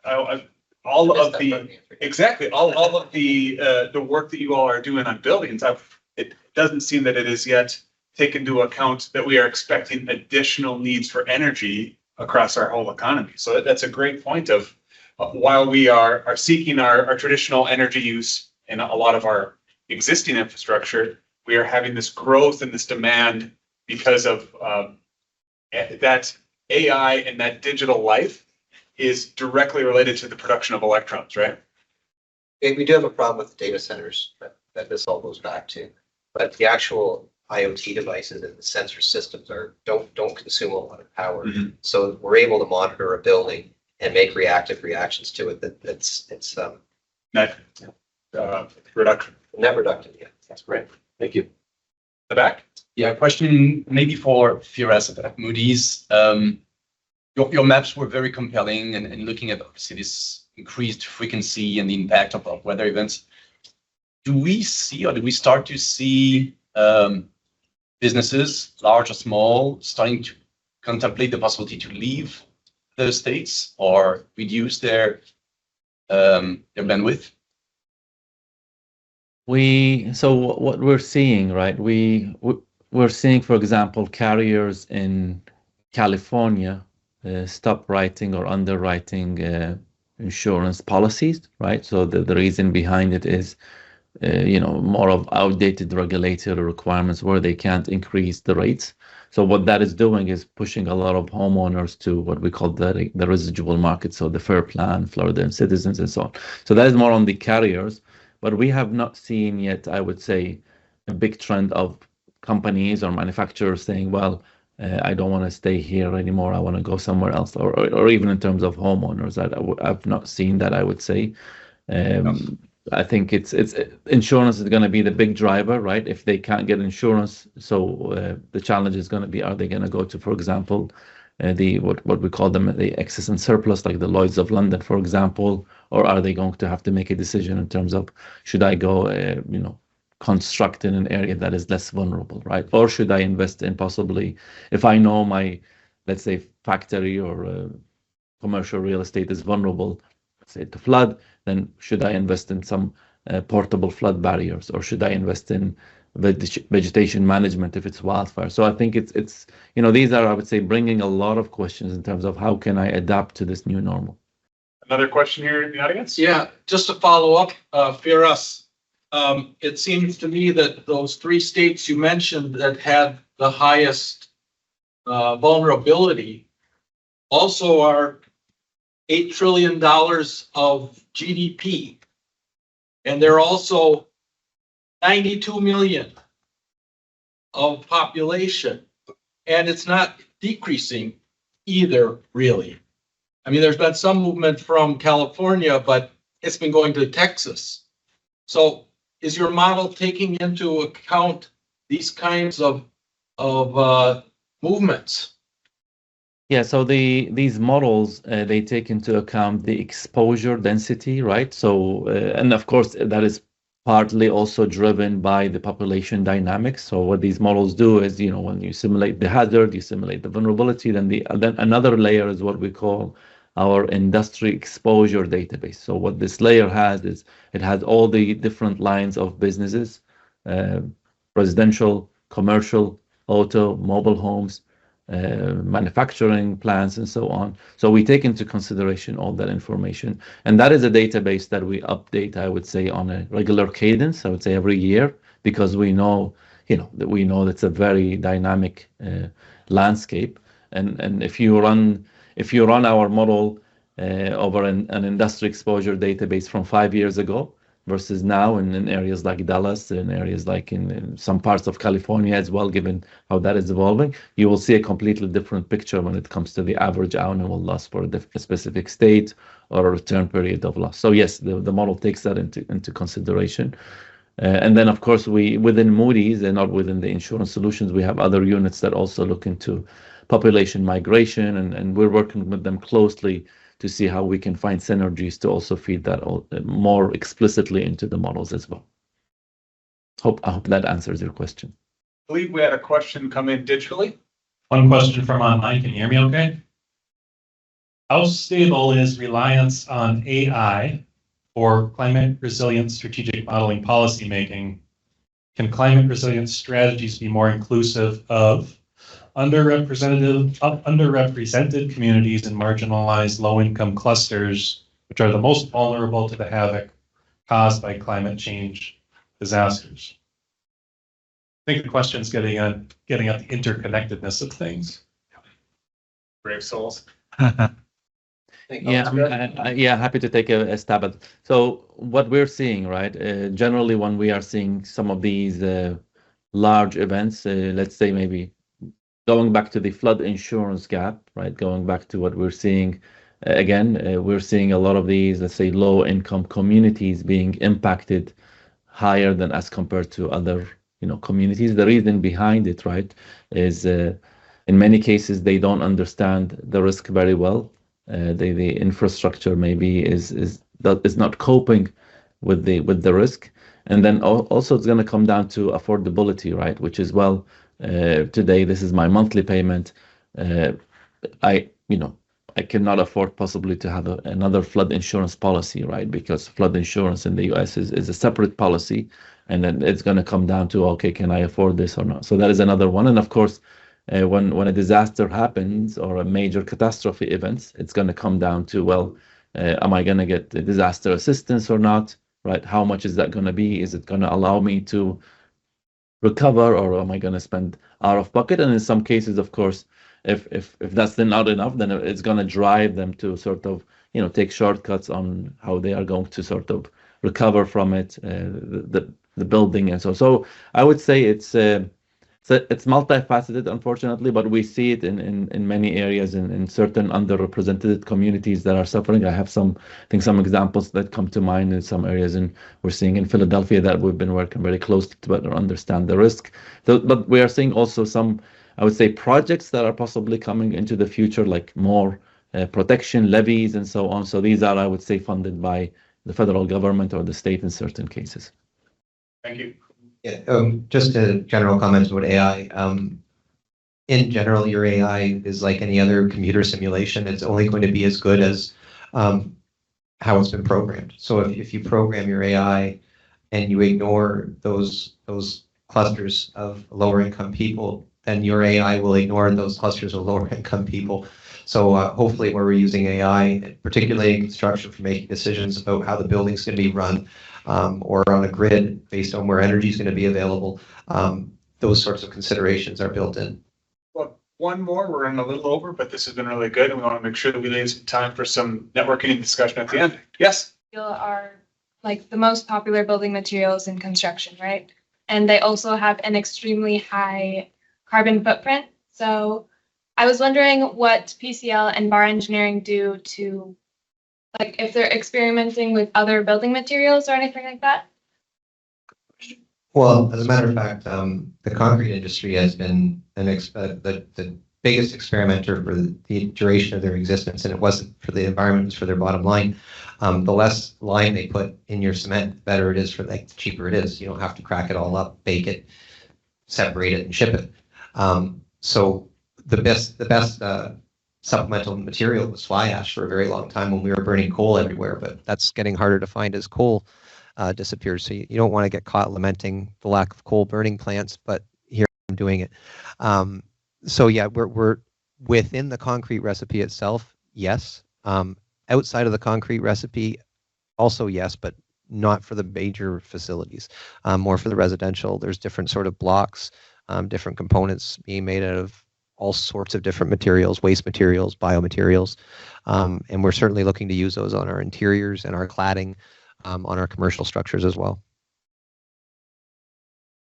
all of the work that you all are doing on buildings, it doesn't seem that it is yet taken into account that we are expecting additional needs for energy across our whole economy. So that's a great point of while we are seeking our traditional energy use in a lot of our existing infrastructure, we are having this growth and this demand because of that AI and that digital life is directly related to the production of electrons, right? We do have a problem with data centers that this all goes back to, but the actual IoT devices and the sensor systems don't consume a lot of power. Mhm. So we're able to monitor a building and make reactive reactions to it. It's Net reduction. net reductive. Yeah. That's great. Thank you. The back. Yeah, question maybe for Firas at Moody's. Your maps were very compelling and looking at obviously this increased frequency and the impact of weather events. Do we see or do we start to see businesses, large or small, starting to contemplate the possibility to leave the states or reduce their bandwidth? So what we're seeing, right? We're seeing, for example, carriers in California stop writing or underwriting insurance policies, right? So the reason behind it is, more of outdated regulatory requirements where they can't increase the rates. So what that is doing is pushing a lot of homeowners to what we call the residual market, so the Fair Plan, Florida and Citizens, and so on. So that is more on the carriers, but we have not seen yet, I would say, a big trend of companies or manufacturers saying, well, I don't want to stay here anymore, I want to go somewhere else, or even in terms of homeowners, I've not seen that, I would say. I think it's insurance is going to be the big driver, right? If they can't get insurance, so the challenge is going to be, are they going to go to, for example, what we call them the excess and surplus, like the Lloyd's of London, for example, or are they going to have to make a decision in terms of, should I go, construct in an area that is less vulnerable, right? Or should I invest in possibly, if I know my, let's say, factory or commercial real estate is vulnerable, say to flood, then should I invest in some portable flood barriers, or should I invest in vegetation management if it's wildfire? So I think it's these are, I would say, bringing a lot of questions in terms of how can I adapt to this new normal. Another question here in the audience? Yeah, just to follow up, Firas, it seems to me that those 3 states you mentioned that had the highest vulnerability also are $8 trillion of GDP. And they're also 92 million of population. And it's not decreasing either, really. I mean, there's been some movement from California, but it's been going to Texas. So is your model taking into account these kinds of movements? Yeah, so these models, they take into account the exposure density, right? So, and of course, that is partly also driven by the population dynamics. So what these models do is, when you simulate the hazard, you simulate the vulnerability, then another layer is what we call our industry exposure database. So what this layer has is, it has all the different lines of businesses, residential, commercial, auto, mobile homes, manufacturing plants, and so on. So we take into consideration all that information, and that is a database that we update, I would say, on a regular cadence. I would say every year, because we know that's a very dynamic landscape. And if you run our model over an industry exposure database from 5 years ago versus now, in areas like Dallas, in areas like in some parts of California as well, given how that is evolving, you will see a completely different picture when it comes to the average annual loss for a specific state or a return period of loss. So yes, the model takes that into consideration. And then, of course, within Moody's and not within the insurance solutions, we have other units that also look into population migration, and we're working with them closely to see how we can find synergies to also feed that more explicitly into the models as well. I hope that answers your question. I believe we had a question come in digitally. One question from online. Can you hear me okay? How stable is reliance on AI for climate resilient strategic modeling policymaking? Can climate resilience strategies be more inclusive of underrepresented communities and marginalized low-income clusters, which are the most vulnerable to the havoc caused by climate change disasters? I think the question is getting at the interconnectedness of things. brave souls. Yeah, happy to take a stab at. So what we're seeing, right? Generally, when we are seeing some of these large events, let's say maybe going back to the flood insurance gap, right? Going back to what we're seeing, again, we're seeing a lot of these, let's say, low-income communities being impacted higher than as compared to other, communities. The reason behind it, right, is in many cases they don't understand the risk very well. The infrastructure maybe is not coping with the risk, and then also it's going to come down to affordability, right? Which is, well, today this is my monthly payment. I I cannot afford possibly to have another flood insurance policy, right? Because flood insurance in the US is a separate policy, and then it's going to come down to, okay, can I afford this or not? So that is another one. And of course, when a disaster happens or a major catastrophe events, it's going to come down to, well, am I going to get the disaster assistance or not, right? How much is that going to be? Is it going to allow me to recover, or am I going to spend out of pocket? And in some cases, of course, if that's then not enough, then it's going to drive them to sort of take shortcuts on how they are going to sort of recover from it, the building and so I would say it's multifaceted, unfortunately, but we see it in many areas in certain underrepresented communities that are suffering. I have some examples that come to mind in some areas, and we're seeing in Philadelphia that we've been working very closely to better understand the risk. But we are seeing also some, I would say, projects that are possibly coming into the future, like more protection levies and so on. So these are, I would say, funded by the federal government or the state in certain cases. Thank you. Yeah, just a general comment about AI. In general, your AI is like any other computer simulation. It's only going to be as good as how it's been programmed. So if you program your AI and you ignore those clusters of lower income people, then your AI will ignore those clusters of lower income people. So hopefully where we're using AI, particularly in construction, for making decisions about how the building's going to be run, or on a grid based on where energy is going to be available, those sorts of considerations are built in. Well, one more, we're running a little over, but this has been really good, and we want to make sure that we leave some time for some networking and discussion at the end. Yes? Are like the most popular building materials in construction, right? And they also have an extremely high carbon footprint. So I was wondering what PCL and Bar Engineering do to, like, if they're experimenting with other building materials or anything like that. Well, as a matter of fact, the concrete industry has been the biggest experimenter for the duration of their existence, and it wasn't for the environment, it was for their bottom line. The less lime they put in your cement, the better it is for, like, the cheaper it is. You don't have to crack it all up, bake it, separate it, and ship it. So the best supplemental material was fly ash for a very long time when we were burning coal everywhere, but that's getting harder to find as coal disappears. So you don't want to get caught lamenting the lack of coal burning plants, but here I'm doing it. So yeah, we're within the concrete recipe itself, yes. Outside of the concrete recipe, also yes, but not for the major facilities, more for the residential. There's different sort of blocks, different components being made out of all sorts of different materials, waste materials, biomaterials, and we're certainly looking to use those on our interiors and our cladding, on our commercial structures as well.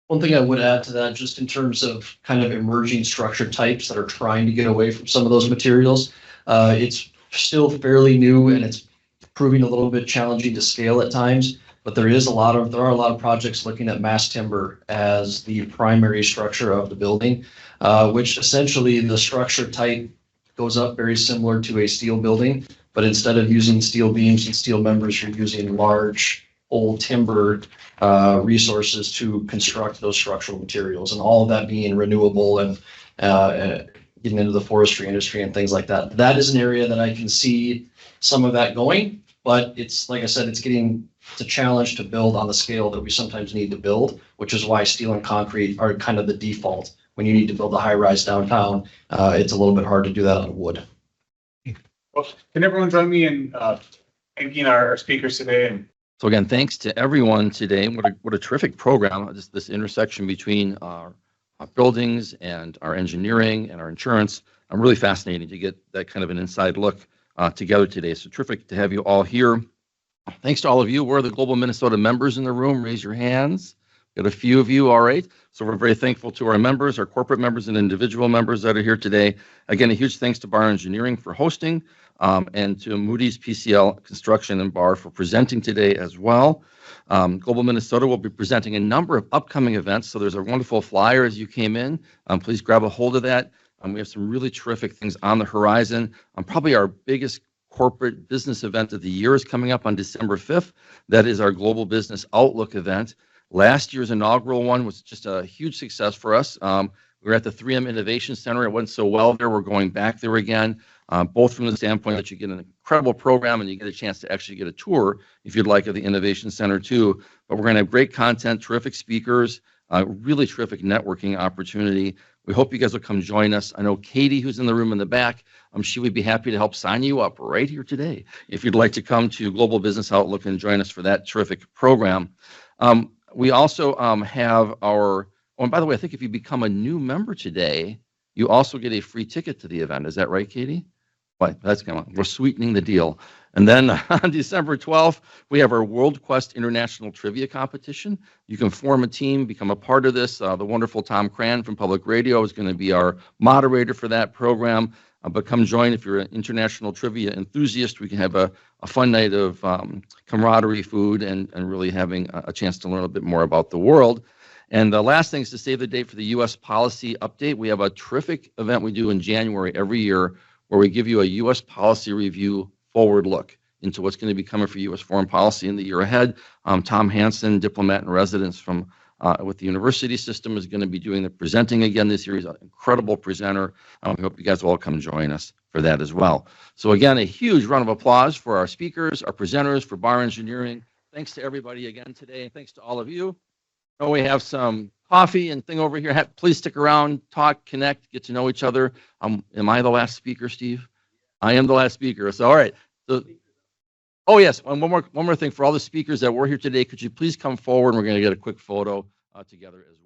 One thing I would add to that, just in terms of kind of emerging structure types that are trying to get away from some of those materials, it's still fairly new and it's proving a little bit challenging to scale at times. But there are a lot of projects looking at mass timber as the primary structure of the building, which essentially the structure type goes up very similar to a steel building, but instead of using steel beams and steel members, you're using large old timber resources to construct those structural materials, and all of that being renewable and getting into the forestry industry and things like that. That is an area that I can see some of that going, but it's, like I said, it's a challenge to build on the scale that we sometimes need to build, which is why steel and concrete are kind of the default. When you need to build a high rise downtown, it's a little bit hard to do that on wood. Well, can everyone join me in thanking our speakers today? And so again, thanks to everyone today. What a terrific program. This intersection between our buildings and our engineering and our insurance. really fascinating to get that kind of an inside look together today. So terrific to have you all here. Thanks to all of you. Where are the Global Minnesota members in the room? Raise your hands. Got a few of you, all right. So we're very thankful to our members, our corporate members and individual members that are here today. Again, a huge thanks to Bar Engineering for hosting and to Moody's, PCL Construction, and Bar for presenting today as well. Global Minnesota will be presenting a number of upcoming events. So there's a wonderful flyer as you came in. Please grab a hold of that. We have some really terrific things on the horizon. Probably our biggest corporate business event of the year is coming up on December 5th. That is our Global Business Outlook event. Last year's inaugural one was just a huge success for us. We were at the 3M Innovation Center. It went so well there. We're going back there again, both from the standpoint that you get an incredible program and you get a chance to actually get a tour, if you'd like, of the Innovation Center too. But we're going to have great content, terrific speakers, really terrific networking opportunity. We hope you guys will come join us. I know Katie, who's in the room in the back, she would be happy to help sign you up right here today if you'd like to come to Global Business Outlook and join us for that terrific program. We also have our, oh, and by the way, I think if you become a new member today, you also get a free ticket to the event. Is that right, Katie? Right, that's kind of, we're sweetening the deal. And then on December 12th, we have our World Quest International Trivia Competition. You can form a team, become a part of this. The wonderful Tom Cran from Public Radio is going to be our moderator for that program. But come join if you're an international trivia enthusiast. We can have a fun night of camaraderie, food, and really having a chance to learn a bit more about the world. And the last thing is to save the date for the U.S. policy update. We have a terrific event we do in January every year where we give you a U.S. policy review forward look into what's going to be coming for U.S. foreign policy in the year ahead. Tom Hansen, diplomat in residence from with the university system, is going to be doing the presenting again this year. He's an incredible presenter. I hope you guys will all come join us for that as well. So again, a huge round of applause for our speakers, our presenters, for Bar Engineering. Thanks to everybody again today, and thanks to all of you. I know we have some coffee and thing over here. Please stick around, talk, connect, get to know each other. Am I the last speaker, Steve? I am the last speaker. So all right. So, oh yes, and one more thing for all the speakers that were here today. Could you please come forward? We're going to get a quick photo together as well.